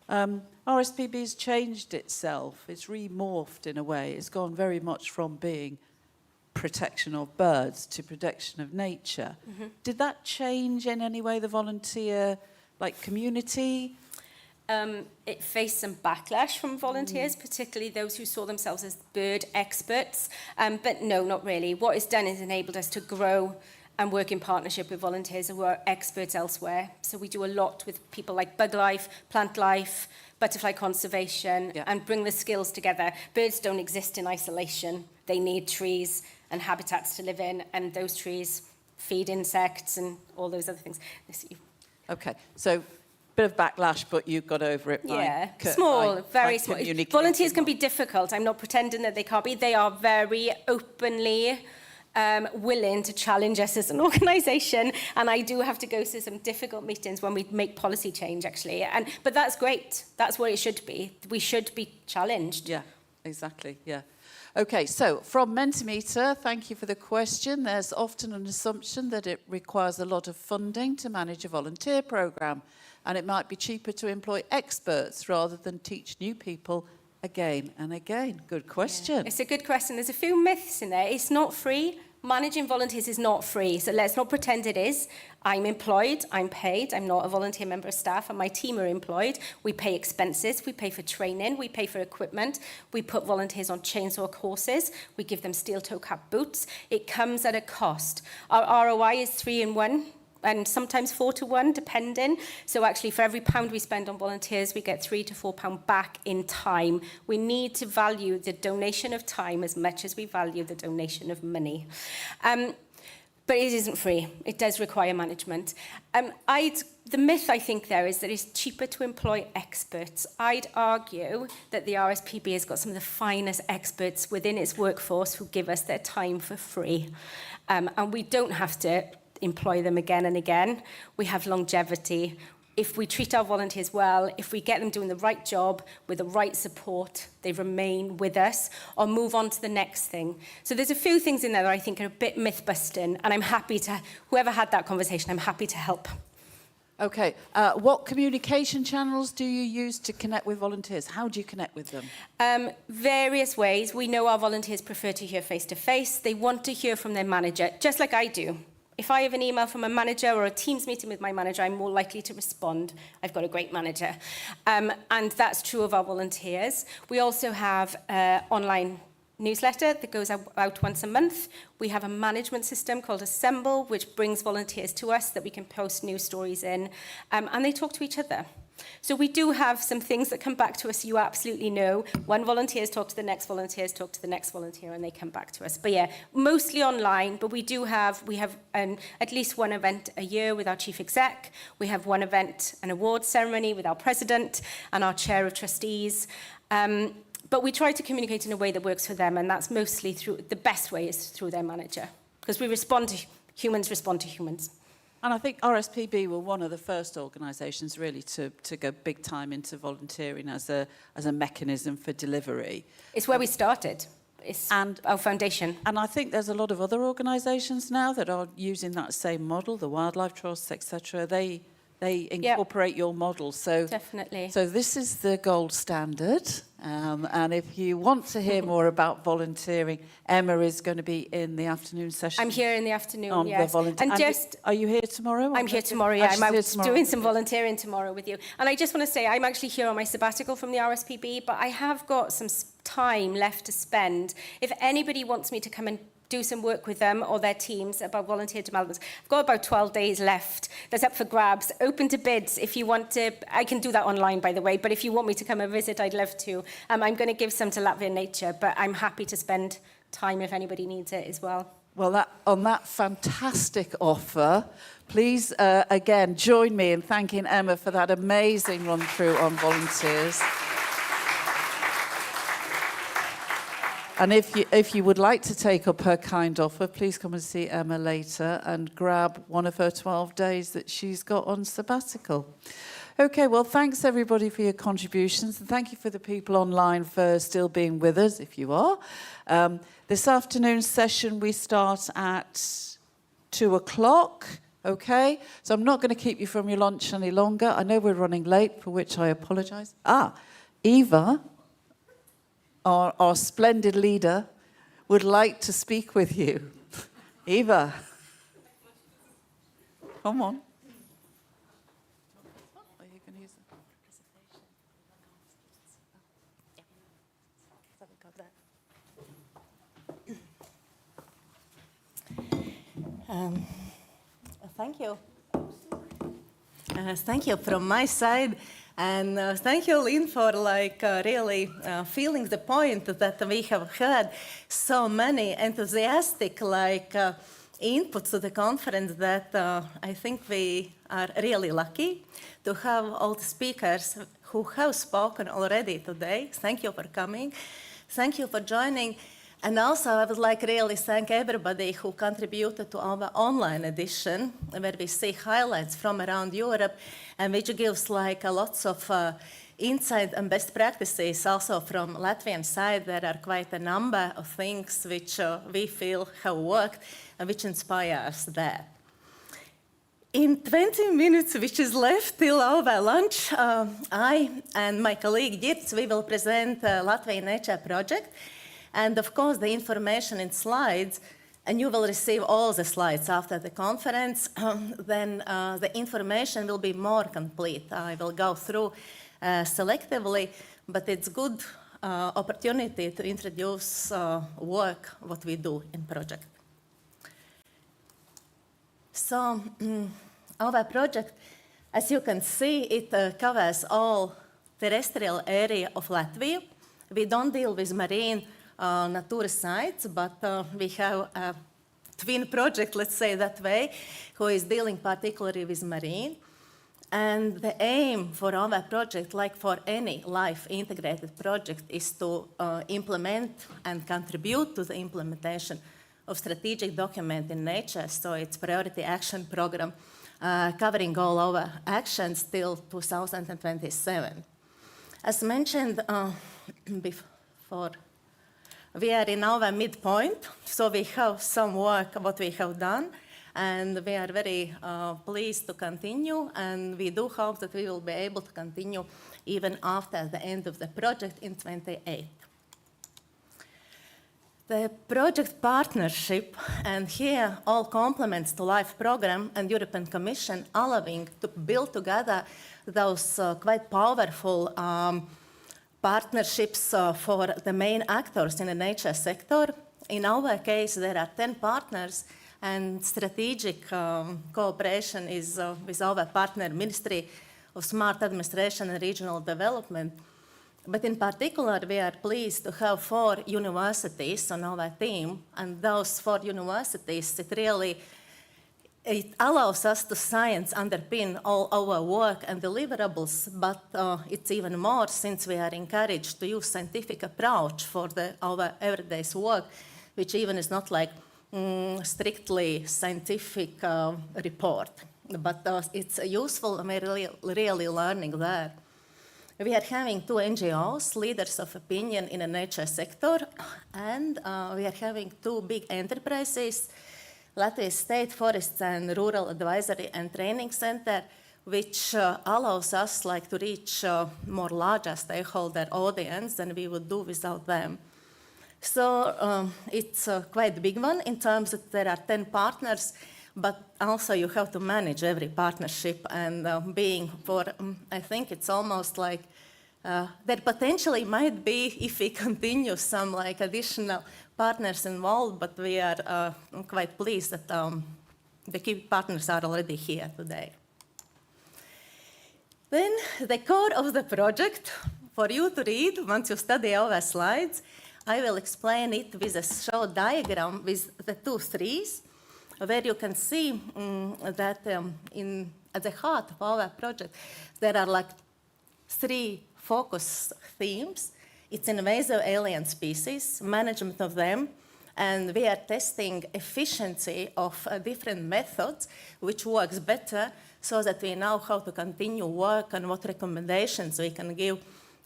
RSPB's changed itself. It's remorphed in a way. It's gone very much from being protection of birds to protection of nature. Mm-hmm. Did that change in any way the volunteer community? It faced some backlash from volunteers, particularly those who saw themselves as bird experts. But no, not really. What it's done is enabled us to grow and work in partnership with volunteers who are experts elsewhere. So we do a lot with people like bug life, plant life, butterfly conservation, and bring the skills together. Birds don't exist in isolation. They need trees and habitats to live in, and those trees feed insects and all those other things. OK, so bit of backlash, but you got over it by... small, very small. Volunteers can be difficult. I'm not pretending that they can't be. They are very openly willing to challenge us as an organisation, and I do have to go to some difficult meetings when we make policy change, actually. But that's great. That's what it should be. We should be challenged. Yeah, exactly, yeah. OK, so from Mentimeter, thank you for the question. There's often an assumption that it requires a lot of funding to manage a volunteer programme, and it might be cheaper to employ experts rather than teach new people again and again. Good question. Yeah. It's a good question. There's a few myths in there. It's not free. Managing volunteers is not free, so let's not pretend it is. I'm employed, I'm paid, I'm not a volunteer member of staff, and my team are employed. We pay expenses, we pay for training, we pay for equipment, we put volunteers on chainsaw courses, we give them steel toe cap boots. It comes at a cost. Our ROI is 3 in 1. And sometimes 4 to 1, depending. So actually, for every £1 we spend on volunteers, we get £3 to £4 back in time. We need to value the donation of time as much as we value the donation of money. But it isn't free. It does require management. The myth, I think, there is that it's cheaper to employ experts. I'd argue that the RSPB has got some of the finest experts within its workforce who give us their time for free. And we don't have to employ them again and again. We have longevity. If we treat our volunteers well, if we get them doing the right job with the right support, they remain with us or move on to the next thing. So there's a few things in there that I think are a bit myth-busting, and I'm happy to, whoever had that conversation, I'm happy to help. OK, what communication channels do you use to connect with volunteers? How do you connect with them? Various ways. We know our volunteers prefer to hear face-to-face. They want to hear from their manager, just like I do. If I have an email from a manager or a Teams meeting with my manager, I'm more likely to respond. I've got a great manager. And that's true of our volunteers. We also have online newsletter that goes out once a month. We have a management system called Assemble, which brings volunteers to us that we can post news stories in, and they talk to each other. So we do have some things that come back to us, you absolutely know. One volunteers talk to the next volunteers, talk to the next volunteer, and they come back to us. But yeah, mostly online, but we have at least one event a year with our chief exec. We have one event, an awards ceremony with our president and our chair of trustees. But we try to communicate in a way that works for them, and that's mostly the best way is through their manager, because humans respond to humans. And I think RSPB were one of the first organisations really to go big time into volunteering as a mechanism for delivery. It's where we started. It's our foundation. And I think there's a lot of other organisations now that are using that same model, the Wildlife Trusts, etc. They they incorporate your model. So definitely. So this is the gold standard. And if you want to hear more about volunteering, Emma is going to be in the afternoon session. I'm here in the afternoon, on yes. And just, are you here tomorrow? I'm here tomorrow, yeah. I'm out doing some volunteering tomorrow with you. And I just want to say, I'm actually here on my sabbatical from the RSPB, but I have got some time left to spend. If anybody wants me to come and do some work with them or their teams about volunteer development. I've got about 12 days left. That's up for grabs, open to bids. If you want to, I can do that online, by the way, but if you want me to come and visit, I'd love to. I'm going to give some to LatViaNature, but I'm happy to spend time if anybody needs it as well. Well, on that fantastic offer, please, again, join me in thanking Emma for that amazing run-through on volunteers. And if you would like to take up her kind offer, please come and see Emma later and grab one of her 12 days that she's got on sabbatical. Okay, well, thanks everybody for your contributions, and thank you for the people online for still being with us, if you are. This afternoon's session, we start at 2 o'clock, okay? So I'm not going to keep you from your lunch any longer. I know we're running late, for which I apologise. Eva, our splendid leader, would like to speak with you. Eva, come on. Thank you. Thank you from my side. And thank you, Lynn, for really feeling the point that we have had so many enthusiastic inputs to the conference that I think we are really lucky to have all the speakers who have spoken already today. Thank you for coming. Thank you for joining. And also, I would like really thank everybody who contributed to our online edition, where we see highlights from around Europe, and which gives lots of insight and best practices. Also from Latvian side, there are quite a number of things which we feel have worked and which inspire us there. In 20 minutes, which is left till our lunch, I and my colleague Girts, we will present LIFE-IP project. And of course, the information in slides, and you will receive all the slides after the conference, then the information will be more complete. I will go through selectively, but it's good opportunity to introduce work, what we do in project. So our project, as you can see, it covers all terrestrial area of Latvia. We don't deal with marine Natura sites, but we have a twin project, let's say that way, who is dealing particularly with marine. And the aim for our project, like for any LIFE integrated project, is to implement and contribute to the implementation of strategic document in nature. So it's priority action program covering all our actions till 2027. As mentioned before, we are in our midpoint, so we have some work what we have done, and we are very pleased to continue, and we do hope that we will be able to continue even after the end of the project in 2028. The project partnership, and here all complements to LIFE program and European Commission allowing to build together those quite powerful partnerships for the main actors in the nature sector. In our case, there are 10 partners, and strategic cooperation is with our partner Ministry of Smart Administration and Regional Development. But in particular, we are pleased to have 4 universities on our team, and those 4 universities, it allows us to science underpin all our work and deliverables, but it's even more since we are encouraged to use scientific approach for our everyday's work, which even is not like strictly scientific report, but it's useful and we're really learning there. We are having 2 NGOs, leaders of opinion in the nature sector, and we are having 2 big enterprises, Latvia State Forests and Rural Advisory and Training Center, which allows us like to reach more larger stakeholder audience than we would do without them. So it's a quite big one in terms that there are 10 partners, but also you have to manage every partnership, and being for, I think it's almost like there potentially might be, if we continue, some like additional partners involved, but we are quite pleased that the key partners are already here today. Then the core of the project, for you to read once you study our slides, I will explain it with a short diagram with the 2 trees, where you can see that at the heart of our project, there are like 3 focus themes. It's invasive alien species, management of them, and we are testing efficiency of different methods, which works better, so that we know how to continue work and what recommendations we can give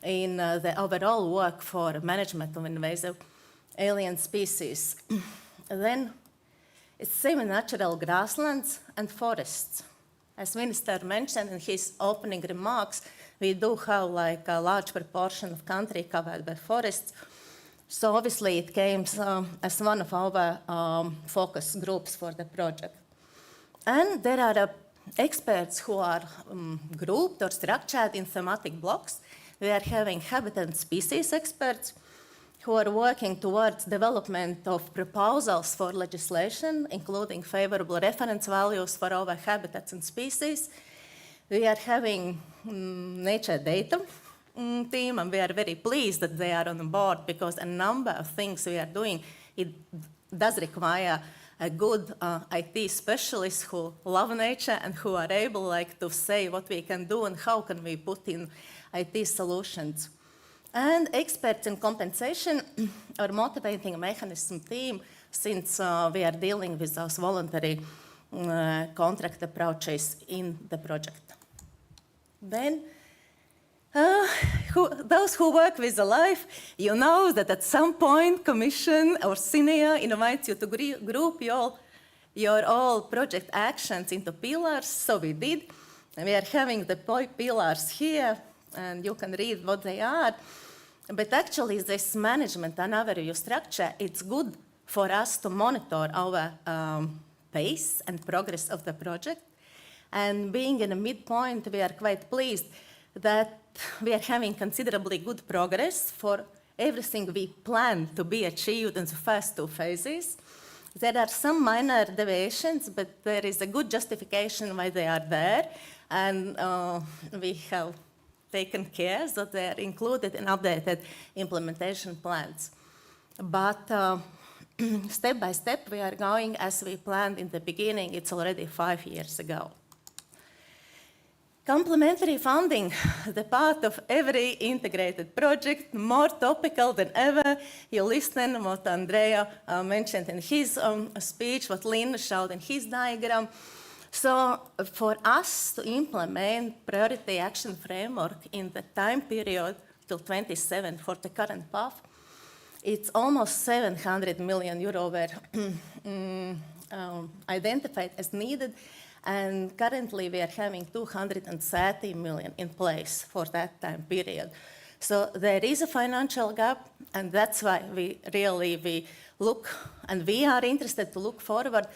in the overall work for management of invasive alien species. Then it's semi-natural grasslands and forests. As Minister mentioned in his opening remarks, we do have like a large proportion of country covered by forests. So obviously it came as one of our focus groups for the project. And there are experts who are grouped or structured in thematic blocks. We are having habitat and species experts who are working towards development of proposals for legislation, including favorable reference values for our habitats and species. We are having nature data team, and we are very pleased that they are on board, because a number of things we are doing, it does require a good IT specialists who love nature and who are able like to say what we can do and how can we put in IT solutions. And experts in compensation or motivating mechanism team, since we are dealing with those voluntary contract approaches in the project. Then, those who work with the LIFE, you know that at some point Commission or senior invites you to group your all project actions into pillars, so we did. And we are having the pillars here, and you can read what they are. But actually this management and overview structure, it's good for us to monitor our pace and progress of the project. And being in a midpoint, we are quite pleased that we are having considerably good progress for everything we plan to be achieved in the first 2 phases. There are some minor deviations, but there is a good justification why they are there, and we have taken care that they are included in updated implementation plans. But step by step, we are going as we planned in the beginning. It's already 5 years ago. Complementary funding, the part of every integrated project, more topical than ever. You listen what Andrea mentioned in his speech, what Lynn showed in his diagram. So for us to implement priority action framework in the time period till 27 for the current path, it's almost 700 million euro were identified as needed. And currently we are having 230 million in place for that time period. So there is a financial gap, and that's why we look, and we are interested to look forward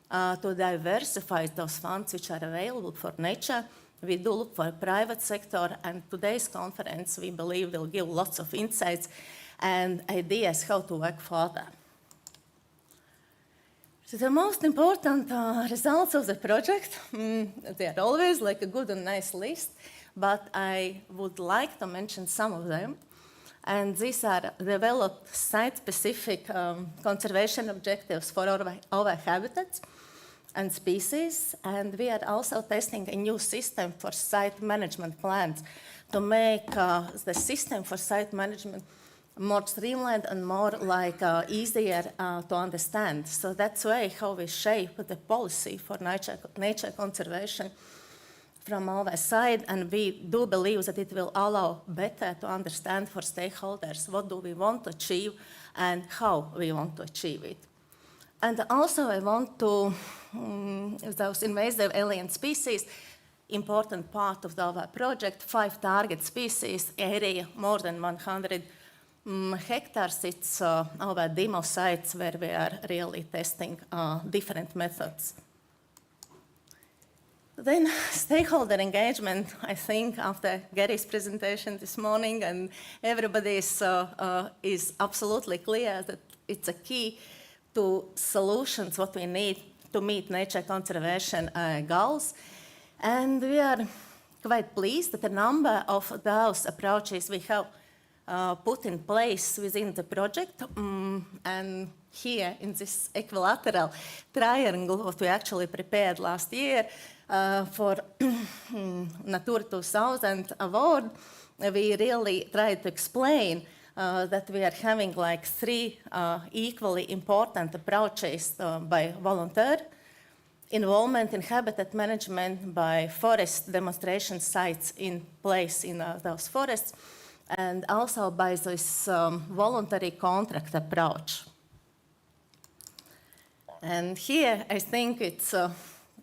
to diversify those funds which are available for nature. We do look for private sector, and today's conference, we believe, will give lots of insights and ideas how to work further. So the most important results of the project, they are always like a good and nice list, but I would like to mention some of them. And these are developed site-specific conservation objectives for our habitats and species, and we are also testing a new system for site management plans to make the system for site management more streamlined and more like easier to understand. So that's why how we shape the policy for nature conservation from our side, and we do believe that it will allow better to understand for stakeholders what do we want to achieve and how we want to achieve it. And also I want to, those invasive alien species, important part of our project, 5 target species, area more than 100 hectares. It's our demo sites where we are really testing different methods. Then stakeholder engagement, I think after Gary's presentation this morning, and everybody is absolutely clear that it's a key to solutions what we need to meet nature conservation goals. And we are quite pleased that a number of those approaches we have put in place within the project. And here in this equilateral triangle, what we actually prepared last year for Natura 2000 award, we really tried to explain that we are having like 3 equally important approaches by volunteer involvement in habitat management, by forest demonstration sites in place in those forests, and also by this voluntary contract approach. And here I think it's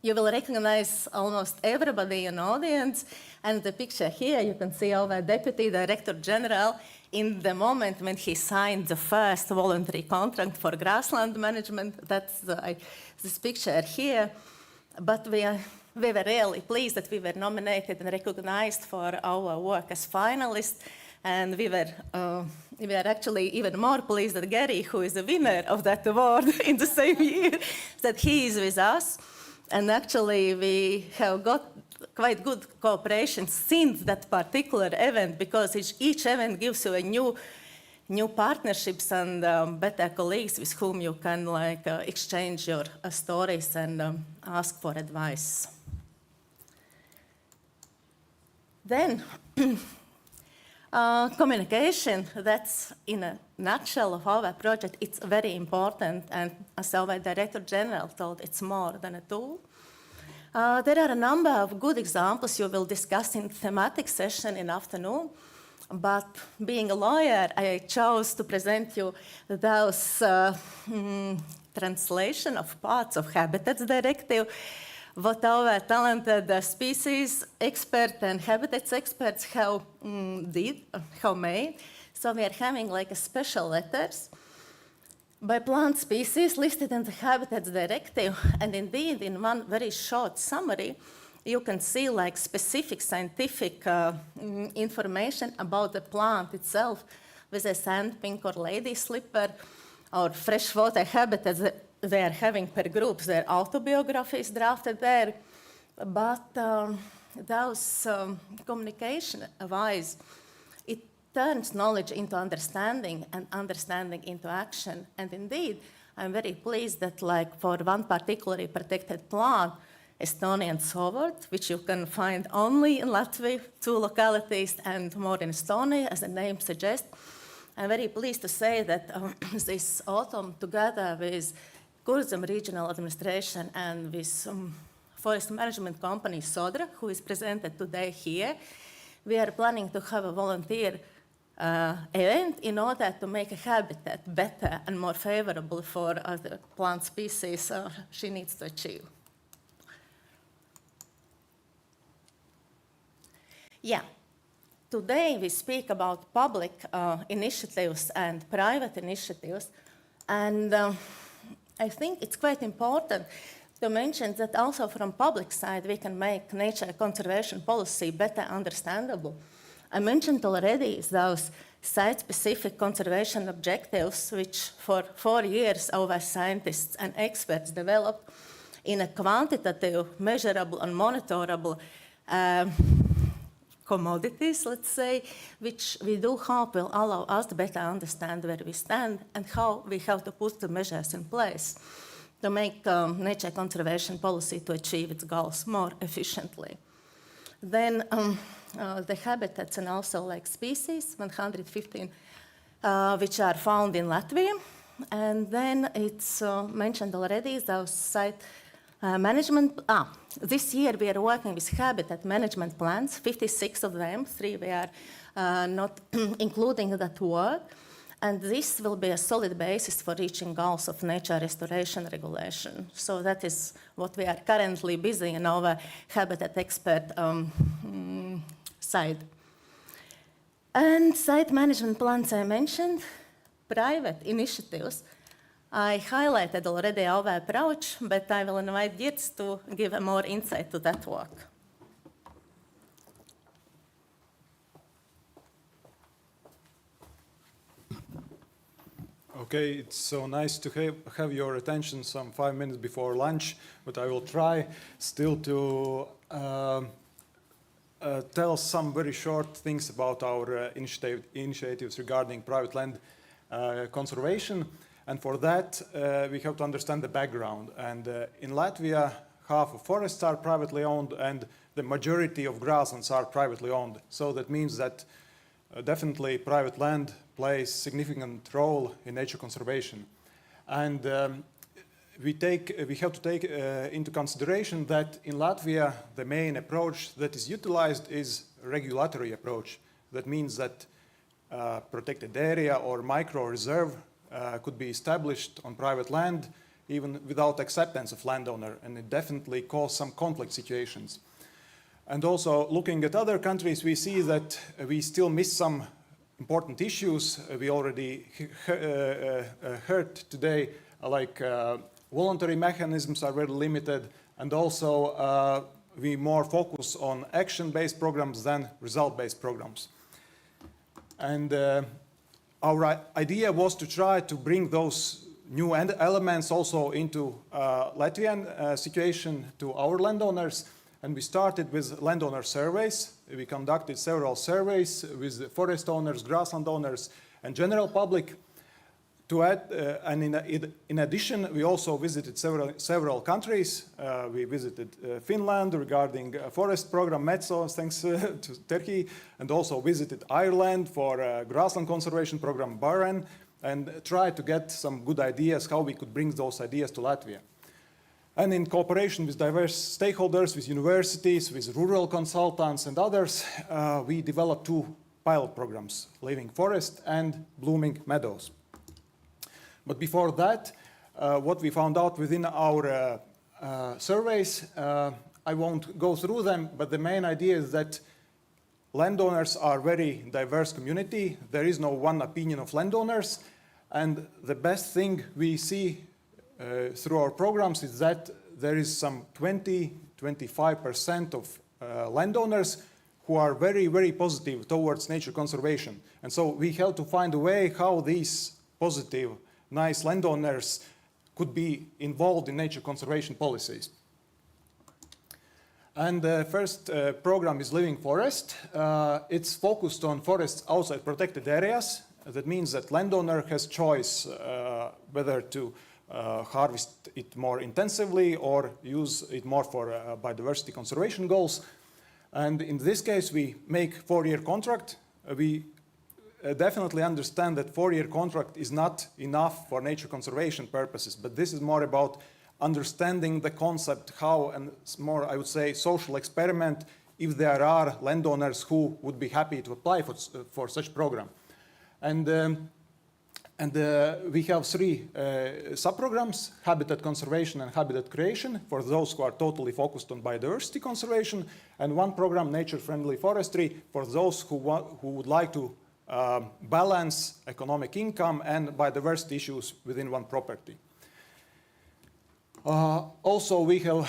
you will recognize almost everybody in the audience, and the picture here you can see our Deputy Director General in the moment when he signed the first voluntary contract for grassland management. That's this picture here. But we were really pleased that we were nominated and recognized for our work as finalists, and we were actually even more pleased that Gary, who is the winner of that award in the same year, that he is with us. And actually, we have got quite good cooperation since that particular event, because each event gives you a new partnerships and better colleagues with whom you can exchange your stories and ask for advice. Then, communication, that's in a nutshell of our project. It's very important, and as our Director General told, it's more than a tool. There are a number of good examples you will discuss in thematic session in afternoon, but being a lawyer, I chose to present you those translation of parts of Habitats Directive, what our talented species expert and habitats experts have made. So we are having like a special letters by plant species listed in the Habitats Directive, and indeed in one very short summary you can see like specific scientific information about the plant itself, with a sandpink or lady slipper or freshwater habitats that they are having per group. Their autobiography is drafted there, but those communication-wise, it turns knowledge into understanding and understanding into action. And indeed, I'm very pleased that like for one particularly protected plant, Estonian sword, which you can find only in Latvia, 2 localities, and more in Estonia, as the name suggests. I'm very pleased to say that this autumn, together with Kurzem Regional Administration and with forest management company Sodra, who is presented today here, we are planning to have a volunteer event in order to make a habitat better and more favorable for the plant species she needs to achieve. Yeah, today we speak about public initiatives and private initiatives, and I think it's quite important to mention that also from public side we can make nature conservation policy better understandable. I mentioned already those site-specific conservation objectives, which for 4 years our scientists and experts developed in a quantitative, measurable and monitorable commodities, let's say, which we do hope will allow us to better understand where we stand and how we have to put the measures in place to make nature conservation policy to achieve its goals more efficiently. Then the habitats and also like species, 115, which are found in Latvia. And then it's mentioned already, those site management. This year we are working with habitat management plans, 56 of them, 3 we are not including that work. And this will be a solid basis for reaching goals of nature restoration regulation. So that is what we are currently busy in our habitat expert side. And site management plans I mentioned, private initiatives. I highlighted already our approach, but I will invite Girts to give a more insight to that work. Okay, it's so nice to have your attention some 5 minutes before lunch, but I will try still to tell some very short things about our initiatives regarding private land conservation. And for that, we have to understand the background. And in Latvia, half of forests are privately owned and the majority of grasslands are privately owned. So that means that definitely private land plays a significant role in nature conservation. And we have to take into consideration that in Latvia, the main approach that is utilized is a regulatory approach. That means that protected area or micro-reserve could be established on private land even without acceptance of landowner, and it definitely causes some conflict situations. And also looking at other countries, we see that we still miss some important issues. We already heard today, like voluntary mechanisms are very limited, and also we more focus on action-based programs than result-based programs. And our idea was to try to bring those new elements also into Latvian situation to our landowners. And we started with landowner surveys. We conducted several surveys with forest owners, grassland owners, and general public. In addition, we also visited several countries. We visited Finland regarding a forest program, Metso, thanks to Turkey, and also visited Ireland for a grassland conservation program, Bahrain, and tried to get some good ideas how we could bring those ideas to Latvia. And in cooperation with diverse stakeholders, with universities, with rural consultants and others, we developed 2 pilot programs, Living Forest and Blooming Meadows. But before that, what we found out within our surveys, I won't go through them, but the main idea is that landowners are a very diverse community. There is no one opinion of landowners. And the best thing we see through our programs is that there is some 20–25% of landowners who are very, very positive towards nature conservation. And so we have to find a way how these positive, nice landowners could be involved in nature conservation policies. And the first program is Living Forest. It's focused on forests outside protected areas. That means that landowner has choice whether to harvest it more intensively or use it more for biodiversity conservation goals. And in this case, we make 4-year contract. We definitely understand that 4-year contract is not enough for nature conservation purposes, but this is more about understanding the concept, how, and more, I would say, social experiment, if there are landowners who would be happy to apply for such program. And we have 3 sub-programs, habitat conservation and habitat creation, for those who are totally focused on biodiversity conservation, and 1 program, nature-friendly forestry, for those who would like to balance economic income and biodiversity issues within one property. Also, we have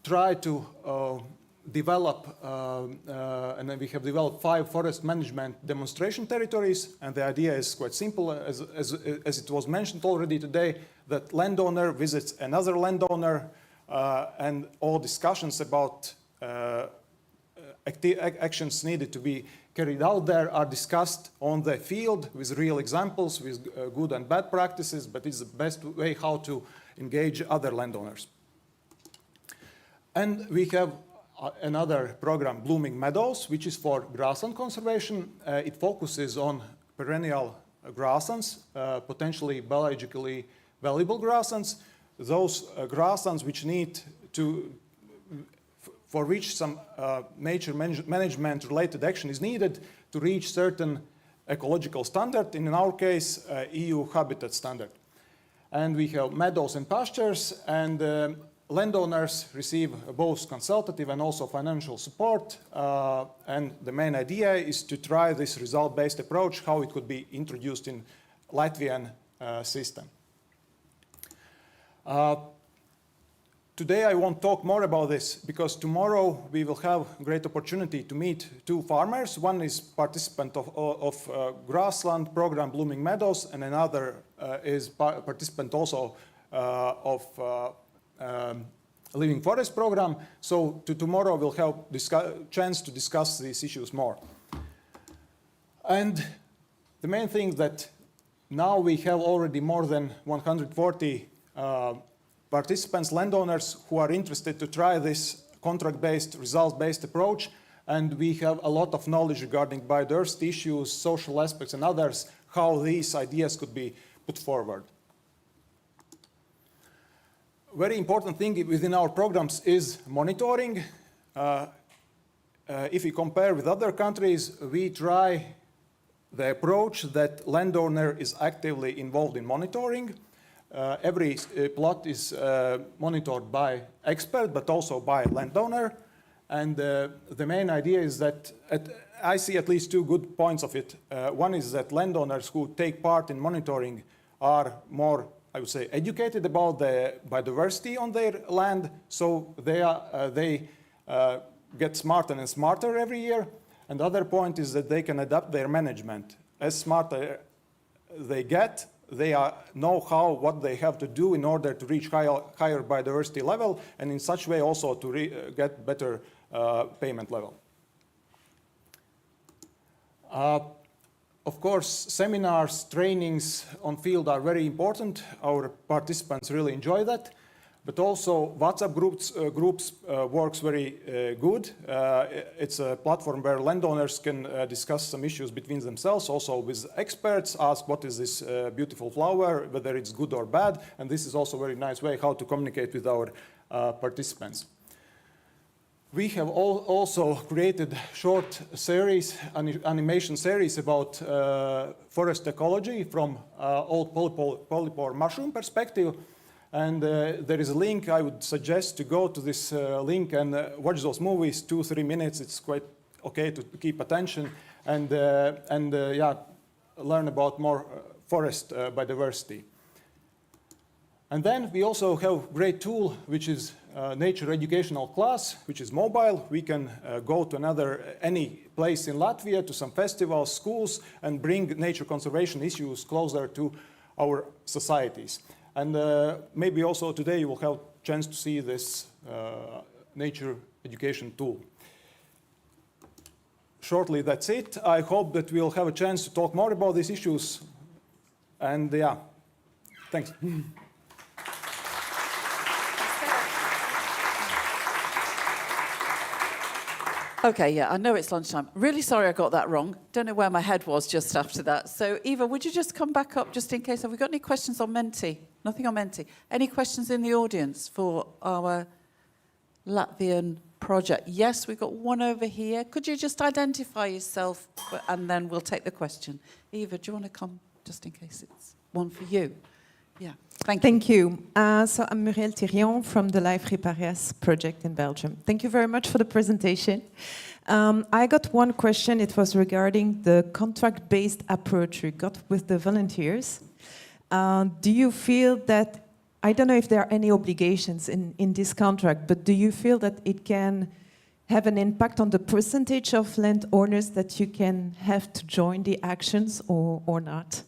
tried to develop, and then we have developed 5 forest management demonstration territories, and the idea is quite simple, as it was mentioned already today, that landowner visits another landowner, and all discussions about actions needed to be carried out there are discussed on the field with real examples, with good and bad practices, but it's the best way how to engage other landowners. And we have another program, Blooming Meadows, which is for grassland conservation. It focuses on perennial grasslands, potentially biologically valuable grasslands, those grasslands which need to, for which some nature management related action is needed to reach certain ecological standard, in our case, EU habitat standard. And we have meadows and pastures, and landowners receive both consultative and also financial support. And the main idea is to try this result-based approach, how it could be introduced in Latvian system. Today I won't talk more about this because tomorrow we will have a great opportunity to meet two farmers. One is participant of grassland program Blooming Meadows, and another is participant also of Living Forest program. So tomorrow we'll have chance to discuss these issues more. And the main thing that now we have already more than 140 participants, landowners who are interested to try this contract-based, result-based approach, and we have a lot of knowledge regarding biodiversity issues, social aspects, and others, how these ideas could be put forward. Very important thing within our programs is monitoring. If we compare with other countries, we try the approach that landowner is actively involved in monitoring. Every plot is monitored by expert, but also by landowner. And the main idea is that, I see at least two good points of it. One is that landowners who take part in monitoring are more, I would say, educated about the biodiversity on their land, so they get smarter and smarter every year. And the other point is that they can adapt their management. As smarter they get, they know what they have to do in order to reach higher biodiversity level, and in such way also to get better payment level. Of course, seminars, trainings on field are very important. Our participants really enjoy that. But also WhatsApp groups works very good. It's a platform where landowners can discuss some issues between themselves, also with experts, ask what is this beautiful flower, whether it's good or bad. And this is also a very nice way how to communicate with our participants. We have also created short series, animation series about forest ecology from old polypore mushroom perspective. And there is a link. I would suggest to go to this link and watch those movies, 2-3 minutes. It's quite okay to keep attention and learn about more forest biodiversity. And then we also have a great tool, which is nature educational class, which is mobile. We can go to any place in Latvia, to some festivals, schools, and bring nature conservation issues closer to our societies. And maybe also today you will have a chance to see this nature education tool. Shortly, that's it. I hope that we'll have a chance to talk more about these issues. And yeah, thanks. Okay, yeah, I know it's lunchtime. Really sorry I got that wrong. Don't know where my head was just after that. So, Eva, would you just come back up just in case? Have we got any questions on Menti? Nothing on Menti. Any questions in the audience for our Latvian project? Yes, we've got one over here. Could you just identify yourself and then we'll take the question. Eva, do you want to come just in case it's one for you? Yeah, thank you. So I'm Muriel Thirion from the LIFE-IP project in Belgium. Thank you very much for the presentation. I got one question. It was regarding the contract-based approach you got with the volunteers. Do you feel that, I don't know if there are any obligations in this contract, but do you feel that it can have an impact on the percentage of landowners that you can have to join the actions or not?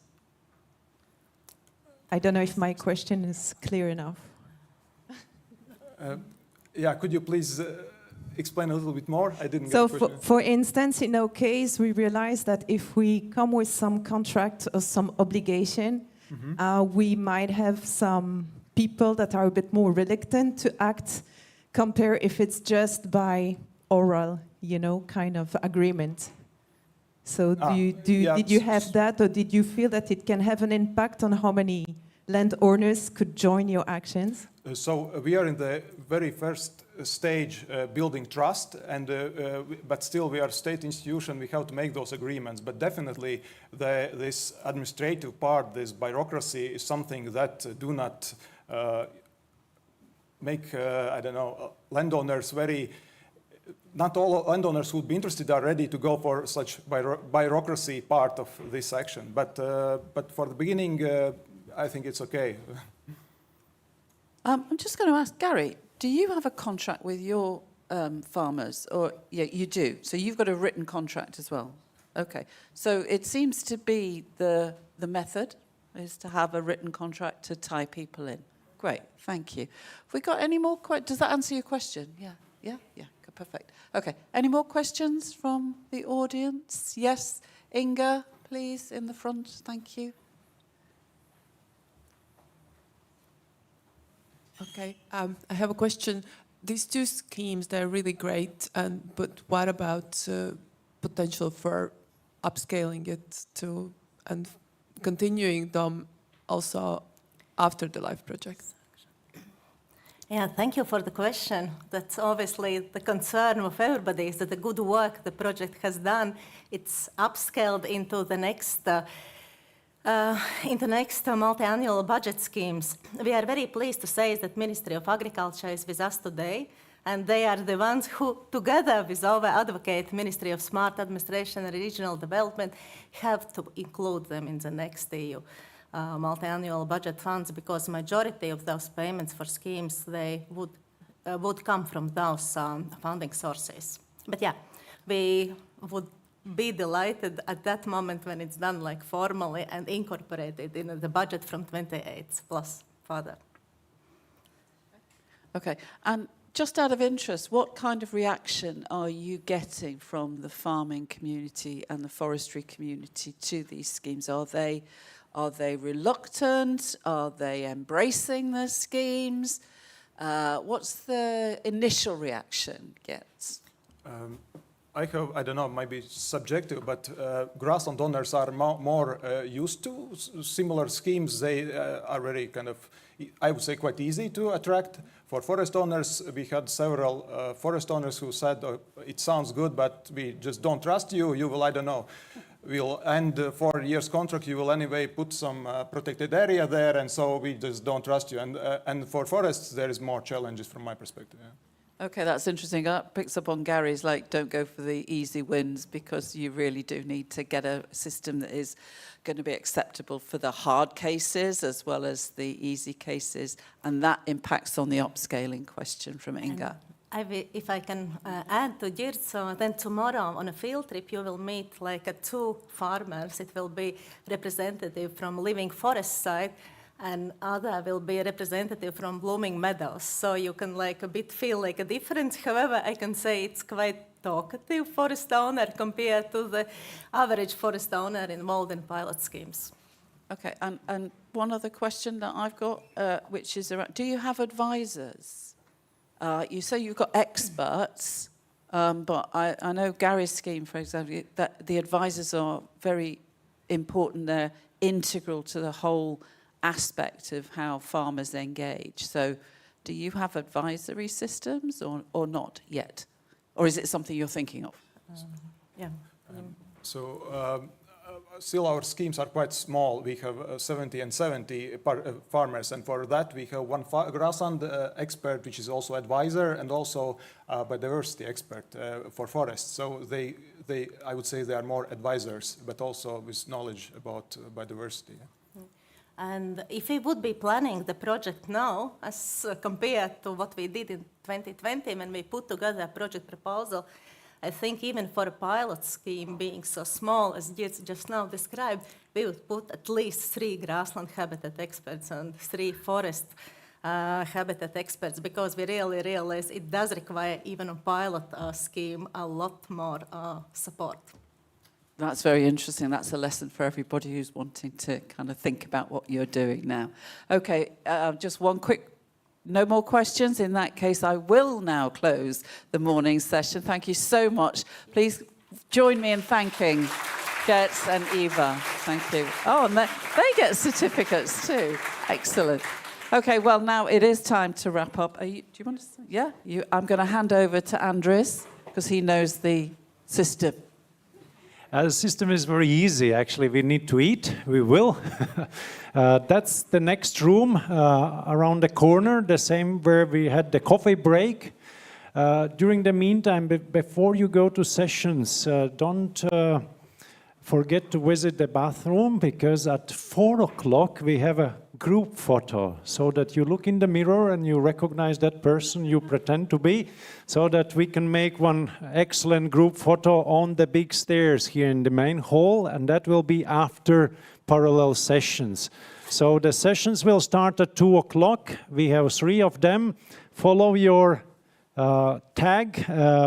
I don't know if my question is clear enough. Yeah, could you please explain a little bit more? I didn't so get the question. For instance, in our case, we realized that if we come with some contract or some obligation, we might have some people that are a bit more reluctant to act, compare if it's just by oral, kind of agreement. So did you have that, or did you feel that it can have an impact on how many landowners could join your actions? So we are in the very first stage building trust, and but still we are a state institution, we have to make those agreements. But definitely this administrative part, this bureaucracy, is something that do not make, I don't know, landowners very, not all landowners would be interested are ready to go for such bureaucracy part of this action. But for the beginning, I think it's okay. I'm just going to ask Gary, do you have a contract with your farmers? Or yeah, you do. So you've got a written contract as well. Okay. So it seems to be the method is to have a written contract to tie people in. Great. Thank you. Have we got any more questions? Does that answer your question? Yeah. Yeah. Yeah. Perfect. Okay. Any more questions from the audience? Yes. Inga, please, in the front. Thank you. Okay, I have a question. These two schemes, they're really great, but what about potential for upscaling it to and continuing them also after the LIFE project? Yeah, thank you for the question. That's obviously the concern of everybody, is that the good work the project has done, it's upscaled into the next multi-annual budget schemes. We are very pleased to say that Ministry of Agriculture is with us today, and they are the ones who, together with our advocate, Ministry of Smart Administration and Regional Development, have to include them in the next EU multi-annual budget funds, because majority of those payments for schemes, they would come from those funding sources. But yeah, we would be delighted at that moment when it's done like formally and incorporated in the budget from 28 plus further. Okay, and just out of interest, what kind of reaction are you getting from the farming community and the forestry community to these schemes? Are they reluctant? Are they embracing the schemes? What's the initial reaction gets? I don't know, maybe subjective, but grassland owners are more used to similar schemes. They are very kind of, I would say, quite easy to attract. For forest owners, we had several forest owners who said, it sounds good, but we just don't trust you. You will, I don't know, we'll end 4 years contract. You will anyway put some protected area there, and so we just don't trust you. And for forests, there is more challenges from my perspective. Yeah. Okay, that's interesting. That picks up on Gary's, like, don't go for the easy wins, because you really do need to get a system that is going to be acceptable for the hard cases as well as the easy cases, and that impacts on the upscaling question from Inga. If I can add to Geert, so then tomorrow on a field trip you will meet like 2 farmers. It will be representative from Living Forest side, and other will be a representative from Blooming Meadows. So you can like a bit feel like a difference. However, I can say it's quite talkative forest owner compared to the average forest owner involved in pilot schemes. Okay, and one other question that I've got, which is around, do you have advisors? You say you've got experts, but I know Gary's scheme, for example, that the advisors are very important. They're integral to the whole aspect of how farmers engage. So do you have advisory systems or not yet? Or is it something you're thinking of? Yeah. Still our schemes are quite small. We have 70 and 70 farmers, and for that we have one grassland expert, which is also advisor, and also biodiversity expert for forests. So they, I would say they are more advisors, but also with knowledge about biodiversity. Yeah. And if we would be planning the project now, as compared to what we did in 2020 when we put together a project proposal, I think even for a pilot scheme being so small, as Geert just now described, we would put at least 3 grassland habitat experts and 3 forest habitat experts, because we really realize it does require, even a pilot scheme, a lot more support. That's very interesting. That's a lesson for everybody who's wanting to kind of think about what you're doing now. Okay, just one quick. No more questions? In that case, I will now close the morning session. Thank you so much. Please join me in thanking Geert and Eva. Thank you. Oh, and they get certificates too. Excellent. Okay, well, now it is time to wrap up. Do you want to say? Yeah? I'm going to hand over to Andres, because he knows the system. The system is very easy, actually. We need to eat. We will. That's the next room around the corner, the same where we had the coffee break. During the meantime, before you go to sessions, don't forget to visit the bathroom, because at 4 o'clock we have a group photo, so that you look in the mirror and you recognize that person you pretend to be, so that we can make one excellent group photo on the big stairs here in the main hall, and that will be after parallel sessions. So the sessions will start at 2 o'clock. We have 3 of them. Follow your tag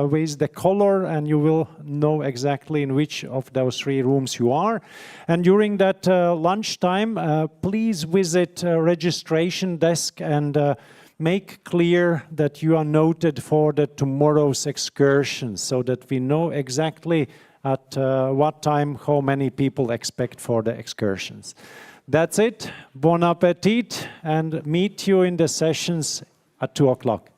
with the color, and you will know exactly in which of those 3 rooms you are. And during that lunchtime, please visit registration desk and make clear that you are noted for the tomorrow's excursion, so that we know exactly at what time how many people expect for the excursions. That's it. Bon appetit, and meet you in the sessions at 2 o'clock.